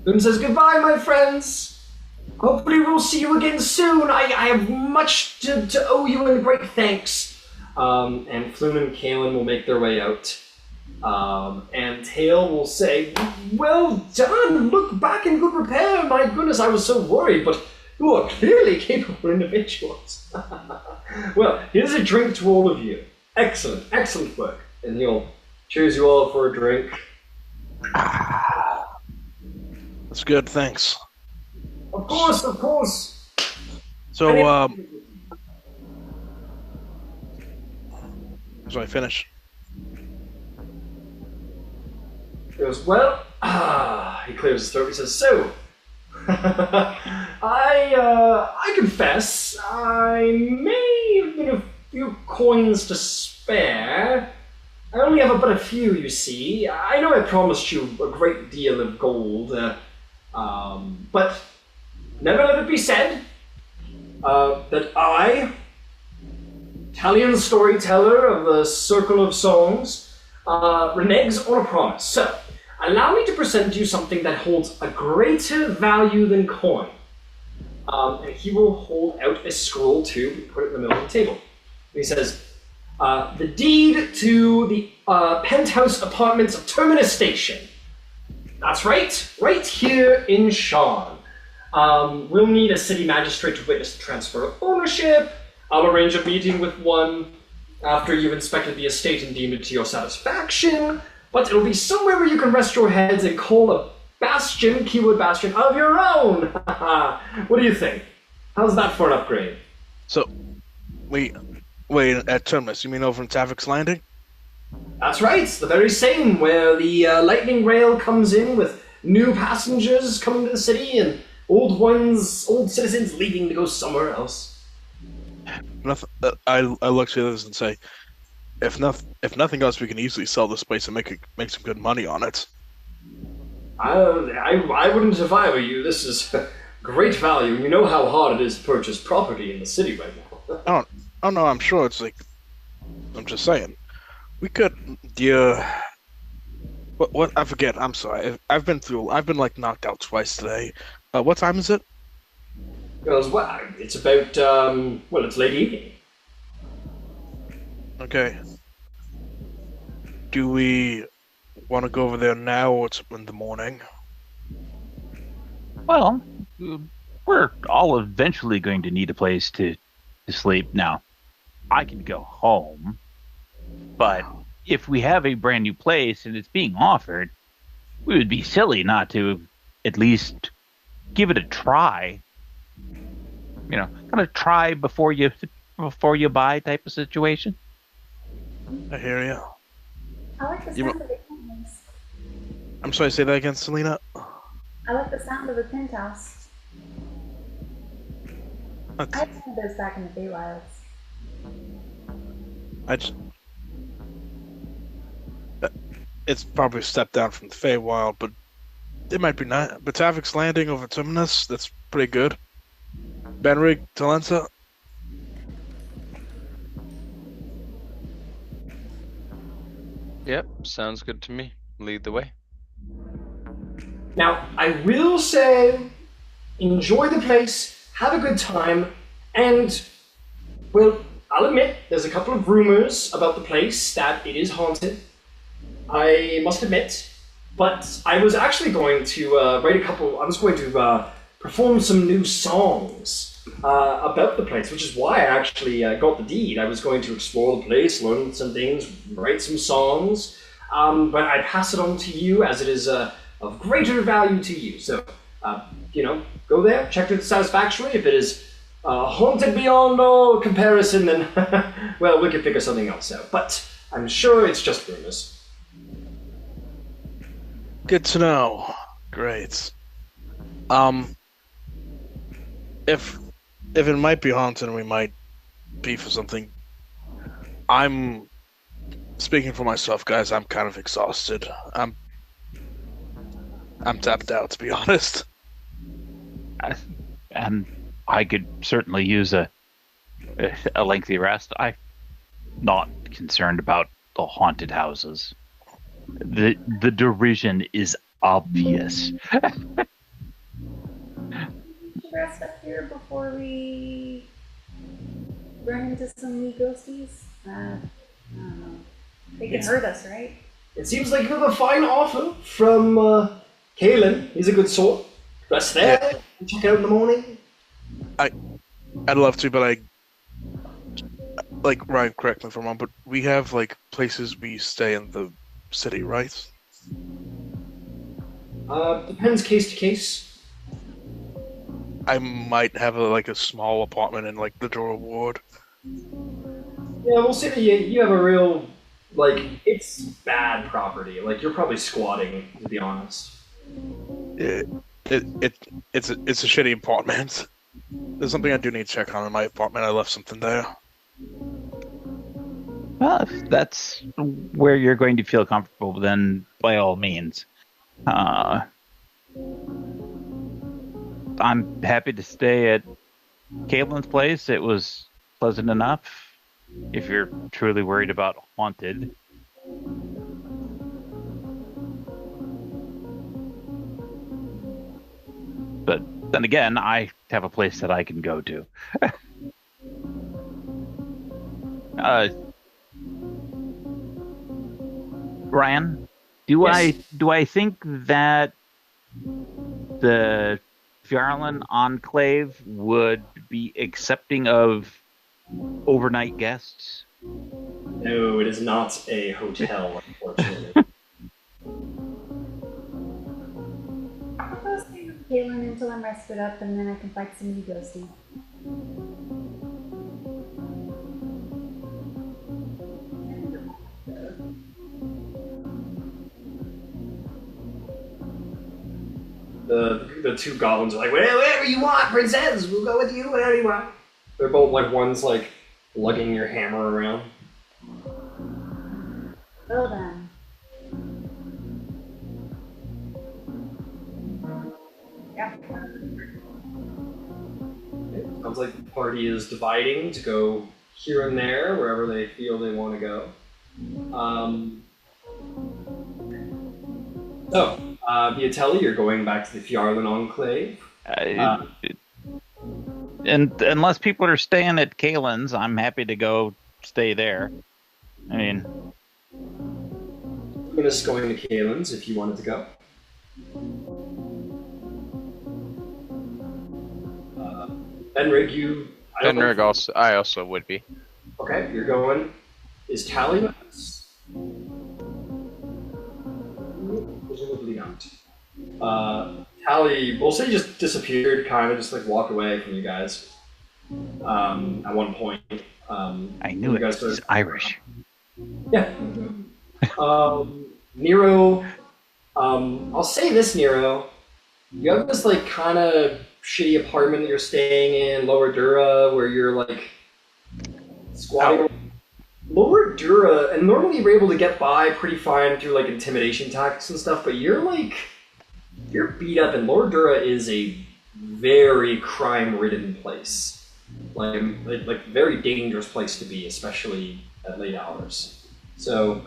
Floon says, "Goodbye, my friends. Hopefully we'll see you again soon. I have much to owe you and great thanks." And Floon and Kaelin will make their way out. And Tail will say, "Well done. Look back in good repair. My goodness, I was so worried, but you are clearly capable individuals." "Well, here's a drink to all of you. Excellent, excellent work." And he'll cheers you all for a drink. That's good, thanks. Of course, of course. So, so I finish. He goes, "Well," he clears his throat. He says, "So, I confess, I may have been a few coins to spare. I only have but a few, you see. I know I promised you a great deal of gold, but never let it be said that I, Talesin Storyteller of the Circle of Songs, reneges on a promise. So, allow me to present you something that holds a greater value than coin." And he will hold out a scroll tube, put it in the middle of the table. And he says, "The deed to the Penthouse apartments of Terminus Station. That's right here in Sharn. We'll need a city magistrate to witness the transfer of ownership. I'll arrange a meeting with one after you've inspected the estate and deemed it to your satisfaction. But it'll be somewhere where you can rest your heads and call a bastion, keyword bastion, of your own. What do you think? How's that for an upgrade?" So, wait, at Terminus, you mean over in Tavik's Landing? "That's right, the very same, where the lightning rail comes in with new passengers coming to the city and old citizens leaving to go somewhere else." I look to the others and say, if nothing else, we can easily sell this place and make some good money on it. I wouldn't if I were you. This is great value. You know how hard it is to purchase property in the city right now. Oh no, I'm sure it's like, I'm just saying, we could, what, I forget, I'm sorry, I've been like knocked out twice today. What time is it? Well, it's about, it's late evening. Okay. Do we want to go over there now or it's in the morning? Well, we're all eventually going to need a place to sleep. Now, I can go home, but if we have a brand new place and it's being offered, we would be silly not to at least give it a try. You know, kind of try before you buy type of situation. I hear you. I like the You sound of the penthouse. I'm sorry, say that again, Selena. I like the sound of the penthouse. I What? had some of those back in the Feywilds. I just, it's probably a step down from the Feywild, but it might be nice. Batavik's Landing over Terminus, that's pretty good. Benrig, Talensa. Yep, sounds good to me. Lead the way. Now, I will say, enjoy the place, have a good time, and, well, I'll admit, there's a couple of rumors about the place that it is haunted. I must admit. But I was actually going to I was going to perform some new songs about the place, which is why I actually got the deed. I was going to explore the place, learn some things, write some songs, but I pass it on to you as it is of greater value to you. So, go there, check it satisfactorily. If it is haunted beyond all comparison, then, well, we can figure something else out. But I'm sure it's just rumors. Good to know. Great. If it might be haunted and we might be for something, I'm speaking for myself, guys. I'm kind of exhausted. I'm tapped out, to be honest. And I could certainly use a lengthy rest. I'm not concerned about the haunted houses. The derision is obvious. Should rest up here before we run into some wee ghosties. I don't know. They can hurt us, right? It seems like you have a fine offer from Kalen. He's a good sort. Rest there, check out in the morning. I'd love to, but like Ryan, correct me if I'm wrong, but we have like places we stay in the city, right? Depends case to case. I might have a small apartment in like the Dora Ward. Yeah, we'll say that you have a real, it's bad property. Like, you're probably squatting, to be honest. It's a shitty apartment. There's something I do need to check on in my apartment. I left something there. Well, if that's where you're going to feel comfortable, then by all means. I'm happy to stay at Caitlin's place. It was pleasant enough. If you're truly worried about haunted. But then again, I have a place that I can go to. Ryan, do I think that the Fjarlan Enclave would be accepting of overnight guests? No, it is not a hotel, unfortunately. I'll go stay with Kaylin until I'm rested up, and then I can fight some new ghosties. The two goblins are like, whatever you want, princess, we'll go with you, whatever you want. They're both one's lugging your hammer around. Well then. Yeah. It sounds like the party is dividing to go here and there, wherever they feel they want to go. Viatelli, you're going back to the Fjarlan Enclave. And unless people are staying at Kaylin's, I'm happy to go stay there. I mean, I'm just going to Kalen's if you wanted to go. Benrig, I also would be. Okay, you're going. Is Tally with us? Presumably not. Tally, we'll say just disappeared, kind of just walked away from you guys. At one point. I knew it. Guys He's Irish. Yeah. Nero, I'll say this, Nero. You have this like kind of shitty apartment that you're staying in, Lower Dura, where you're like squatting. Lower Dura, and normally you're able to get by pretty fine through like intimidation tactics and stuff, but you're beat up, and Lower Dura is a very crime-ridden place, like very dangerous place to be, especially at late hours. So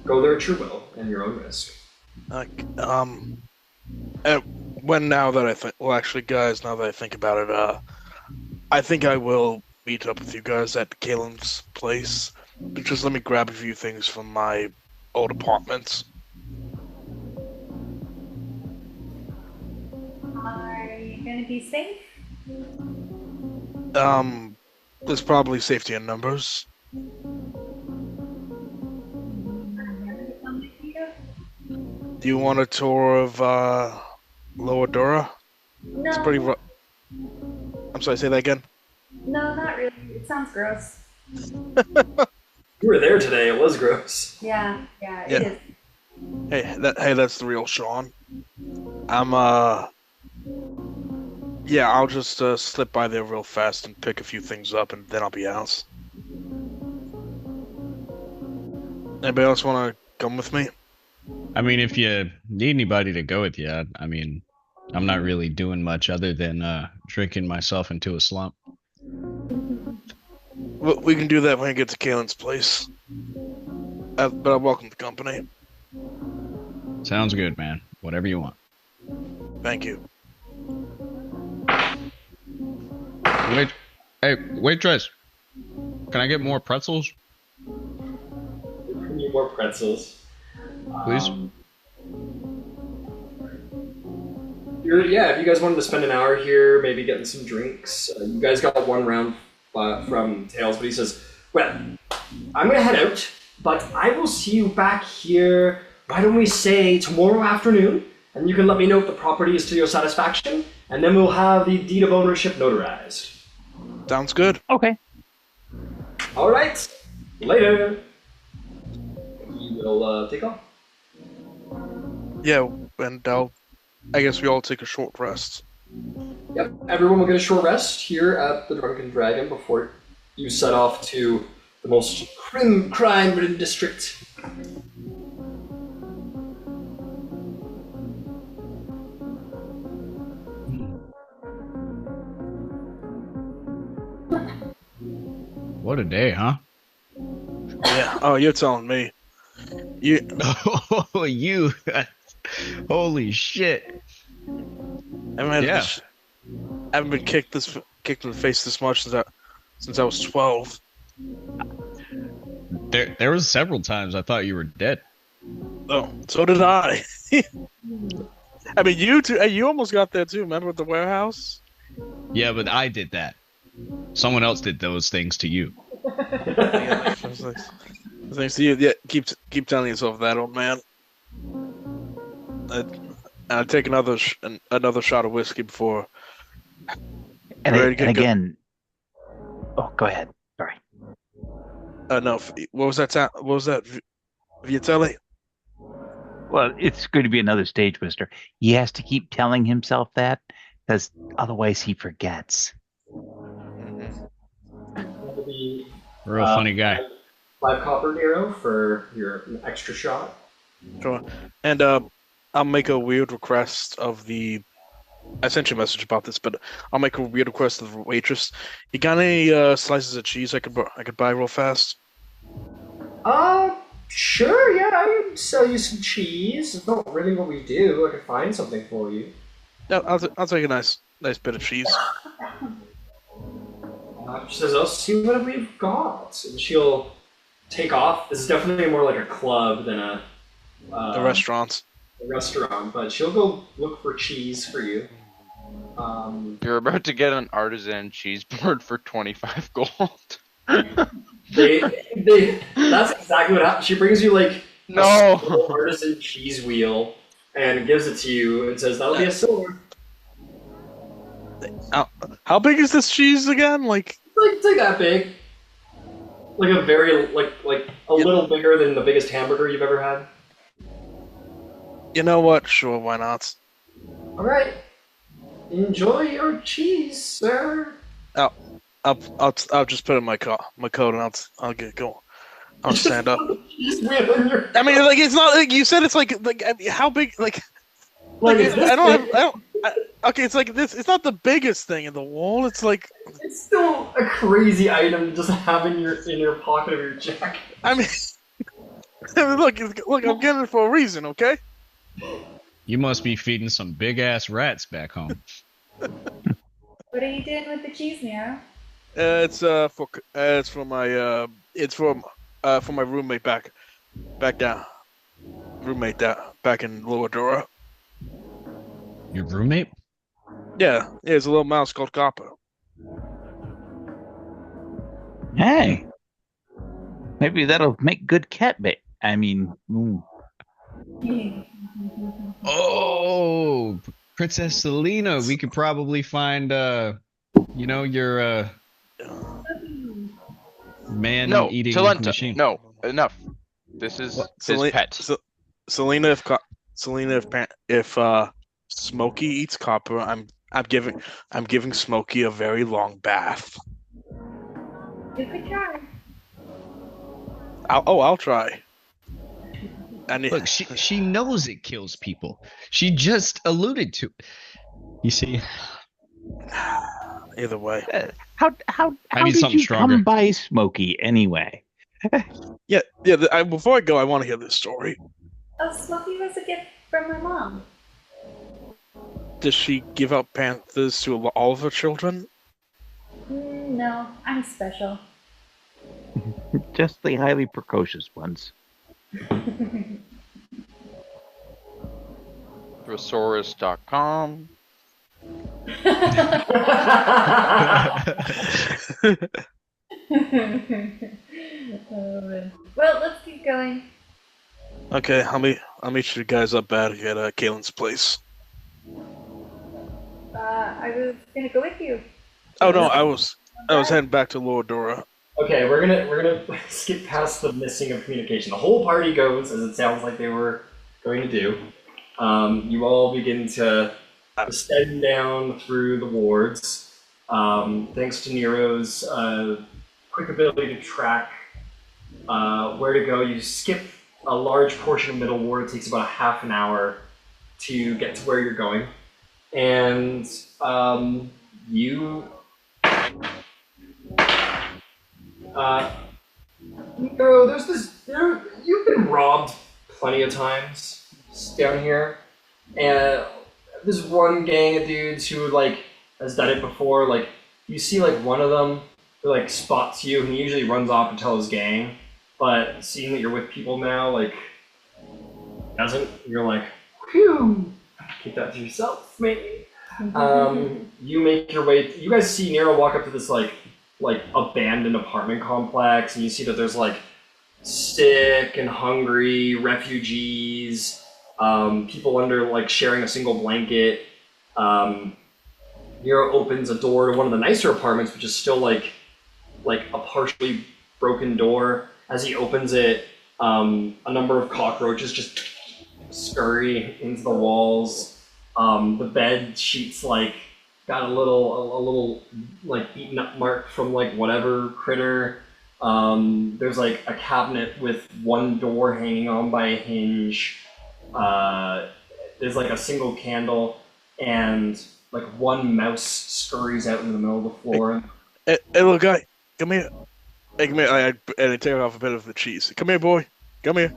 go there at your will and your own risk. When now that I think, well, actually, guys, now that I think about it, I think I will meet up with you guys at Kalen's place. Just let me grab a few things from my old apartments. Are you gonna be safe? There's probably safety in numbers. Do you want a tour of Lower Dora? No. It's pretty rough. I'm sorry, say that again? No, not really. It sounds gross. You were there today. It was gross. Yeah, Yeah. it is. Hey, that's the real Sharn. Yeah, I'll just slip by there real fast and pick a few things up, and then I'll be out. Anybody else want to come with me? I mean, if you need anybody to go with you, I mean, I'm not really doing much other than drinking myself into a slump. Well, we can do that when we get to Kalen's place. But I welcome the company. Sounds good, man. Whatever you want. Thank you. Hey, waitress. Can I get more pretzels? We need more pretzels. Please? If you guys wanted to spend an hour here, maybe getting some drinks, you guys got one round from Tails, but he says, well, I'm going to head out, but I will see you back here, why don't we say tomorrow afternoon, and you can let me know if the property is to your satisfaction, and then we'll have the deed of ownership notarized. Sounds good. Okay. All right, later. You will take off. Yeah, and I guess we all take a short rest. Yep, everyone will get a short rest here at the Drunken Dragon before you set off to the most crime-ridden district. What a day, huh? Yeah. Oh, you're telling me. You. Oh, you. Holy shit. I haven't been kicked in the face this much since I was 12. There was several times I thought you were dead. Oh, so did I. I mean, you too. You almost got there too. Remember at the warehouse? Yeah, but I did that. Someone else did those things to you. Thanks to you. Yeah, keep telling yourself that, old man. I'd take another shot of whiskey before. And again. Oh, go ahead. Sorry. No. What was that? What was that? Vitelli? Well, it's going to be another stage twister. He has to keep telling himself that, because otherwise he forgets. Real funny guy. 5 copper, Nero, for your extra shot. Sure. And I'll make a weird request of the. I sent you a message about this, but I'll make a weird request of the waitress. You got any slices of cheese I could buy real fast? Sure, yeah, I would sell you some cheese. It's not really what we do. I could find something for you. Yeah, I'll take a nice bit of cheese. She says, "I'll see what we've got," and she'll take off. This is definitely more like a club than a restaurant. A restaurant, but she'll go look for cheese for you. You're about to get an artisan cheese board for 25 gold. That's exactly what happens. She brings you like No. a artisan cheese wheel and gives it to you and says, "That'll be a silver." How big is this cheese again? It's like that big. Like a very like a little bigger than the biggest hamburger you've ever had. You know what? Sure, why not? All right. Enjoy your cheese, sir. I'll just put it in my coat and I'll get going. I'll stand up. Cheese wheel in your. I mean, like it's not like you said. It's like I mean, how big? Like Is this I don't big? have. Okay, it's like this. It's not the biggest thing in the wall. It's like It's still a crazy item to just have in your pocket of your jacket. I mean, look, I'm getting it for a reason. Okay. You must be feeding some big ass rats back home. What are you doing with the cheese, Nero? It's for my roommate back down. Roommate back in Lower Dora. Your roommate? Yeah, it's a little mouse called Copper. Hey, maybe that'll make good cat bait. I mean, Oh, Princess Selena. We could probably find, your No, man-eating Talenta. machine. No, enough. This is his pet. Selena, if Smokey eats Copper, I'm giving Smokey a very long bath. You could try. I'll try. And Look, she knows it kills people. She just alluded to it. You see? either way. how I need did something you stronger. come by Smokey anyway? Yeah. Before I go, I want to hear this story. Oh, Smokey was a gift from my mom. Does she give out panthers to all of her children? No, I'm special. Just the highly precocious ones. Resaurus.com. Well, let's keep going. Okay, I'll meet you guys up back at Kaylin's place. I was gonna go with you. Oh no, I was heading back to Lord Dora. Okay, we're gonna skip past the missing of communication. The whole party goes, as it sounds like they were going to do. You all begin to descend down through the wards. Thanks to Nero's quick ability to track where to go, you skip a large portion of middle ward. It takes about a half an hour to get to where you're going, and you. Nero, there's this. You've been robbed plenty of times down here, and there's one gang of dudes who has done it before. Like you see, one of them who spots you, and he usually runs off and tells his gang. But seeing that you're with people now, doesn't. You're like, whew, keep that to yourself, maybe. You make your way. You guys see Nero walk up to this abandoned apartment complex, and you see that there's sick and hungry refugees, people under sharing a single blanket. Nero opens a door to one of the nicer apartments, which is still a partially broken door. As he opens it, a number of cockroaches just scurry into the walls. The bed sheets got a little eaten up mark from whatever critter. There's a cabinet with one door hanging on by a hinge. There's a single candle, and one mouse scurries out in the middle of the floor. Hey, little guy, come here. Hey, come here. And I tear off a bit of the cheese. Come here, boy. Come here.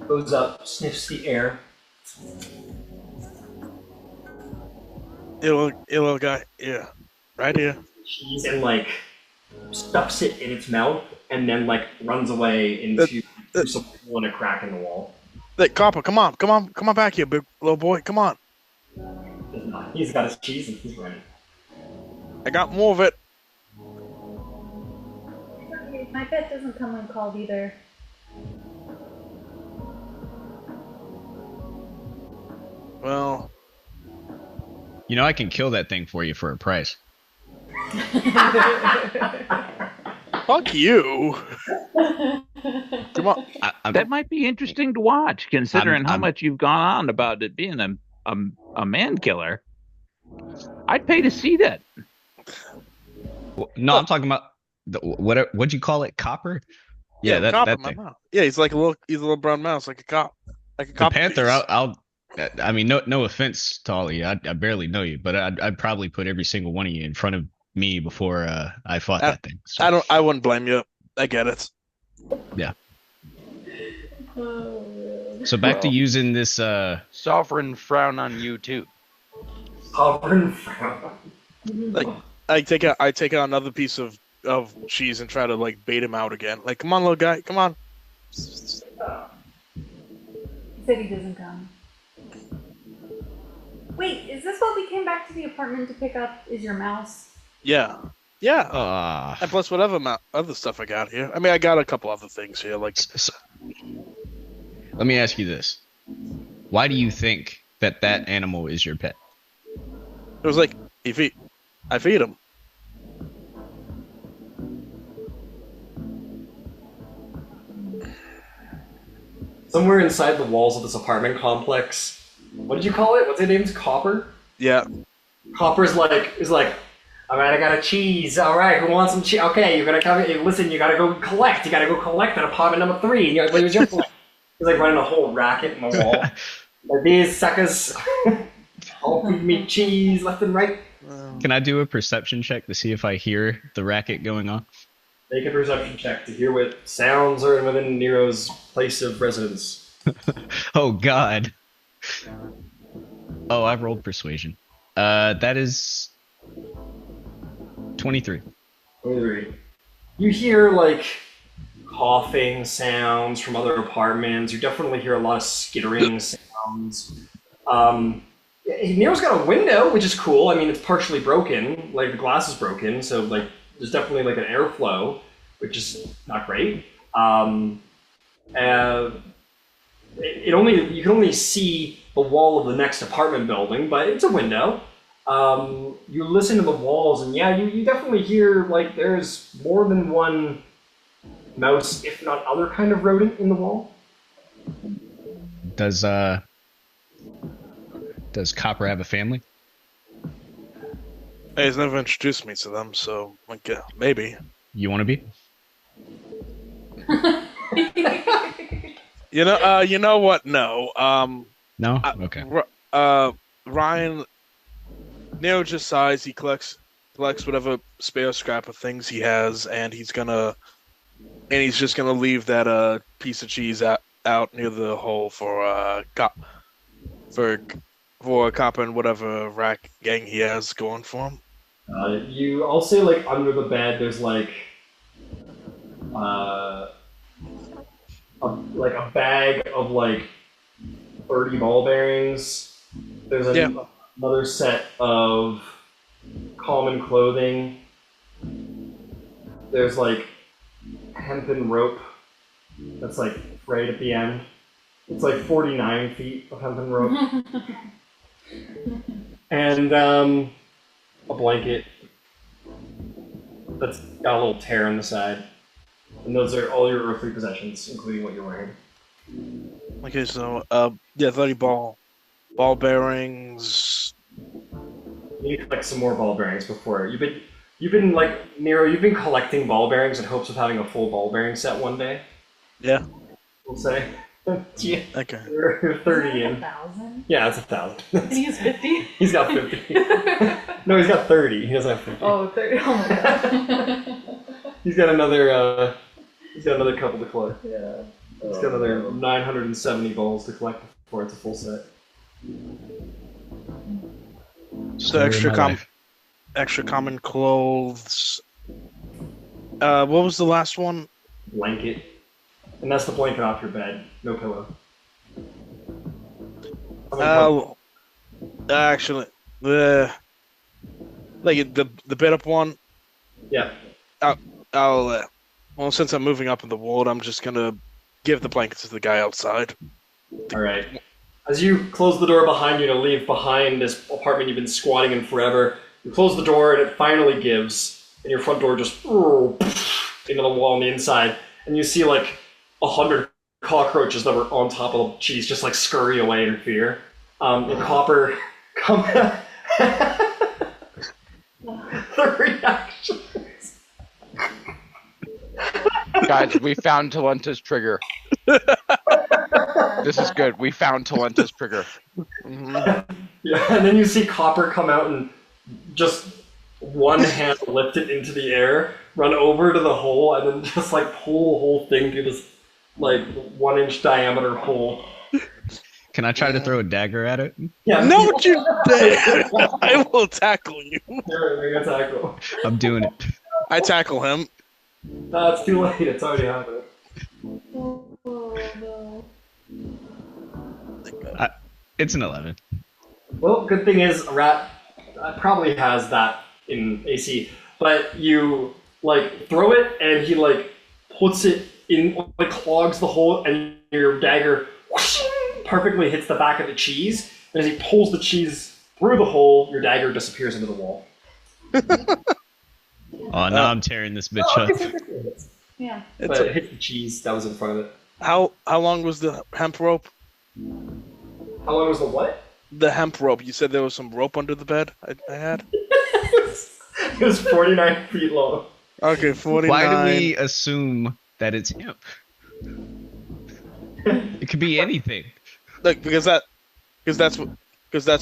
Goes up, sniffs the air. Hey, little guy. Yeah, right here. Cheese and stuffs it in its mouth, and then runs away into some hole in a crack in the wall. Hey, Copper, come on back here, big little boy. Come on. He's got his cheese and he's running. I got more of it. Okay, my pet doesn't come when called either. Well, I can kill that thing for you for a price. Fuck you. Come on. That might be interesting to watch, considering how I'm- much you've gone on about it being a man killer. I'd pay to see that. No, I'm talking about what'd you call it? Copper? Yeah, that cop in my thing. mouth. Yeah, he's a little brown mouse, like a cop. Like a The cop. Panther, I mean, no offense to all of you. I barely know you, but I'd probably put every single one of you in front of me before I fought that thing. So, I wouldn't blame you. I get it. yeah. Oh, man. So back to using this. Sovereign frown on you too. Sovereign frown. Like I take out another piece of cheese and try to like bait him out again. Like, come on, little guy, come on. He said he doesn't come. Wait, is this what we came back to the apartment to pick up? Is your mouse? Yeah. And plus whatever other stuff I got here. I mean, I got a couple other things here. Like, Let me ask you this: why do you think that animal is your pet? it was like I feed him. Somewhere inside the walls of this apartment complex, what did you call it? What's his name's Copper? Yeah. Copper's like, all right, I got a cheese. All right, who wants some cheese? Okay, you're gonna come. Listen, you gotta go collect. You gotta go collect at apartment number 3. And you're like, where's your place? He's like running a whole racket in the wall. Like, these suckers all feed me cheese left and right. Can I do a perception check to see if I hear the racket going on? Make a perception check to hear what sounds are within Nero's place of residence. Oh God. Oh, I rolled persuasion. That is 23. 23. You hear like coughing sounds from other apartments. You definitely hear a lot of skittering sounds. Nero's got a window, which is cool. I mean, it's partially broken. Like, the glass is broken, so like there's definitely like an airflow, which is not great. You can only see the wall of the next apartment building, but it's a window. You listen to the walls, and yeah, you definitely hear like there's more than one mouse, if not other kind of rodent in the wall. Does Copper have a family? Hey, he's never introduced me to them, so like, yeah, maybe. You want to be? You know what? No. No. Okay. Ryan, Nero just sighs. He collects whatever spare scrap of things he has, and he's just gonna leave that piece of cheese out near the hole for Copper and whatever rat gang he has going for him. I'll say like under the bed there's like a bag of like 30 ball bearings. There's another set of common clothing. There's like hempen rope that's like right at the end. It's like 49 feet of hempen rope. And a blanket that's got a little tear in the side. And those are all your earthly possessions, including what you're wearing. Okay, so 30 ball bearings. You need to collect some more ball bearings before you've been like Nero. You've been collecting ball bearings in hopes of having a full ball bearing set one day. Yeah. We'll say. Yeah. Okay. You're 30 in. 1,000? Yeah, that's 1,000. And he's 50? He's got 50. No, he's got 30. He doesn't have 50. Oh, 30. Oh my god. He's got another couple to collect. Yeah. He's got another 970 balls to collect before it's a full set. So extra common clothes. What was the last one? Blanket. And that's the blanket off your bed. No pillow. Actually, like the bed up one. Yeah. Well, since I'm moving up in the world, I'm just gonna give the blankets to the guy outside. Alright. As you close the door behind you to leave behind this apartment you've been squatting in forever, you close the door and it finally gives, and your front door just into the wall on the inside, and you see like 100 cockroaches that were on top of the cheese just like scurry away in fear. And Copper come. The reaction. Guys, we found Talenta's trigger. This is good. We found Talenta's trigger. Mm-hmm. Yeah, and then you see Copper come out and just one hand lift it into the air, run over to the hole, and then just like pull the whole thing through this like 1-inch diameter hole. Can I try to throw a dagger at it? Yeah. No, you dare! I will tackle you. You're gonna tackle. I'm doing it. I tackle him. No, it's too late. It's already happened. Oh, no. It's an 11. Well, good thing is, a rat probably has that in AC, but you like throw it and he like puts it in, like clogs the hole, and your dagger whoosh, perfectly hits the back of the cheese. And as he pulls the cheese through the hole, your dagger disappears into the wall. Oh, now I'm tearing this bitch up. Yeah. But it hits the cheese that was in front of it. How long was the hemp rope? How long was the what? The hemp rope. You said there was some rope under the bed. I had. It was 49 feet long. Okay, 49. Why do we assume that it's hemp? It could be anything. Like because that's what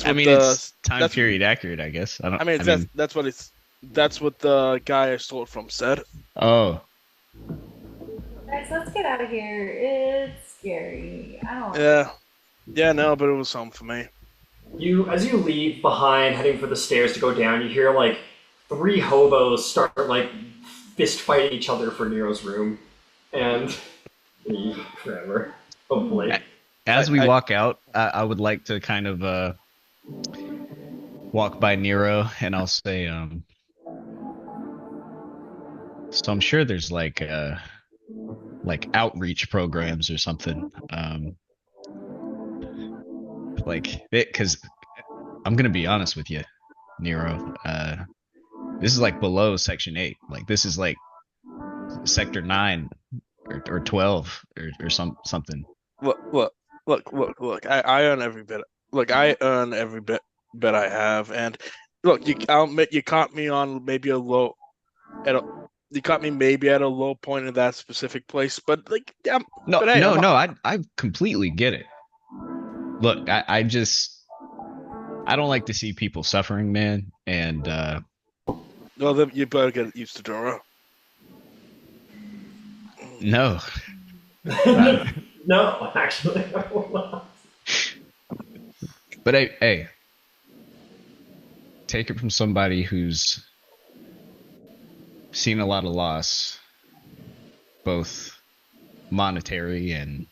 I mean, the it's time period accurate, I guess. that's what the guy I stole it from said. Oh, Guys, let's get out of here. It's scary. I don't. Yeah, no, but it was something for me. As you leave behind, heading for the stairs to go down, you hear like 3 hobos start like fist fighting each other for Nero's room, and leave forever. Hopefully. as we walk out, I would like to kind of walk by Nero, and I'll say, so I'm sure there's like outreach programs or something. Because I'm gonna be honest with you, Nero. This is like below Section 8. Like this is like Sector 9 or 12 or something. Look. I earn every bit. Look, I earn every bit I have, and look, I'll admit you caught me on maybe a low. You caught me maybe at a low point in that specific place, but like, yeah. No, but hey, I completely get it. Look, I don't like to see people suffering, man, and well, then you better get used to Dora. No. No, actually, I will not. But hey, take it from somebody who's seen a lot of loss, both monetary and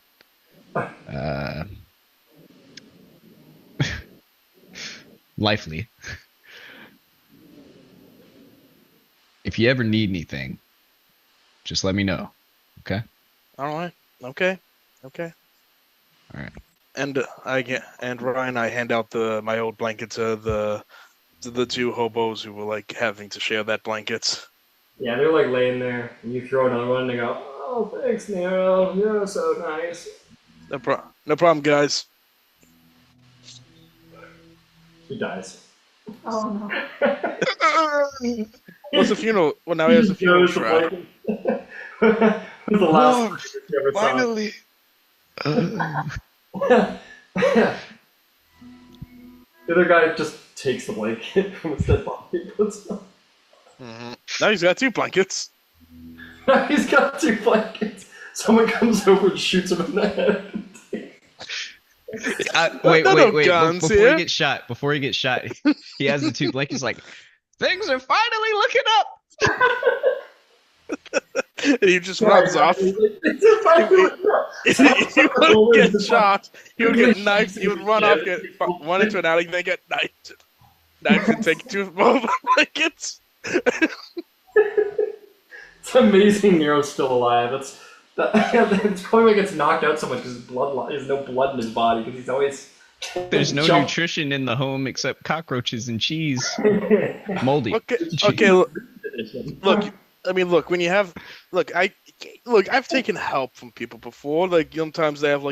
lively. If you ever need anything, just let me know. Okay? All right. Okay. All right. And Ryan, I hand out my old blanket to the 2 hobos who were like having to share that blanket. Yeah, they're like laying there, and you throw another one, and they go, "Oh, thanks, Nero. You're so nice." No problem, guys. He dies. Oh no. What's the funeral? Well, now he has a funeral Throws the shroud. blanket. Who's the last Oh, person you ever saw? Finally. The other guy just takes the blanket from his dead body, puts it on. Mm-hmm. Now he's got 2 blankets. He's got 2 blankets. Someone comes over and shoots him in the head. Wait. Guns Before here. he gets shot, he has the 2 blankets. Like, things are finally looking up. And he just runs off. He would get shot. He would get knifed. He would run off, run into an alley, then get knifed. Knifed and take 2 more blankets. It's amazing Nero's still alive. It's probably why he gets knocked out so much because there's no blood in his body because he's always. There's no nutrition in the home except cockroaches and cheese. Moldy. Okay. Look, I mean, look, when you have, I've taken help from people before. Like sometimes they have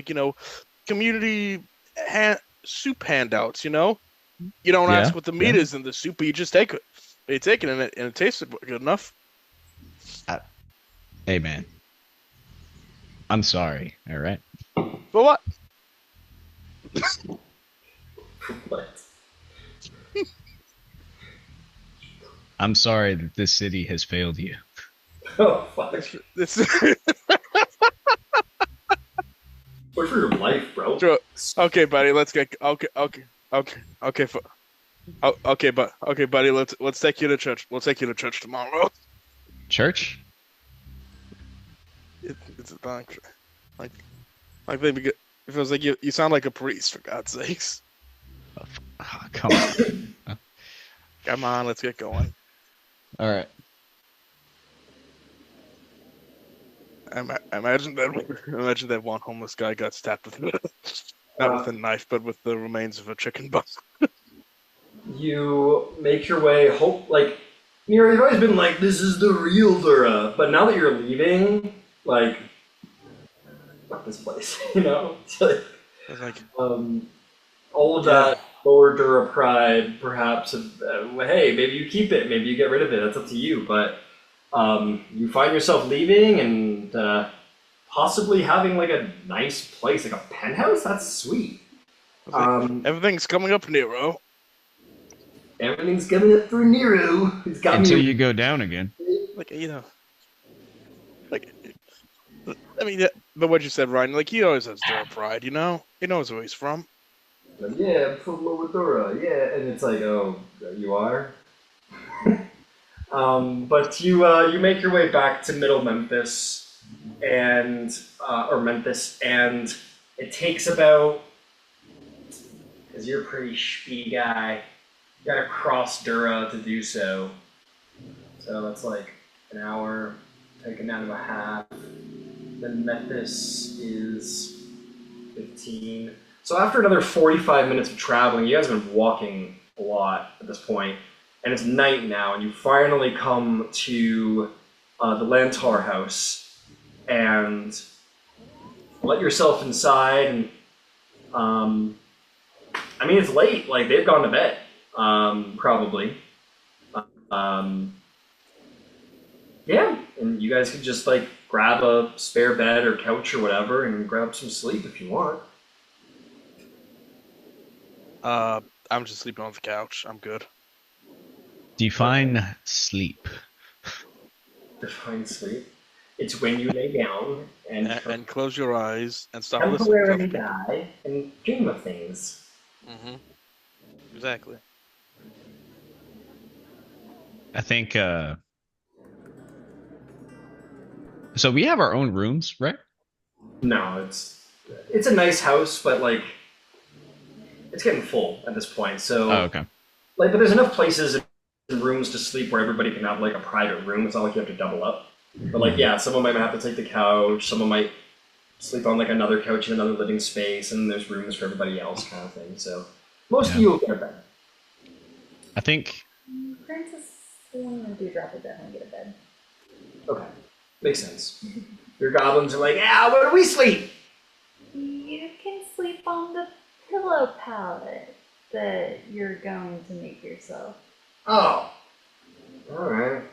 community soup handouts. You don't Yeah. ask what the meat is in the soup, but you just take it. You take it and it tasted good enough. Hey, man. I'm sorry. All right. But what? What? I'm sorry that this city has failed you. Oh, fuck. This. Wait for your life, bro. Sure. Okay, buddy. Let's get. Okay. Okay, buddy. Let's take you to church. We'll take you to church tomorrow. Church? It's like maybe it feels like you sound like a priest, for God's sakes. Oh, come on. Come on, let's get going. All right. I imagine that one homeless guy got stabbed with not with a knife, but with the remains of a chicken bone. You make your way, you've always been like, this is the real Dura, but now that you're leaving, like, fuck this place, It's like, It's like, all of that lower Dura pride, perhaps, hey, maybe you keep it, maybe you get rid of it, that's up to you, but you find yourself leaving and possibly having like a nice place, like a penthouse, that's sweet. everything's coming up, Nero. Everything's coming up for Nero. He's got Until me. you go down again. But what you said, Ryan, he always has Dura pride, He knows where he's from. Like, yeah, I'm from Lower Dora, yeah, and it's like, oh, you are? But you make your way back to Middle Memphis, or Memphis, and it takes about, because you're a pretty speedy guy, you gotta cross Dura to do so. So that's like an hour, taken down to a half. Then Memphis is 15. So after another 45 minutes of traveling, you guys have been walking a lot at this point, and it's night now, and you finally come to the Lantar house, and let yourself inside, and it's late, like they've gone to bed, probably. Yeah, and you guys could just grab a spare bed or couch or whatever and grab some sleep if you want. I'm just sleeping on the couch. I'm good. Define sleep. Define sleep. It's when you lay down And close your eyes and stop listening. temporarily die and dream of things. Mm-hmm. Exactly. I think, so we have our own rooms, right? No, it's a nice house, but it's getting full at this point. So, Oh, okay. but there's enough places and rooms to sleep where everybody can have a private room. It's not like you have to double up. But someone might have to take the couch. Someone might sleep on another couch in another living space, and there's rooms for everybody else, kind of thing. So most of you will get a bed. I think Princess Floon and Dewdrop would definitely get a bed. Okay, makes sense. Your goblins are like, where do we sleep? You can sleep on the pillow pallet that you're going to make yourself. Oh. Alright.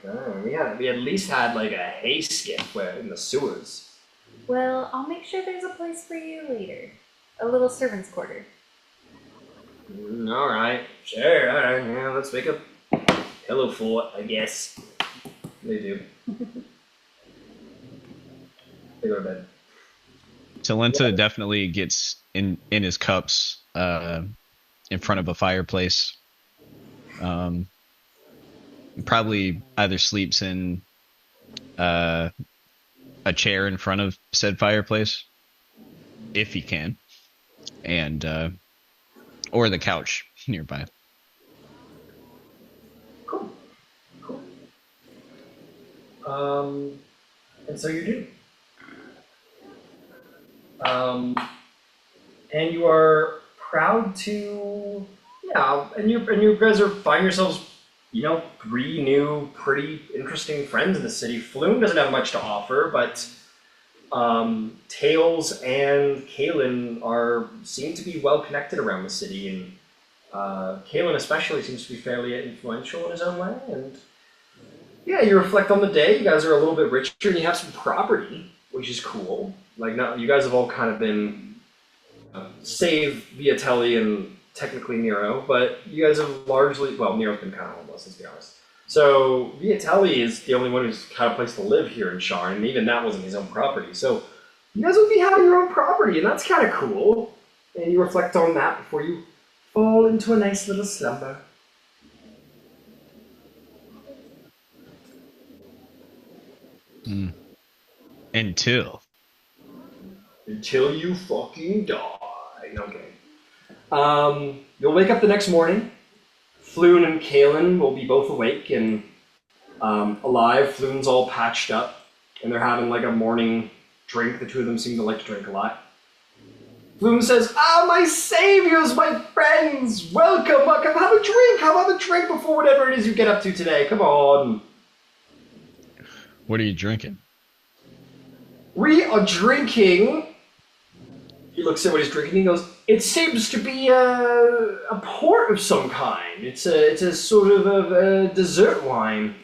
We at least had a hay skiff in the sewers. Well, I'll make sure there's a place for you later. A little servant's quarter. Alright. Sure, alright. Yeah, let's make a pillow fort, I guess. They do. They go to bed. Talenta definitely gets in his cups in front of a fireplace. Probably either sleeps in a chair in front of said fireplace, if he can, and or the couch nearby. Cool. And so you do. And you are proud to, and you guys find yourselves 3 new pretty interesting friends in the city. Floon doesn't have much to offer, but Tails and Kalen seem to be well connected around the city, and Kalen especially seems to be fairly influential in his own way. And yeah, you reflect on the day. You guys are a little bit richer, and you have some property, which is cool. Like, now you guys have all kind of been save Viatelli and technically Nero, but you guys have largely, well, Nero's been kind of homeless, let's be honest. So Viatelli is the only one who's had a place to live here in Sharn, and even that wasn't his own property. So you guys would be having your own property, and that's kind of cool. And you reflect on that before you fall into a nice little slumber. Until you fucking die. Okay. You'll wake up the next morning. Floon and Kalen will be both awake and alive. Floon's all patched up, and they're having like a morning drink. The two of them seem to like to drink a lot. Floon says, my saviors, my friends, welcome. Have a drink. Have a drink before whatever it is you get up to today. Come on. What are you drinking? We are drinking. He looks at what he's drinking. He goes, "It seems to be a port of some kind. It's a sort of a dessert wine."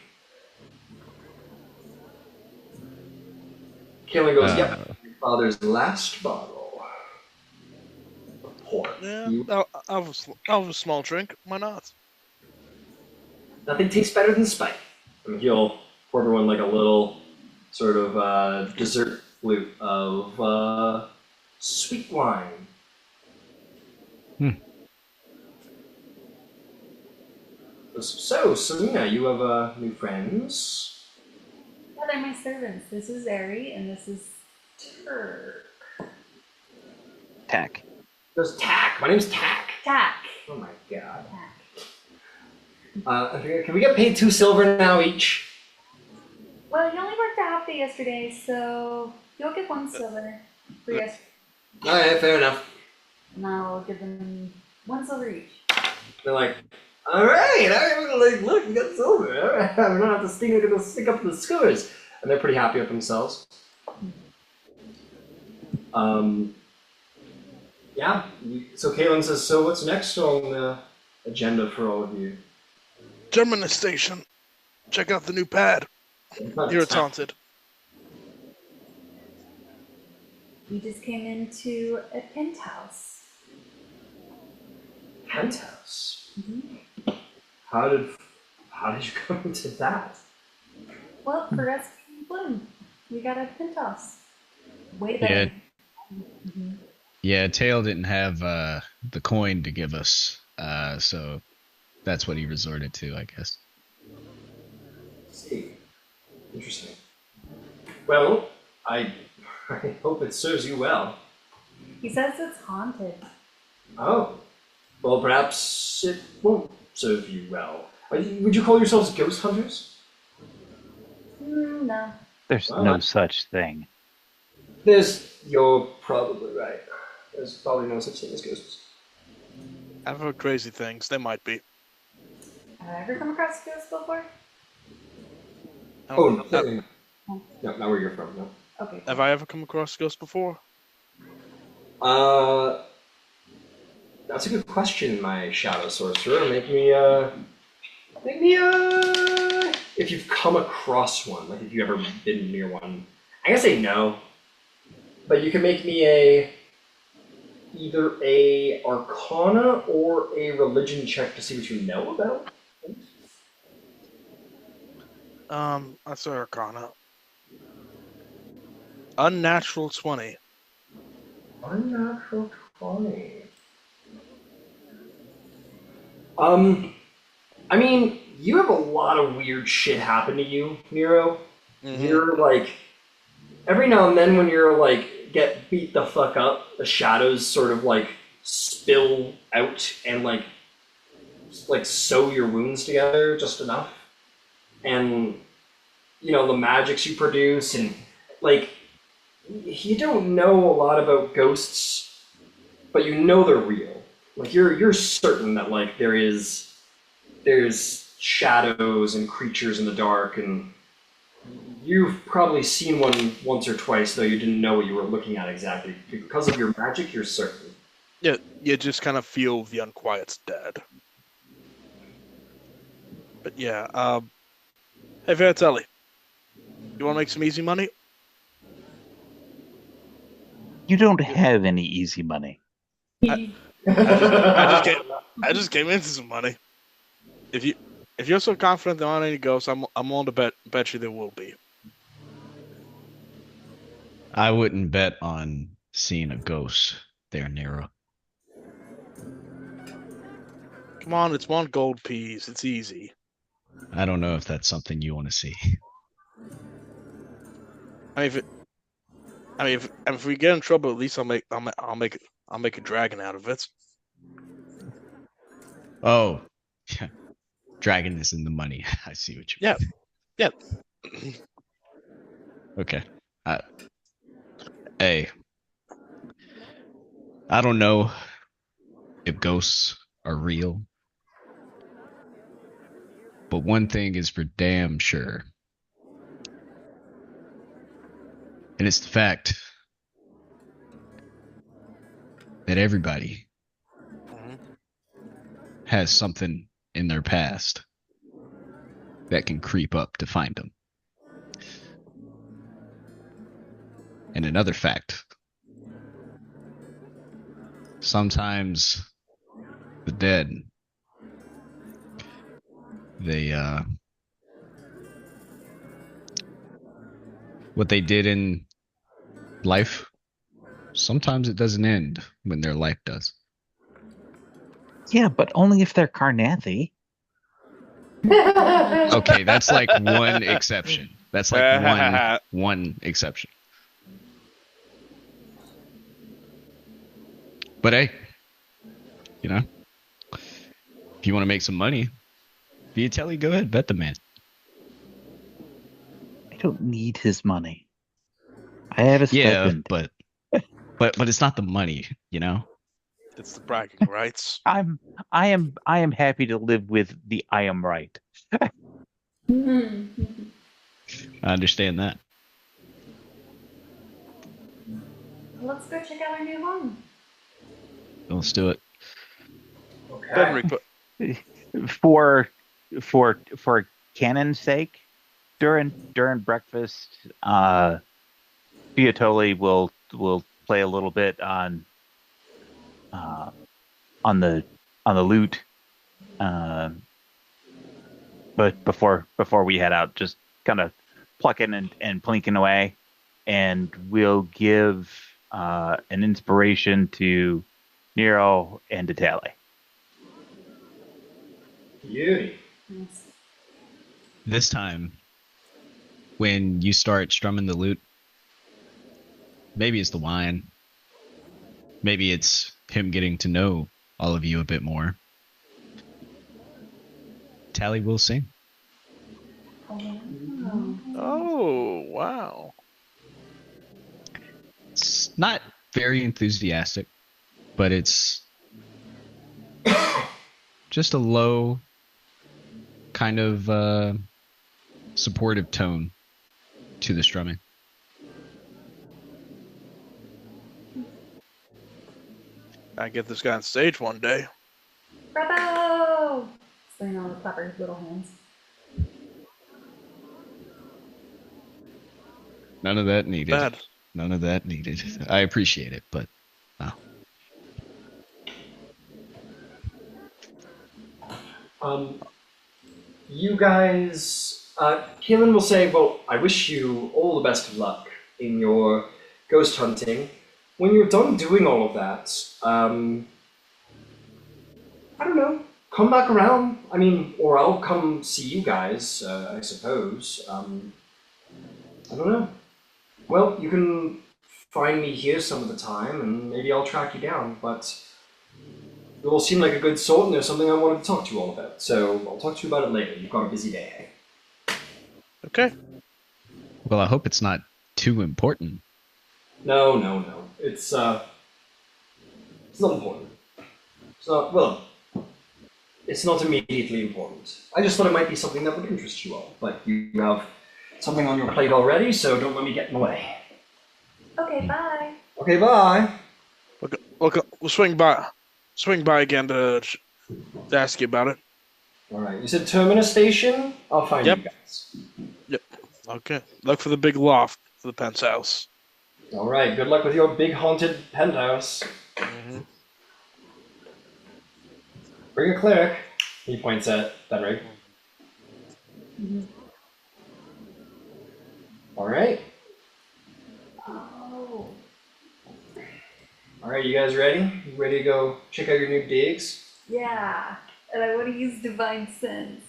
Kalen goes, "Yep, your father's last bottle of port." Yeah, I'll have a small drink. Why not? Nothing tastes better than spite. And he'll pour everyone like a little sort of dessert flute of sweet wine. So, Selena, you have new friends. Yeah, they're my servants. This is Ari, and this is Turk. Tack. There's Tack. My name's Tack. Tack. Oh my god. Tack. Can we get paid 2 silver now each? Well, you only worked a half day yesterday, so you'll get 1 silver for yesterday. Alright, fair enough. And I'll give them 1 silver each. They're like, alright, like, look, we got silver. Alright, we don't have to stick up the skewers. And they're pretty happy with themselves. Yeah, so Kalen says, so what's next on the agenda for all of you? Terminus station. Check out the new pad. You're taunted. We just came into a penthouse. Penthouse? Mm-hmm. How did you come into that? Well, for us, Floon, we got a penthouse. Way better. Yeah. Yeah, Tail didn't have the coin to give us, so that's what he resorted to, I guess. See. Interesting. Well, I hope it serves you well. He says it's haunted. Oh. Well, perhaps it won't serve you well. Would you call yourselves ghost hunters? No. There's no such thing. You're probably right. There's probably no such thing as ghosts. I've heard crazy things. They might be. Have I ever come across ghosts before? No, not where you're from, no. Okay. Have I ever come across ghosts before? That's a good question, my shadow sorcerer. Make me if you've come across one, like if you've ever been near one. I gotta say no, but you can make me either a Arcana or a Religion check to see what you know about. That's Arcana. Unnatural 20. Unnatural 20. I mean, you have a lot of weird shit happen to you, Nero. Mm-hmm. You're like, every now and then when you're like, get beat the fuck up, the shadows sort of like spill out and like sew your wounds together just enough. And, you know, the magics you produce, and like, you don't know a lot about ghosts, but you know they're real. Like, you're certain that like there's shadows and creatures in the dark, and you've probably seen one once or twice, though you didn't know what you were looking at exactly. Because of your magic, you're certain. Yeah, you just kind of feel the unquiet's dead. But yeah, hey Vertelli, you want to make some easy money? You don't have any easy money. I just came into some money. If you're so confident there aren't any ghosts, I'm willing to bet you there will be. I wouldn't bet on seeing a ghost there, Nero. Come on, it's 1 gold piece. It's easy. I don't know if that's something you want to see. I mean, if we get in trouble, at least I'll make a dragon out of it. Oh, yeah. Dragon is in the money. I see what you Yeah, yeah. Okay. Hey, I don't know if ghosts are real, but one thing is for damn sure. And it's the fact that everybody has something in their past that can creep up to find them. And another fact, sometimes the dead, what they did in life, sometimes it doesn't end when their life does. Yeah, but only if they're Carnathy. Okay, that's like one exception. That's like one exception. But hey, you know, if you want to make some money, Viatelli, go ahead, bet the man. I don't need his money. I have a stipend. Yeah, but it's not the money, you know. It's the bragging rights. I am happy to live with the I am right. I understand that. Let's go check out our new home. Let's do it. Okay. For canon's sake, during breakfast, Viatoli will play a little bit on the lute, but before we head out, just kind of plucking and plinking away, and we'll give an inspiration to Nero and to Tally. Beauty. This time, when you start strumming the lute, maybe it's the wine, maybe it's him getting to know all of you a bit more. Tally will sing. Oh, wow. It's not very enthusiastic, but it's just a low kind of supportive tone to the strumming. I get this guy on stage one day. Bravo! Slaying all the clapper's little hands. None of that needed. Bad. None of that needed. I appreciate it, but no. You guys, Keelan will say, well, I wish you all the best of luck in your ghost hunting. When you're done doing all of that, I don't know, come back around. I mean, or I'll come see you guys, I suppose. I don't know. Well, you can find me here some of the time, and maybe I'll track you down, but you all seem like a good sort, and there's something I wanted to talk to you all about. So I'll talk to you about it later. You've got a busy day. Okay. Well, I hope it's not too important. No. It's not important. It's not, well, It's not immediately important. I just thought it might be something that would interest you all, but you have something on your plate already, so don't let me get in the way. Okay, bye. Okay, bye. Look, we'll swing by again to ask you about it. All right, you said Terminus Station? I'll find Yep. you guys. Yep. Okay. Look for the big loft for the penthouse. All right, good luck with your big haunted penthouse. Mm-hmm. Bring a cleric. He points at Benrig. All right. Oh. All right, you guys ready? You ready to go check out your new digs? Yeah. And I want to use Divine Sense.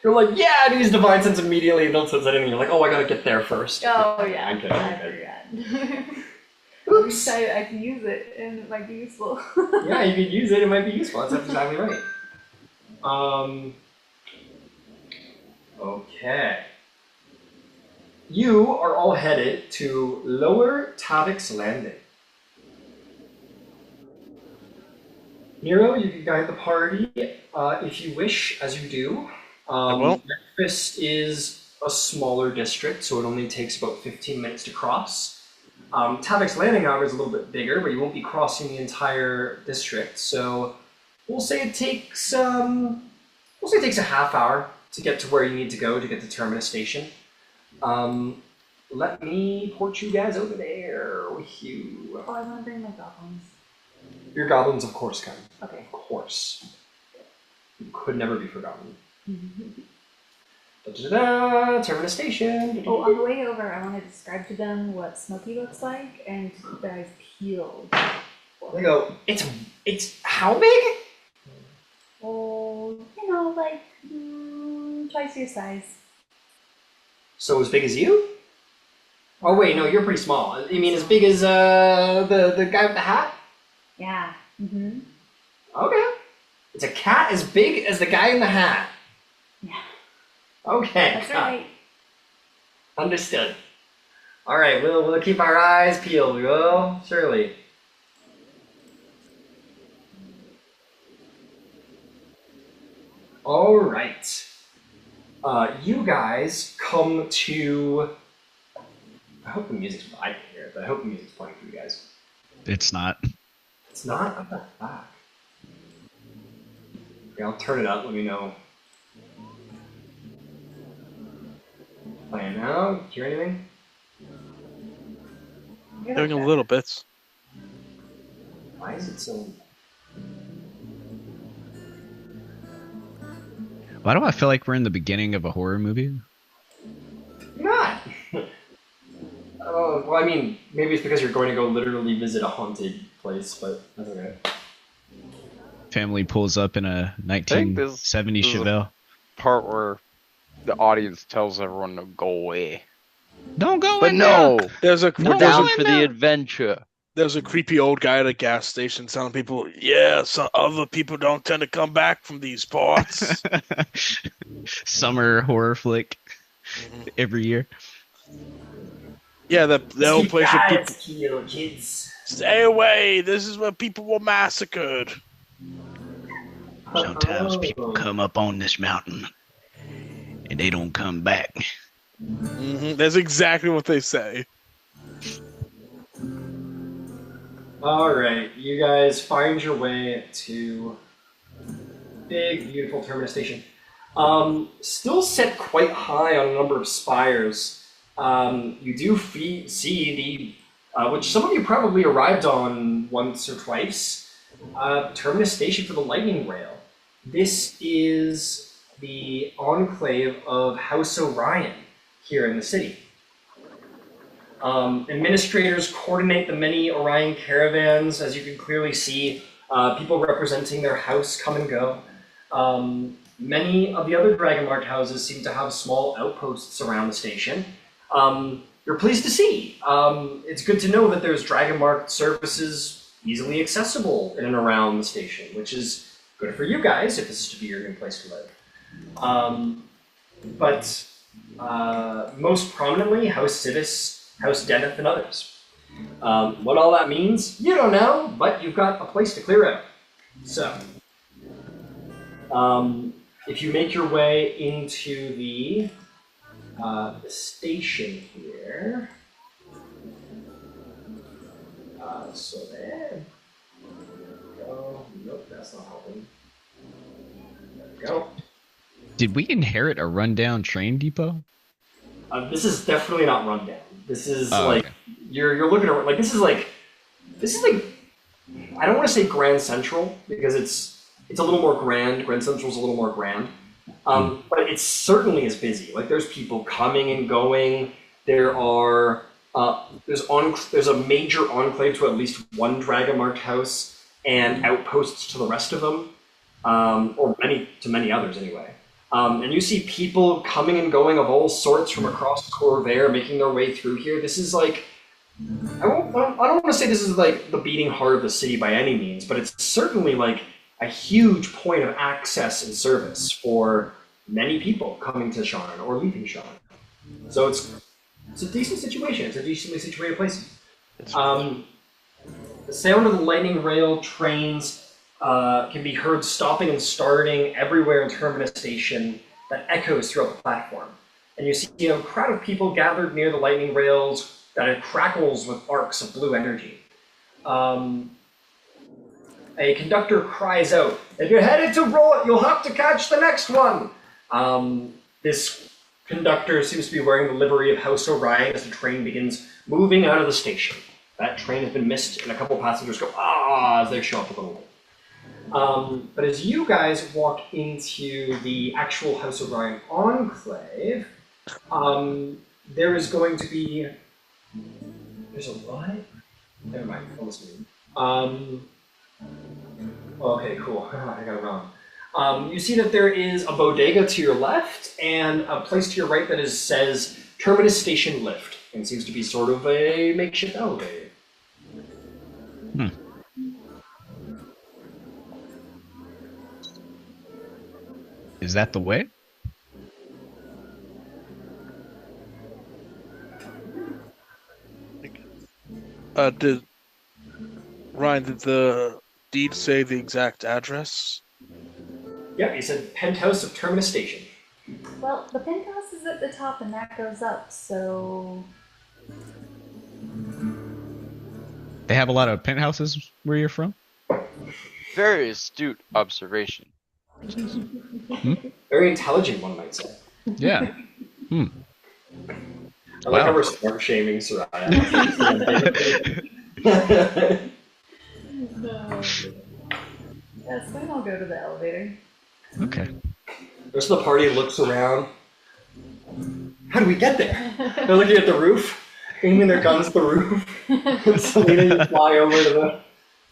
You're like, yeah, I use Divine Sense immediately, and don't sense anything. You're like, oh, I gotta get there first. Oh, yeah. I'm kidding. I forgot. Oops. I can use it, and it might be useful. Yeah, you could use it. It might be useful. That's exactly right. Okay. You are all headed to Lower Tavik's Landing. Nero, you can guide the party if you wish, as you do. I will. Breakfast is a smaller district, so it only takes about 15 minutes to cross. Tavik's Landing, however, is a little bit bigger, but you won't be crossing the entire district. So we'll say it takes a half hour to get to where you need to go to get to Terminus Station. Let me port you guys over there with you. Oh, I want to bring my goblins. Your goblins, of course, come. Okay. Of course. You could never be forgotten. Da-da-da, Terminus Station. Oh, on the way over, I want to describe to them what Smokey looks like and keep you guys peeled. They go, it's how big? Oh, you know, like twice your size. So as big as you? Oh wait, no, you're pretty small. You mean as big as the guy with the hat? Yeah. Okay. It's a cat as big as the guy in the hat. Yeah. Okay. That's right. Understood. All right, we'll keep our eyes peeled. We will, surely. All right. You guys come to. I hope the music's. I can hear it, but I hope the music's playing for you guys. It's not. It's not. I'm not back. Okay, I'll turn it up. Let me know. Playing now. Hear anything? Doing a little bits. Why is it so? Why do I feel like we're in the beginning of a horror movie? You're not. Oh, well, I mean, maybe it's because you're going to go literally visit a haunted place, but that's okay. Family pulls up in a think 1970 this is a- Chevelle. Part where the audience tells everyone to go away. Don't go But in no, There's a No, we're there's down a in for there. the adventure. there's a creepy old guy at a gas station telling people, yeah, some other people don't tend to come back from these parts. Summer horror flick every year. Yeah, the old place where people Kill kids. stay away. This is where people were massacred. Sometimes people come up on this mountain and they don't come back. That's exactly what they say. All right, you guys find your way to big, beautiful Terminus Station. Still set quite high on a number of spires. You do see the, which some of you probably arrived on once or twice, Terminus Station for the Lightning Rail. This is the enclave of House Orion here in the city. Administrators coordinate the many Orion caravans. As you can clearly see, people representing their house come and go. Many of the other Dragonmark houses seem to have small outposts around the station. You're pleased to see. It's good to know that there's Dragonmark services easily accessible in and around the station, which is good for you guys if this is to be your new place to live. But most prominently, House Civis, House Deneth, and others. What all that means, you don't know, but you've got a place to clear out. So, If you make your way into the station here, so there we go. Nope, that's not helping. There we go. Did we inherit a rundown train depot? This is definitely not rundown. This is Okay. you're looking at like this is like I don't want to say Grand Central because it's a little more grand. Grand Central's a little more grand, but it certainly is busy. Like there's people coming and going. There are there's a major enclave to at least one dragon marked house and outposts to the rest of them, or many others anyway. And you see people coming and going of all sorts from across Corvair making their way through here. This is like I don't want to say this is like the beating heart of the city by any means, but it's certainly like a huge point of access and service for many people coming to Sharn or leaving Sharn. So it's a decent situation. It's a decently situated place. The sound of the lightning rail trains can be heard stopping and starting everywhere in Terminus Station that echoes throughout the platform. And you see a crowd of people gathered near the lightning rails that it crackles with arcs of blue energy. A conductor cries out, "If you're headed to Roll, you'll have to catch the next one!" This conductor seems to be wearing the livery of House Orion as the train begins moving out of the station. That train has been missed, and a couple passengers go, as they show up a little late. But as you guys walk into the actual House Orion enclave, there is going to be... There's a what? Never mind, I'll listen to okay, cool. I got it wrong. You see that there is a bodega to your left and a place to your right that says Terminus Station Lift, and seems to be sort of a makeshift elevator. Is that the way? Did the deed say the exact address? Yeah, he said Penthouse of Terminus Station. Well, the penthouse is at the top and that goes up, so... They have a lot of penthouses where you're from? Very astute observation. Very intelligent, one might say. Yeah. I like how we're smart shaming Soraya. Yes, then I'll go to the elevator. Okay. The rest of the party looks around. How do we get there? They're looking at the roof, aiming their guns at the roof. Selena, you fly over to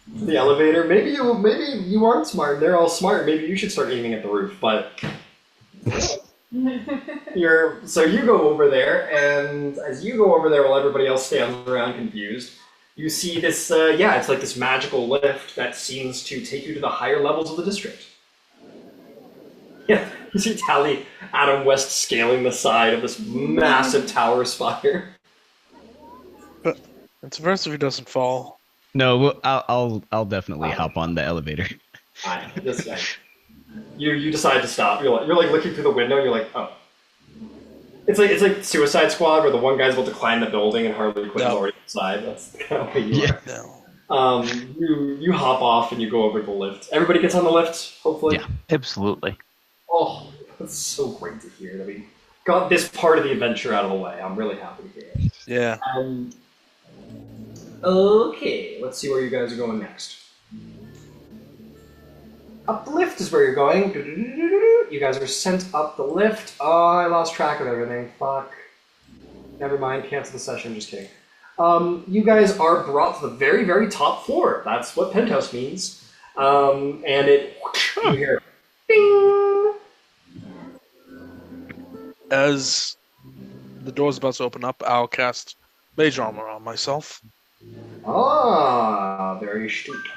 the elevator. Maybe you aren't smart. They're all smart. Maybe you should start aiming at the roof. But so you go over there, and as you go over there, while everybody else stands around confused, you see this. It's like this magical lift that seems to take you to the higher levels of the district. Yeah, you see Adam West scaling the side of this massive tower spire. But it's impressive he doesn't fall. No, well, I'll definitely hop on the elevator. This guy. You decide to stop. You're like looking through the window. And you're like, oh. It's like Suicide Squad, where the one guy's about to climb the building and Harley Quinn's already inside. That's kind of what you are. No. You hop off and you go over to the lift. Everybody gets on the lift, hopefully. Yeah, absolutely. Oh, that's so great to hear that we got this part of the adventure out of the way. I'm really happy to hear it. Yeah. Okay, let's see where you guys are going next. Up the lift is where you're going. You guys are sent up the lift. Oh, I lost track of everything. Fuck. Never mind, cancel the session, just kidding. You guys are brought to the very, very top floor. That's what Penthouse means. And you hear ding! As the door's about to open up, I'll cast Mage Armor on myself. Ah, very astute.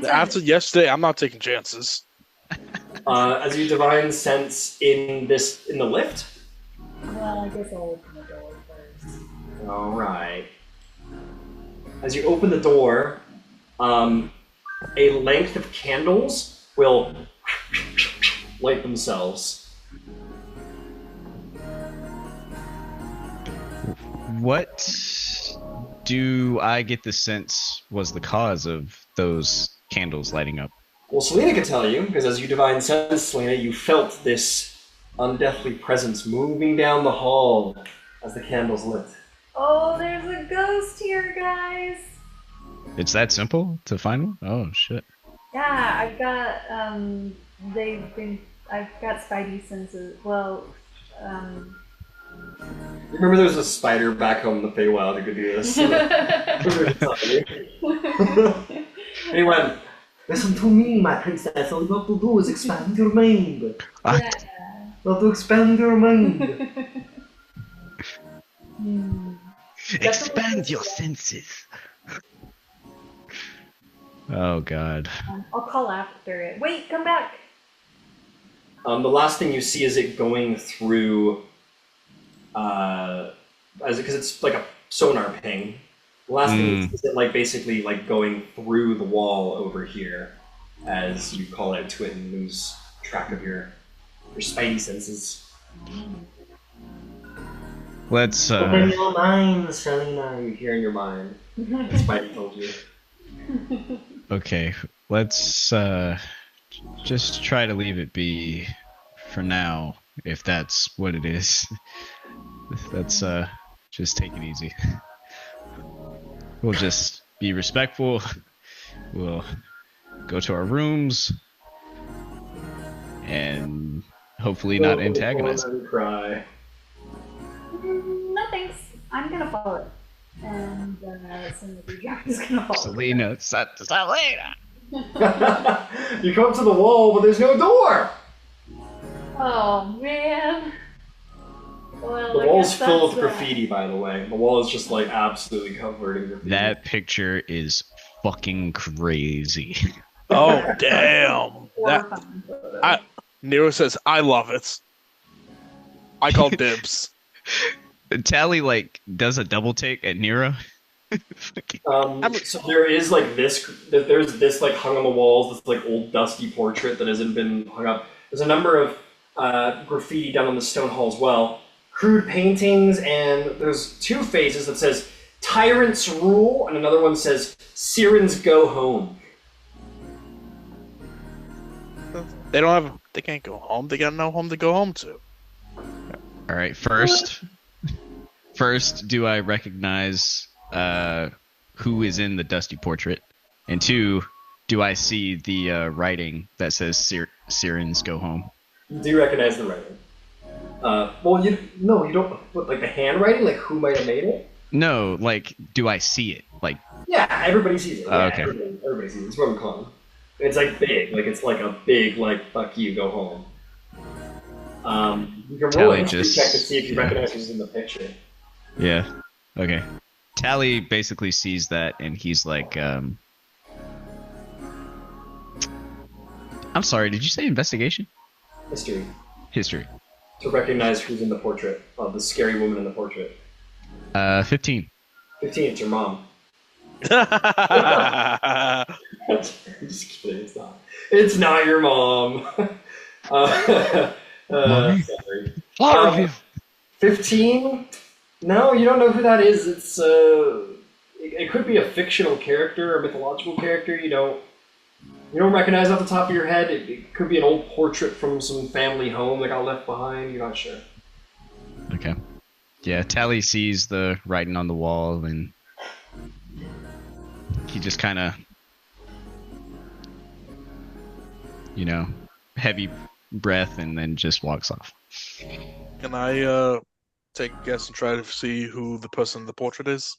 After yesterday, I'm not taking chances. As you divine sense in the lift? Well, I guess I'll open the door first. Alright. As you open the door, a length of candles will light themselves. What do I get the sense was the cause of those candles lighting up? Well, Selena can tell you, because as you divine sense, Selena, you felt this undeathly presence moving down the hall as the candles lit. Oh, there's a ghost here, guys. It's that simple to find one? Oh shit. Yeah, I've got I've got spidey senses. Well, Remember there was a spider back home in the Feywild who could do this? And he went, listen to me, my princess, all you have to do is expand your mind. yeah. You have to expand your mind. Expand your senses. Oh god. I'll call after it. Wait, come back. The last thing you see is it going through, because it's like a sonar ping. The last thing you see is it like basically like going through the wall over here as you call out to it and lose track of your spidey senses. Let's Open your mind, Selena. You hear in your mind. Spidey told you. okay. Let's just try to leave it be for now, if that's what it is. Let's just take it easy. We'll just be respectful. We'll go to our rooms and hopefully not antagonize. Cry. No thanks. I'm gonna follow it. And somebody is gonna follow Selena, Selena. You come to the wall, but there's no door. Oh man. Well, The I wall's guess full of that's that. graffiti, by the way. The wall is just like absolutely covered in graffiti. That picture is fucking crazy. Oh damn! That Horrifying photo. Nero says I love it. I call dibs. Tally like does a double take at Nero. So there is like this. There's this like hung on the walls. This like old dusty portrait that hasn't been hung up. There's a number of graffiti down on the stone hall as well. Crude paintings, and there's two faces that says "Tyrants Rule" and another one says "Sirens Go Home." They don't have. They can't go home. They got no home to go home to. All right, first, do I recognize who is in the dusty portrait? And two, do I see the writing that says "Sirens Go Home"? You do recognize the writing. Well, you don't. What, like the handwriting? Like who might have made it? No, like, do I see it? Like, Yeah, everybody sees it. Yeah, okay. Everybody sees it. It's Roman Con. It's like big. Like it's like a big like fuck you, go home. You can roll Tally a history just- check to see if you yeah. recognize who's in the picture. yeah, okay. Tally basically sees that, and he's like, I'm sorry, did you say investigation? History. History. To recognize who's in the portrait of the scary woman in the portrait. 15. 15, it's your mom. Just kidding, it's not. It's not your mom. Mommy? Sorry. 15? No, you don't know who that is. It's it could be a fictional character or mythological character. You don't recognize off the top of your head. It could be an old portrait from some family home that got left behind. You're not sure. Okay. Yeah, Tally sees the writing on the wall, and he just kind of, heavy breath, and then just walks off. Can I take a guess and try to see who the person in the portrait is?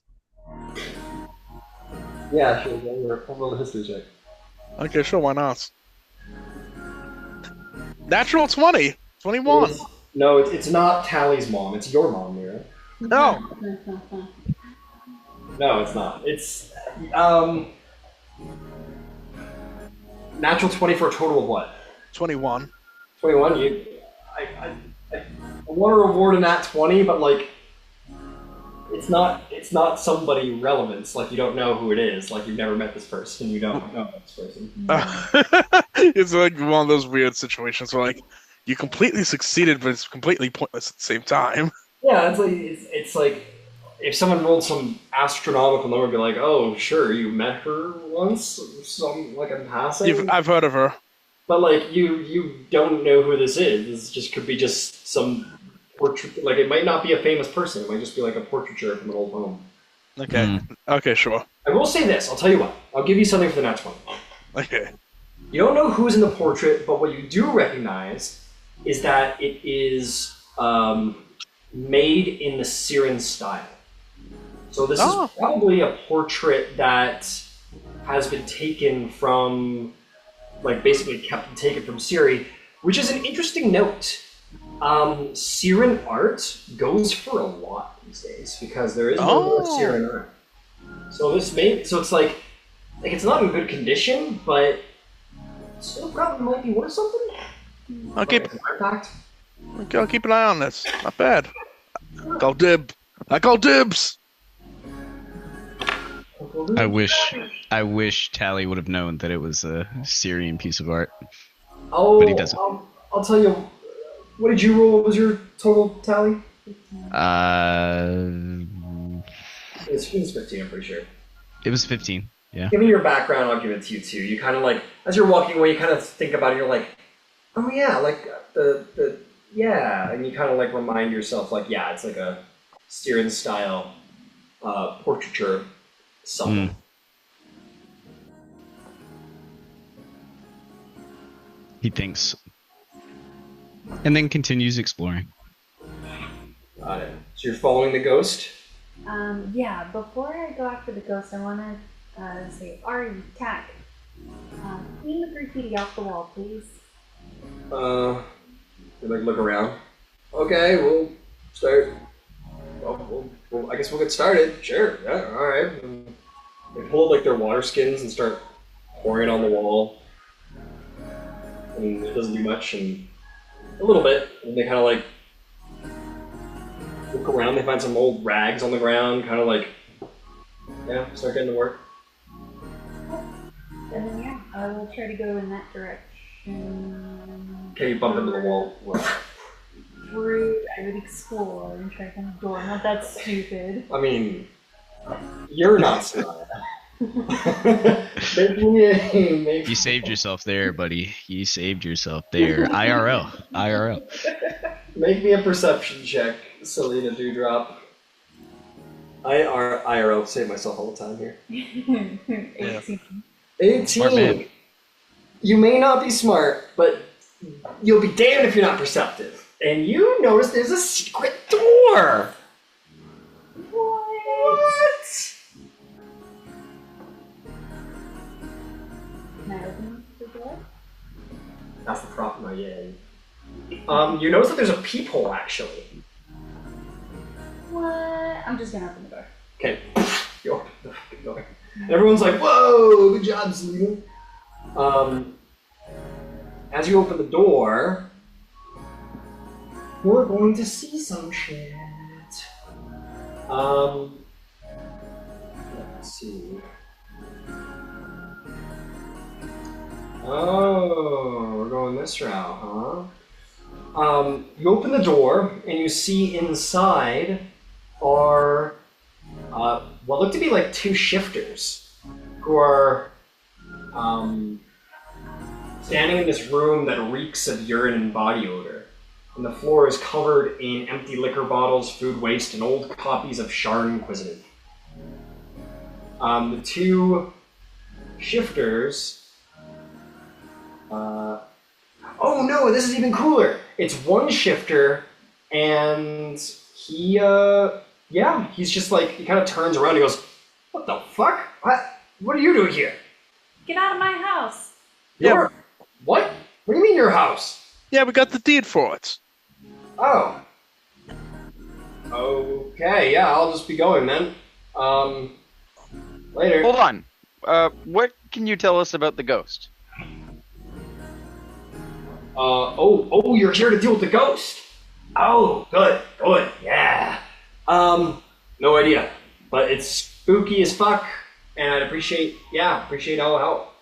Yeah, sure. I'll roll a history check. Okay, sure, why not? Natural 20! 21! No, it's not Tally's mom. It's your mom, Mira. No! No, it's not. It's natural 20 for a total of what? 21. 21. I want to reward a nat 20, but like, it's not somebody relevant. Like you don't know who it is. Like you've never met this person. You don't know this person. It's like one of those weird situations where like you completely succeeded, but it's completely pointless at the same time. Yeah, it's like if someone rolled some astronomical number, be like, oh, sure, you met her once, some like in passing, I've heard of her. but like you don't know who this is. This just could be just some portrait. Like it might not be a famous person. It might just be like a portraiture from an old home. Okay. Okay, sure. I will say this. I'll tell you what. I'll give you something for the next one. Okay. You don't know who's in the portrait, but what you do recognize is that it is made in the Sharn style. So this is probably a portrait that has been taken from, like basically taken from Siri, which is an interesting note. Sharn art goes for a lot these days because there is no more Sharn art. So it's like it's not in good condition, but still probably might be worth something. I'll keep an eye on this. Not bad. I call dibs. I wish Tally would have known that it was a Syrian piece of art. Oh, but he doesn't. I'll tell you. What did you roll? What was your total tally? It was 15, I'm pretty sure. It was 15. Yeah. Given your background, I'll give it to you too. You kind of like, as you're walking away, you kind of think about it. You're like, oh yeah, like yeah, and you kind of like remind yourself, like, yeah, it's like a Sharn style portraiture something. He thinks, and then continues exploring. Got it. So you're following the ghost? Yeah, before I go after the ghost, I want to say, Ari, Tack, clean the graffiti off the wall, please. You like look around. Okay, we'll start. Well, I guess we'll get started. Sure. Yeah. All right. They pull like their water skins and start pouring it on the wall. And it doesn't do much, and a little bit. And they kind of like look around. They find some old rags on the ground. Kind of like, yeah, start getting to work. And then yeah, I will try to go in that direction. Okay, you bump into the wall. Rude. I would explore and try to find the door. Not that stupid. I mean, you're not smart. Maybe. You saved yourself there, buddy. You saved yourself there. IRL. Make me a perception check, Selena Dewdrop. IRL, save myself all the time here. 18. 18. Smart man. You may not be smart, but you'll be damned if you're not perceptive. And you notice there's a secret door. What? Can I open the door? That's the problem, yeah. You notice that there's a peephole, actually. What? I'm just gonna open the door. Okay, you open the fucking door. And everyone's like, whoa, good job, Selena. As you open the door, we're going to see some shit. Let's see. Oh, we're going this route, huh? You open the door and you see inside are what look to be like two shifters who are standing in this room that reeks of urine and body odor. And the floor is covered in empty liquor bottles, food waste, and old copies of Sharn Inquisitive. The two shifters... oh no, this is even cooler! It's one shifter, and he, he's just like, he kind of turns around and goes, what the fuck? What are you doing here? Get out of my house! What? What do you mean your house? Yeah, we got the deed for it. Oh. Okay, yeah, I'll just be going then. Later. Hold on. What can you tell us about the ghost? You're here to deal with the ghost. Oh, good, yeah. No idea, but it's spooky as fuck, and I'd appreciate all the help.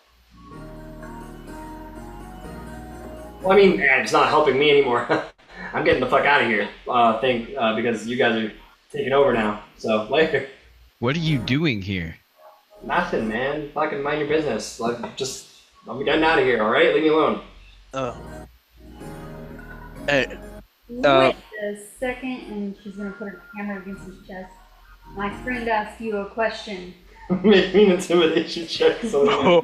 Well, I mean, it's not helping me anymore. I'm getting the fuck out of here. Because you guys are taking over now. So later. What are you doing here? Nothing, man. Fucking mind your business. I'm getting out of here. All right, leave me alone. Hey, Wait a second, and she's gonna put her camera against his chest. My friend asked you a question. Make me an intimidation check. So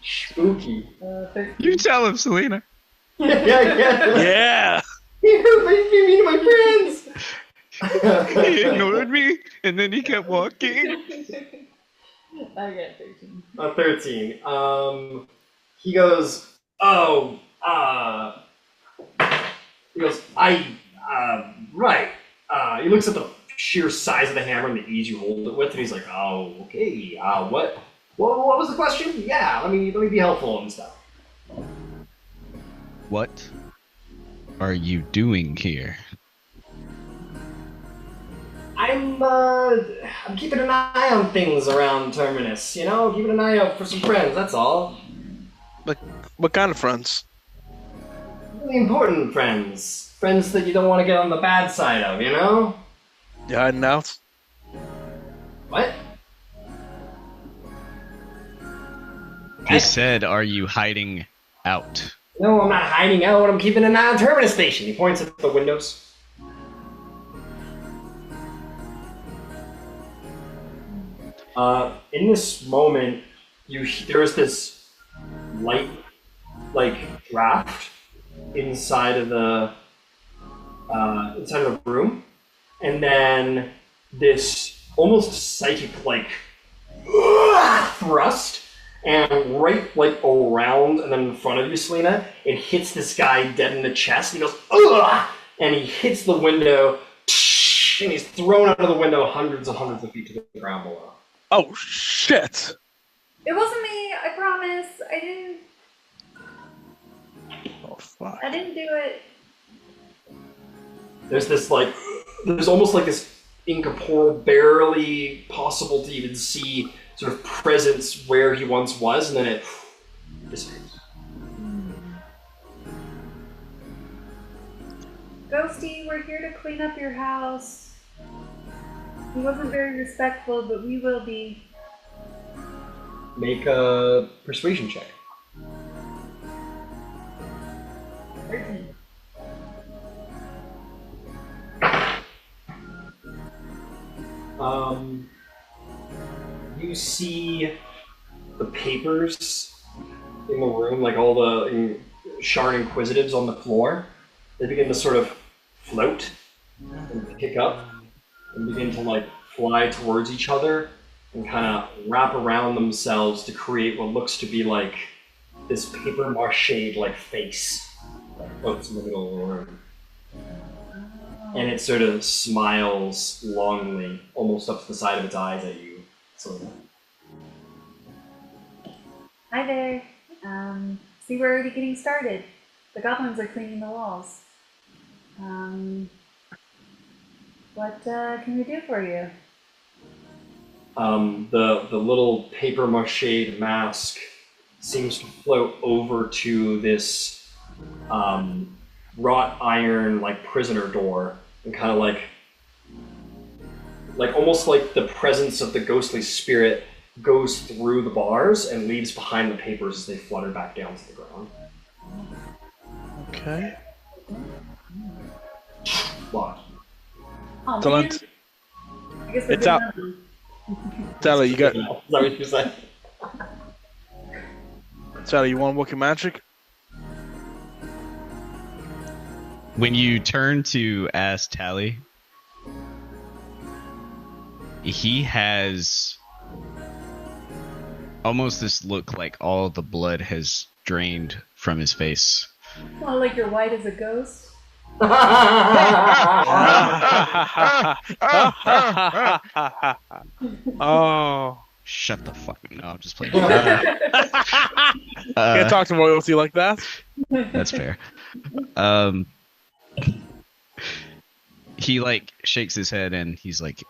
spooky. 13. You tell him, Selena. Yeah. yeah. You're making me to my friends. He ignored me, and then he kept walking. I got 13. A 13. He goes, he goes, right. He looks at the sheer size of the hammer and the ease you hold it with, and he's like, oh, okay. What was the question? Yeah, let me be helpful and stuff. What are you doing here? I'm keeping an eye on things around Terminus, keeping an eye out for some friends, that's all. What kind of friends? Really important friends. Friends that you don't want to get on the bad side of, You hiding out? What? He said, are you hiding out? No, I'm not hiding out. I'm keeping an eye on Terminus Station. He points at the windows. In this moment, there is this light, draft inside of the room, and then this almost psychic thrust, and right around and then in front of you, Selena, it hits this guy dead in the chest. And he goes, ugh! And he hits the window, and he's thrown out of the window hundreds and hundreds of feet to the ground below. Oh shit! It wasn't me, I promise. Oh fuck! I didn't do it. There's this there's almost this incorporeal, barely possible to even see sort of presence where he once was, and then it disappears. Ghosty, we're here to clean up your house. He wasn't very respectful, but we will be. Make a persuasion check. 13. You see the papers in the room, all the Sharn Inquisitives on the floor. They begin to sort of float and pick up and begin to fly towards each other and kind of wrap around themselves to create what looks to be this paper mache face that floats in the middle of the room. And it sort of smiles longingly, almost up to the side of its eyes at you, Selena. Hi there. See, we're already getting started. The goblins are cleaning the walls. What can we do for you? The little paper mache mask seems to float over to this wrought iron prisoner door, and kind of almost the presence of the ghostly spirit goes through the bars and leaves behind the papers as they flutter back down to the ground. Okay. Locked. Oh, Talent. man. I guess we're It's good out. enough. Tally, you got. Is that what you said? Tally, you want to work your magic? When you turn to ask Tally, he has almost this look like all the blood has drained from his face. Well, like you're white as a ghost. Oh. Shut the fuck up. No, I'm just playing. Can't talk to royalty like that. That's fair. He shakes his head and he's like,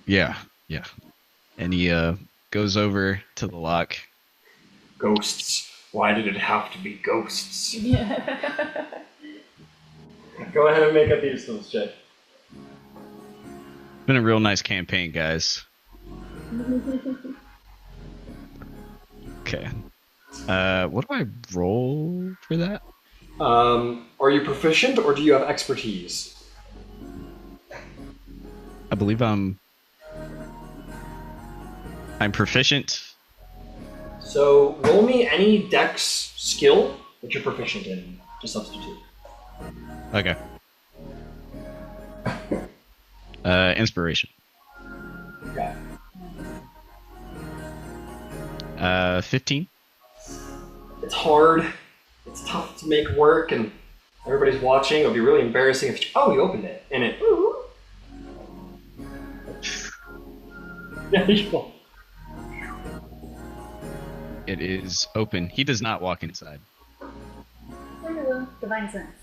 yeah. And he goes over to the lock. Ghosts Why did it have to be ghosts? Yeah. Go ahead and make a wisdom check. Been a real nice campaign, guys. Okay. What do I roll for that? Are you proficient or do you have expertise? I believe I'm proficient. So roll me any dex skill that you're proficient in to substitute. Okay. Inspiration. Okay. 15. It's hard. It's tough to make work, and everybody's watching. It would be really embarrassing if you opened it and it. Yeah, you go. It is open. He does not walk inside. Divine sense.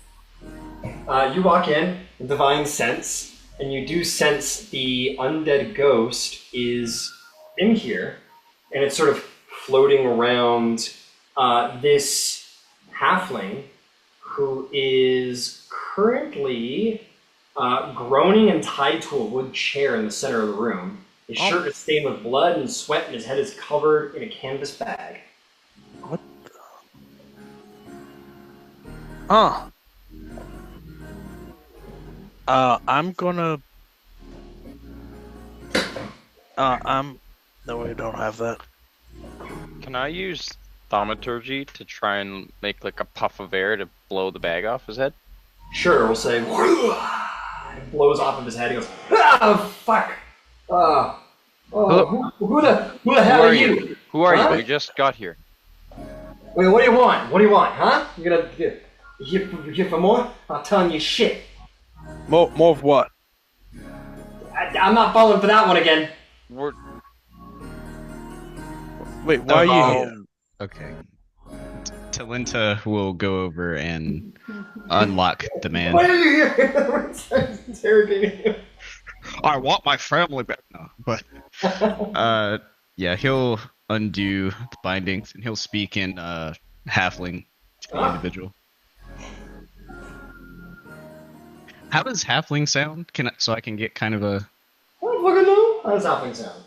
You walk in, divine sense, and you do sense the undead ghost is in here, and it's sort of floating around this halfling who is currently groaning and tied to a wood chair in the center of the room. His shirt is stained with blood and sweat, and his head is covered in a canvas bag. What the? I'm gonna. No, we don't have that. Can I use thaumaturgy to try and make like a puff of air to blow the bag off his head? Sure, we'll say. It blows off of his head. He goes, "Ah, fuck! Who the hell are you? Who are Huh? you? We just got here. Wait, what do you want? What do you want, huh? You here for more? I'll tell you shit. More of what? I'm not falling for that one again. Wait, why are you here? Okay. Talinta will go over and unlock the man. Why are you here? We're interrogating you. I want my family back now. But yeah, he'll undo the bindings and he'll speak in halfling to the individual. How does halfling sound? So I can get kind of a. I don't fucking know. How does halfling sound?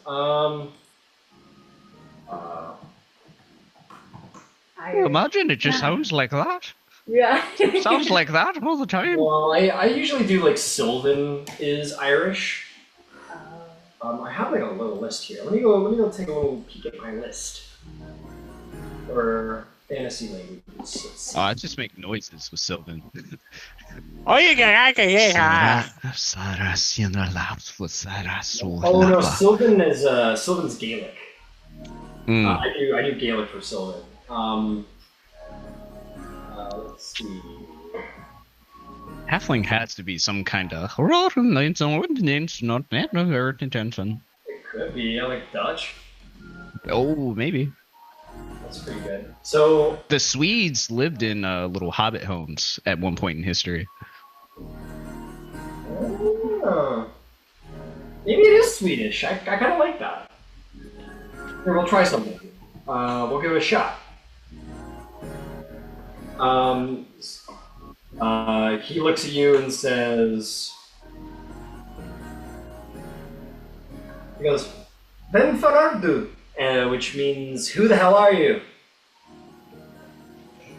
Imagine it just sounds like that. Yeah. Sounds like that all the time. Well, I usually do like Sylvan is Irish. I have like a little list here. Let me go take a little peek at my list. Or fantasy languages. Oh, I just make noises with Sylvan. Oh, you can hear. Oh no, Sylvan is Sylvan's Gaelic. Mm. I do Gaelic for Sylvan. Let's see. Halfling has to be some kind of. It could be like Dutch. Oh, maybe. That's pretty good. So The Swedes lived in little hobbit homes at one point in history. maybe it is Swedish. I kind of like that. Here, we'll try something. We'll give it a shot. He looks at you and says, he goes, "Vem farar du?" Which means, "Who the hell are you?"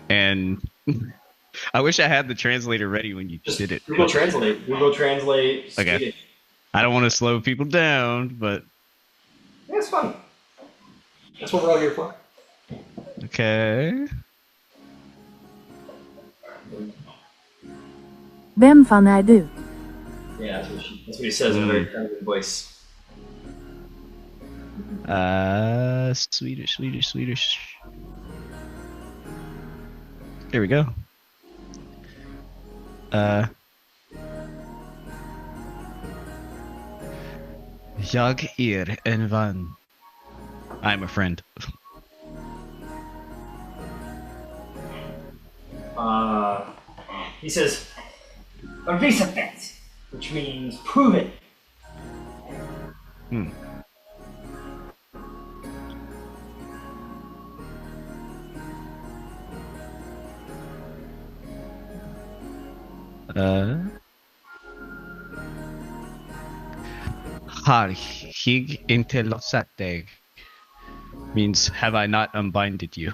And I wish I had the translator ready when you Just did it. Google Translate. Google Translate. Okay. Swedish. I don't want to slow people down, but Yeah, it's fun. That's what we're all here for. okay. Vem fan är du? Yeah, that's what he says in a very feminine voice. Swedish. Here we go. Jag en vän. I'm a friend. He says, "Visa bet," which means prove it. Har hig inte låtsat dig means have I not unbinded you?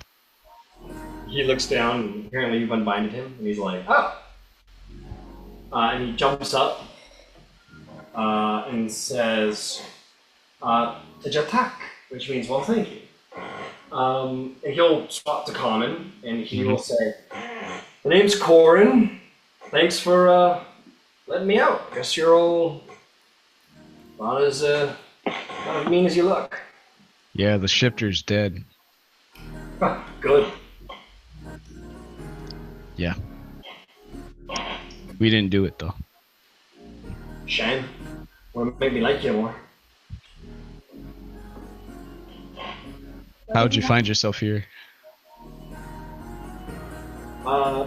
He looks down, and apparently you've unbinded him, and he's like, oh! And he jumps up and says, Tajatak, which means, well, thank you. And he'll swap to common, and he will say, the name's Corin. Thanks for letting me out. Guess you're all not as mean as you look. Yeah, the shifter's dead. Good. Yeah. We didn't do it though. Shame. Would make me like you more. How'd you find yourself here?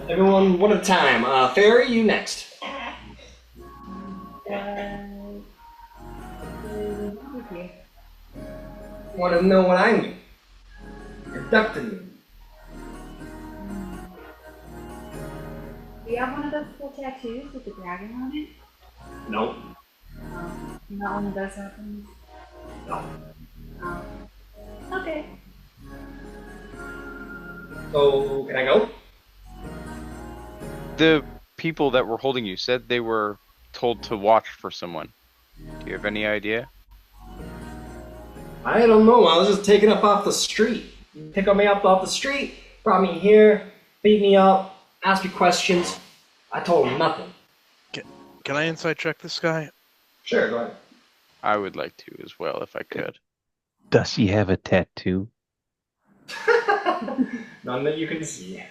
Everyone, one at a time. Fairy, you next. Want to know what I mean? Abducted me. Do you have one of those cool tattoos with the dragon on it? Nope. Not one of those weapons? No. Oh. Okay. So, can I go? The people that were holding you said they were told to watch for someone. Do you have any idea? I don't know. I was just taken up off the street. You pick me up off the street, brought me here, beat me up, asked me questions. I told him nothing. Can I insight check this guy? Sure, go ahead. I would like to as well, if I could. Does he have a tattoo? None that you can see.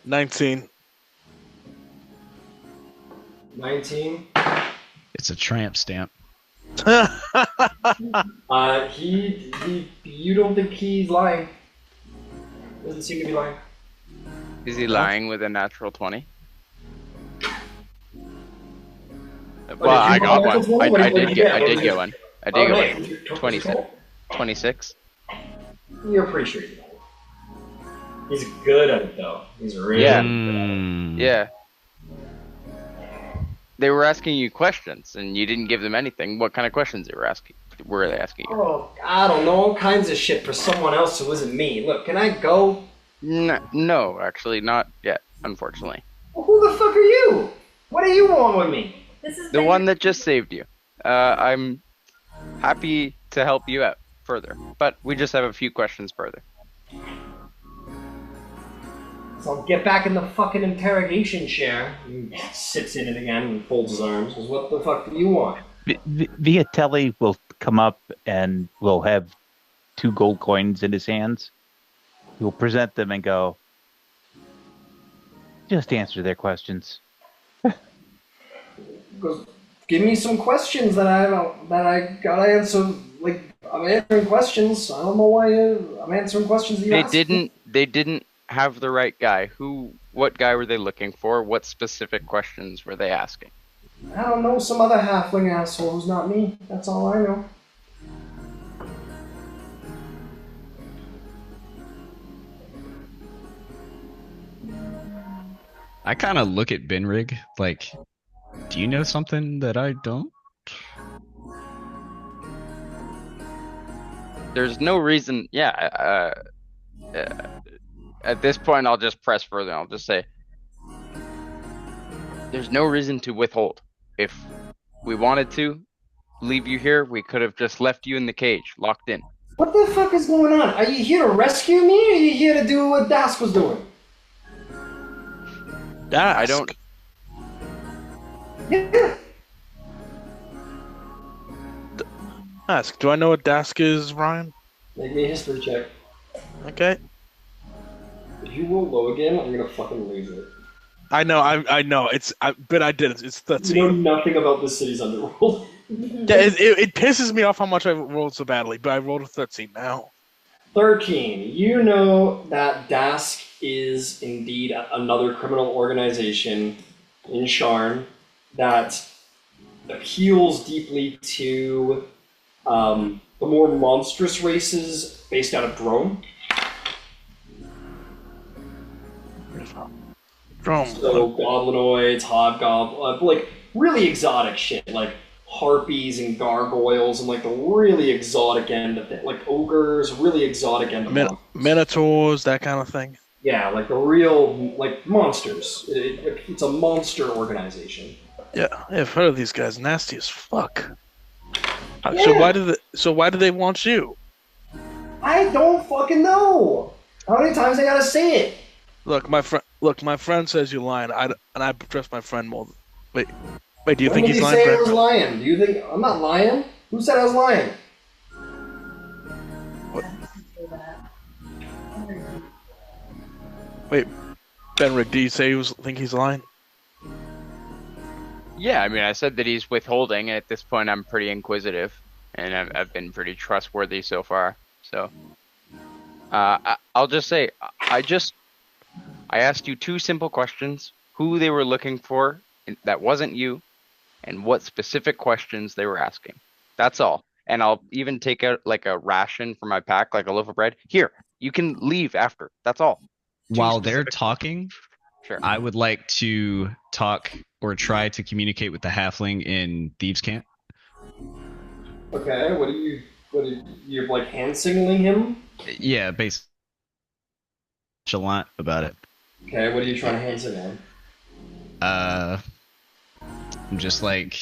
19. 19. It's a tramp stamp. You don't think he's lying? Doesn't seem to be lying. Is he lying with a natural 20? Well, I got one. I did get one. I did get one. 26. 26. You're pretty sure he's lying. He's good at it though. He's really Yeah. good at it. Yeah. They were asking you questions, and you didn't give them anything. What kind of questions were they asking you? Oh, I don't know, all kinds of shit for someone else who isn't me. Look, can I go? No, actually, not yet, unfortunately. Well, who the fuck are you? What do you want with me? This is The one that just saved you. I'm happy to help you out further, but we just have a few questions further. So I'll get back in the fucking interrogation chair. He sits in it again and folds his arms. Says, what the fuck do you want? Viatelli will come up and will have 2 gold coins in his hands. He will present them and go, just answer their questions. Goes, give me some questions that I gotta answer. Like, I'm answering questions. I don't know why I'm answering questions that you asked me. They didn't have the right guy. What guy were they looking for? What specific questions were they asking? I don't know, some other halfling asshole who's not me. That's all I know. I kind of look at Benrig like, do you know something that I don't? There's no reason. Yeah. At this point, I'll just press further. I'll just say, there's no reason to withhold. If we wanted to leave you here, we could have just left you in the cage, locked in. What the fuck is going on? Are you here to rescue me, or are you here to do what Dask was doing? Dask. I don't. Yeah. Dask. Do I know what Dask is, Ryan? Make me a history check. Okay. If you roll low again, I'm gonna fucking lose it. I know. I know. But I did it. It's 13. You know nothing about this city's underworld. Yeah, it pisses me off how much I rolled so badly, but I rolled a 13 now. 13. You know that Dask is indeed another criminal organization in Sharn that appeals deeply to the more monstrous races based out of Drome. So goblinoids, hobgoblins, like really exotic shit, like harpies and gargoyles, and like the really exotic end of it, like ogres, really exotic end of monsters. Minotaurs, that kind of thing. Yeah, like the real like monsters. It's a monster organization. Yeah, I've heard of these guys. Nasty as fuck. Yeah. So why do they want you? I don't fucking know. How many times I gotta say it? Look, my friend says you're lying. And I trust my friend more. Wait, do you When think did he's he lying? say I was lying? Do you think I'm not lying? Who said I was lying? Wait, Benrick, do you think he's lying? Yeah, I mean, I said that he's withholding. At this point, I'm pretty inquisitive, and I've been pretty trustworthy so far. So, I'll just say, I asked you two simple questions: who they were looking for that wasn't you, and what specific questions they were asking. That's all. And I'll even take out like a ration from my pack, like a loaf of bread. Here, you can leave after. That's all. While they're talking, Sure. I would like to talk or try to communicate with the halfling in Thieves' Camp. Okay, what are you like hand signaling him? Yeah, basically. A lot about it. Okay, what are you trying to hand signal him? I'm just like,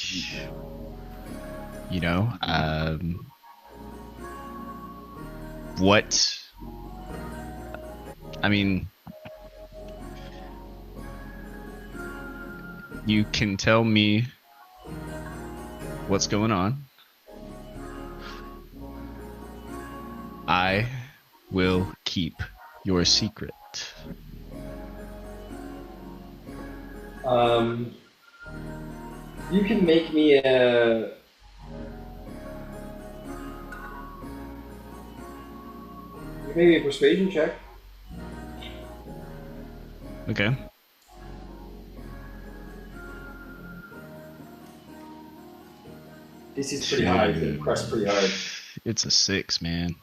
what? I mean, you can tell me what's going on. I will keep your secret. You can make me maybe a persuasion check. Okay. This is pretty high. He's gonna press pretty hard. It's a 6, man.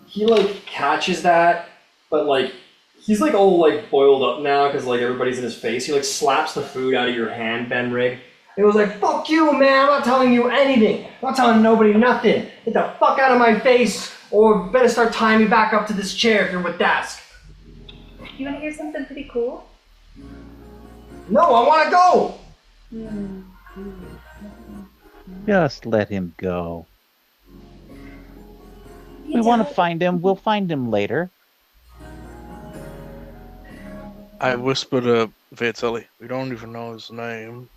He like catches that, but like he's like all like boiled up now because like everybody's in his face. He like slaps the food out of your hand, Benrig. It was like, fuck you, man. I'm not telling you anything. I'm not telling nobody nothing. Get the fuck out of my face, or better start tying me back up to this chair if you're with Dask. You want to hear something pretty cool? No, I want to go. Just let him go. We want to find him. We'll find him later. I whispered to Vitelli. We don't even know his name.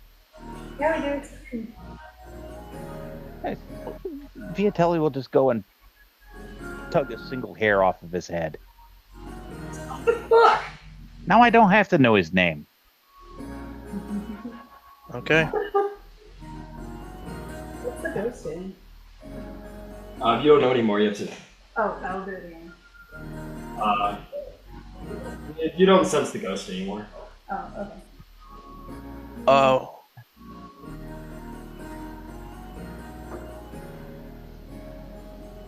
Yeah, we do. Viatelli will just go and tug a single hair off of his head. What the fuck? Now I don't have to know his name. Okay. What's the ghost doing? If you don't know anymore, you have to. Oh, I'll do it again. You don't sense the ghost anymore. Oh, okay. Oh.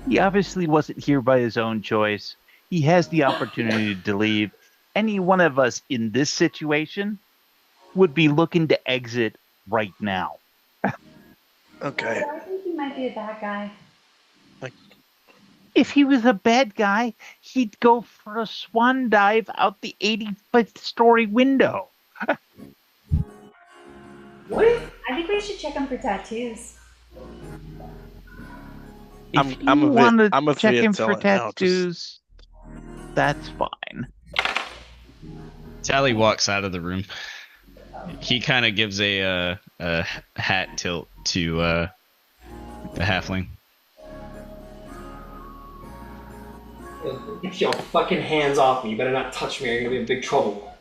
He obviously wasn't here by his own choice. He has the opportunity to leave. Any one of us in this situation would be looking to exit right now. Okay. I think he might be a bad guy. If he was a bad guy, he'd go for a swan dive out the 85th story window. What? I think we should check him for tattoos. If you want to I'm a check him for Viatelli now, tattoos, that's fine. Tally walks out of the room. He kind of gives a hat tilt to the halfling. Get your fucking hands off me. You better not touch me or you're gonna be in big trouble.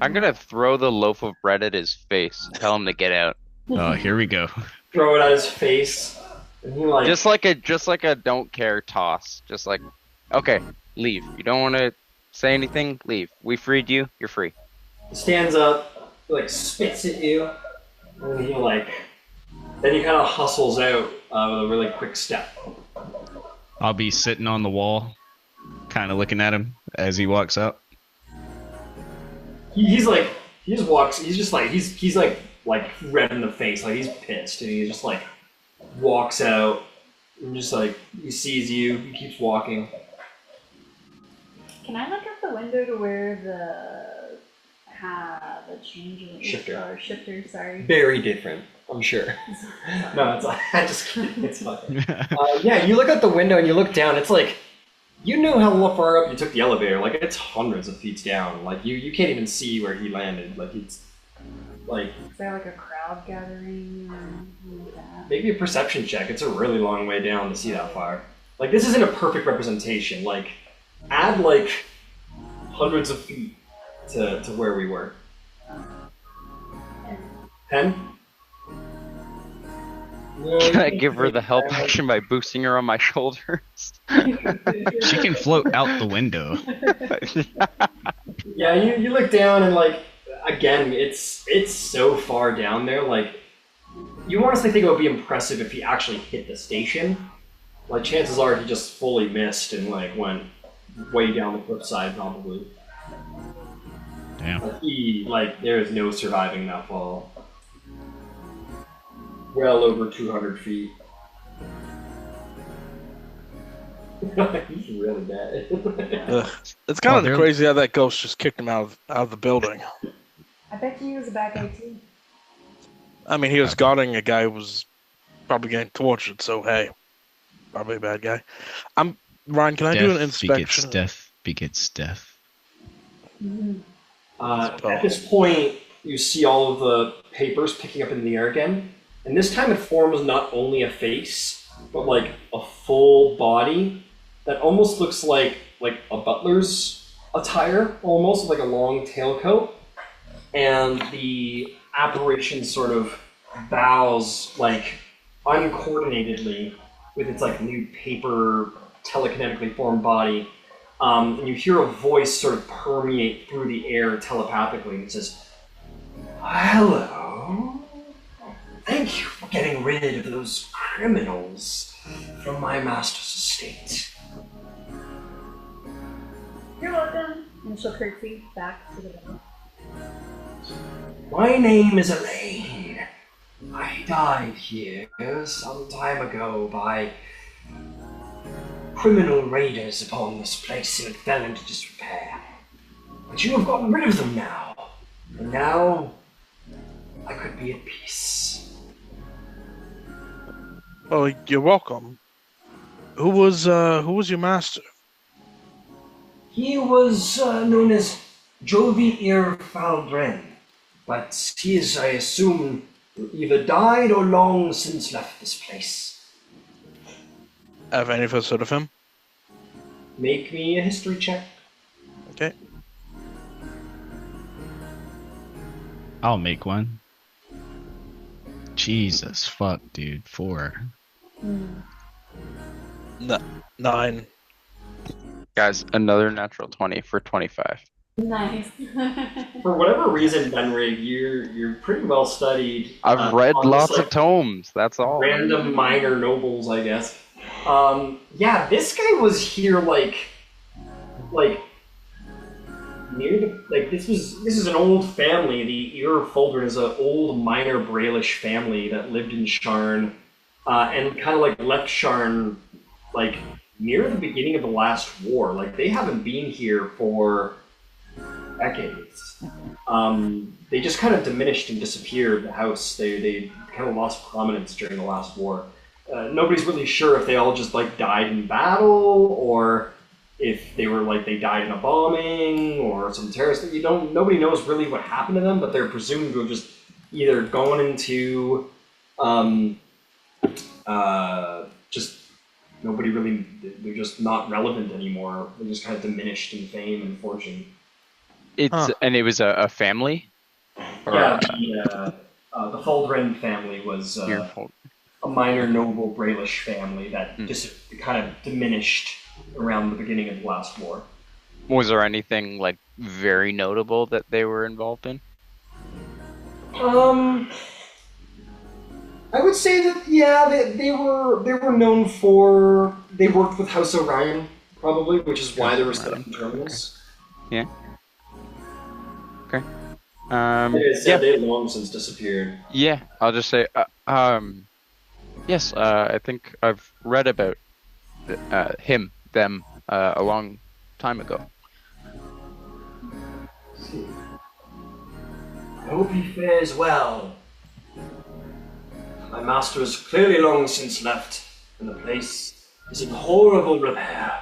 I'm gonna throw the loaf of bread at his face. Tell him to get out. Oh, here we go. Throw it at his face. And he like Just like a don't care toss. Just like, okay, leave. You don't want to say anything? Leave. We freed you. You're free. stands up, he like spits at you, and he like then he kind of hustles out with a really quick step. I'll be sitting on the wall, kind of looking at him as he walks up. he's like, he just walks. He's just like he's like red in the face, like he's pissed, and he just like walks out and just like he sees you. He keeps walking. Can I look out the window to where the changeling shifter? Sorry. Very different, I'm sure. No, it's I just kidding. It's fine. Yeah, you look out the window and you look down. It's like you knew how far up you took the elevator. Like it's hundreds of feet down. Like you can't even see where he landed. Like it's like. Is there like a crowd gathering or anything like that? Maybe a perception check. It's a really long way down to see that far. Like this isn't a perfect representation. Like add like hundreds of feet to where we were. 10? Can I give her the help action by boosting her on my shoulders? She can float out the window. Yeah, you look down and like again, it's so far down there. Like you honestly think it would be impressive if he actually hit the station. Like chances are he just fully missed and like went way down the cliffside probably. Damn. Like there is no surviving that fall. Well over 200 feet. He's really bad. It's kind of crazy how that ghost just kicked him out of the building. I bet he was a bad guy too. I mean, he was guarding a guy who was probably getting tortured, so hey, probably a bad guy. Ryan, can I do an inspection? Death begets death. Mm-hmm. At this point, you see all of the papers picking up in the air again. And this time it forms not only a face, but like a full body that almost looks like a butler's attire, almost like a long tailcoat. And the apparition sort of bows like uncoordinatedly with its like new paper telekinetically formed body. And you hear a voice sort of permeate through the air telepathically and it says, "Hello. Thank you for getting rid of those criminals from my master's estate." You're welcome. And she'll curtsy back to the window. "My name is Elaine. I died here some time ago by criminal raiders upon this place and it fell into disrepair. But you have gotten rid of them now. And now I could be at peace." Well, you're welcome. Who was your master? He was known as Jovi Faldren, but he is, I assume, either died or long since left this place. Have any of us heard of him? Make me a history check. Okay. I'll make one. Jesus fuck, dude. 4. No, 9. Guys, another natural 20 for 25. Nice. For whatever reason, Benrig, you're pretty well studied. I've read on lots this, of tomes, that's all. Random minor nobles, I guess. Yeah, this guy was here like near the, like this is an old family. The Erstwhile is an old minor Brailish family that lived in Sharn, and kind of like left Sharn like near the beginning of the last war. Like they haven't been here for decades. They just kind of diminished and disappeared. The house, they kind of lost prominence during the last war. Nobody's really sure if they all just like died in battle or if they were like they died in a bombing or some terrorist. Nobody knows really what happened to them, but they're presumed to have just either gone into just nobody really. They're just not relevant anymore. They just kind of diminished in fame and fortune. And it was a family. Yeah, the Faldren family was a minor noble Brailish family that just kind of diminished around the beginning of the last war. Was there anything like very notable that they were involved in? I would say that they were known for they worked with House Orion probably, which is why there were 7 terminals. Yeah. Okay. They've long since disappeared. Yeah, I'll just say, yes, I think I've read about them, a long time ago. I hope he fares well. My master has clearly long since left, and the place is in horrible repair.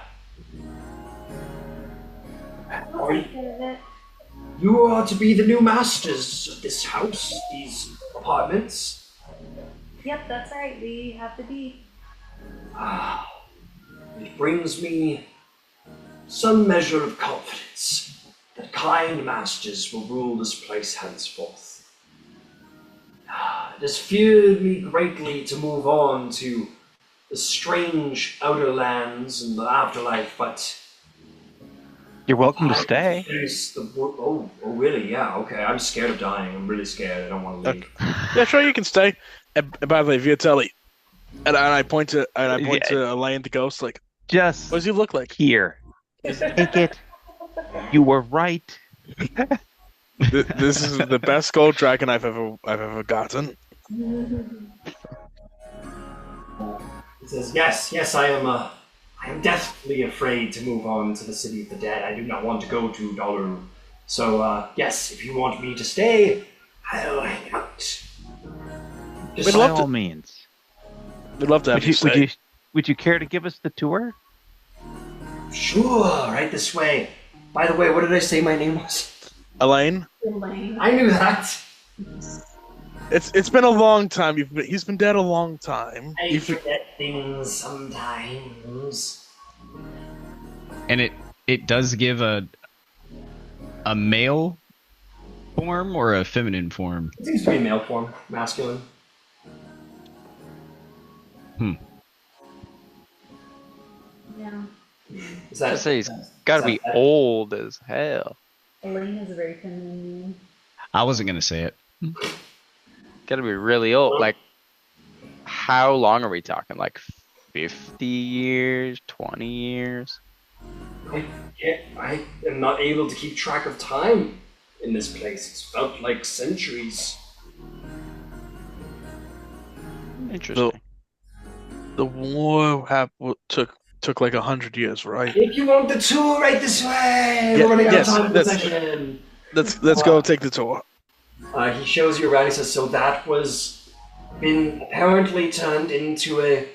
I'll take care of it. You are to be the new masters of this house, these apartments. Yep, that's right. We have to be. It brings me some measure of confidence that kind masters will rule this place henceforth. It has feared me greatly to move on to the strange outer lands and the afterlife, but You're welcome to stay. Oh, really? Yeah, okay. I'm scared of dying. I'm really scared. I don't want to leave. Yeah, sure, you can stay. And by the way, Viatelli, and I point to Elaine, the ghost. Like, Just what does he look like? here. Take it. You were right. This is the best gold dragon I've ever gotten. He says, yes, I am deathly afraid to move on to the city of the dead. I do not want to go to Dollar. So, yes, if you want me to stay, I'll hang out. We'd By love all to. means. We'd love to have you stay. Would you care to give us the tour? Sure, right this way. By the way, what did I say my name was? Elaine, Elaine. I knew that. it's been a long time. He's been dead a long time. I forget things sometimes. And it does give a male form or a feminine form. It seems to be male form, masculine. Yeah. Is that? I say he's got to be that- old as hell. Elaine is a very feminine name. I wasn't gonna say it. Got to be really old. Like, how long are we talking? Like 50 years, 20 years? I am not able to keep track of time in this place. It's felt like centuries. Interesting. The war took like 100 years, right? If you want the tour, right this way. We're running out of time for the session. Let's go take the tour. He shows you around. He says, so that was been apparently turned into a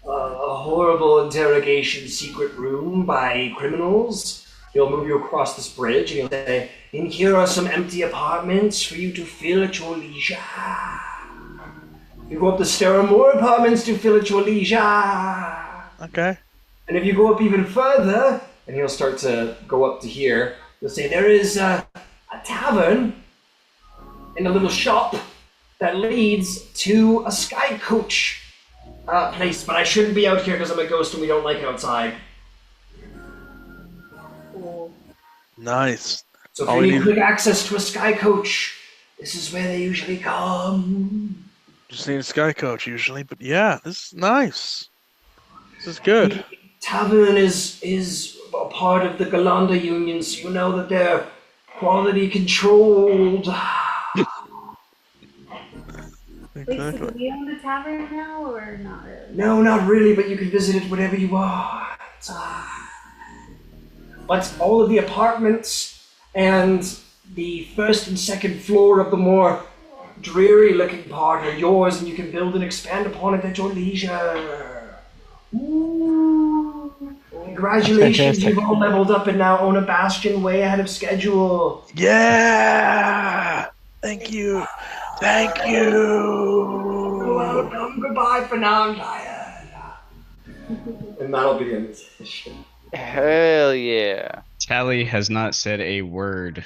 horrible interrogation secret room by criminals. He'll move you across this bridge and he'll say, and here are some empty apartments for you to fill at your leisure. You go up the stair, more apartments to fill at your leisure. Okay. And if you go up even further, and he'll start to go up to here, he'll say there is a tavern in a little shop that leads to a sky coach place, but I shouldn't be out here because I'm a ghost and we don't like outside. Cool. Nice. So All if we you need need- quick access to a sky coach, this is where they usually come. Just need a sky coach usually, but yeah, this is nice. This is good. Tavern is a part of the Galanda Union, so you know that they're quality controlled. Wait, so Exactly. do we own the tavern now, or not really? No, not really, but you can visit it whenever you want. But all of the apartments and the first and second floor of the more dreary-looking part are yours, and you can build and expand upon it at your leisure. Ooh. Congratulations, Fantastic. you've all leveled up and now own a bastion way ahead of schedule. Yeah. Thank you. Thank You're you. welcome. Goodbye for now, I'm tired. And that'll be the end of the session. Hell yeah. Tally has not said a word.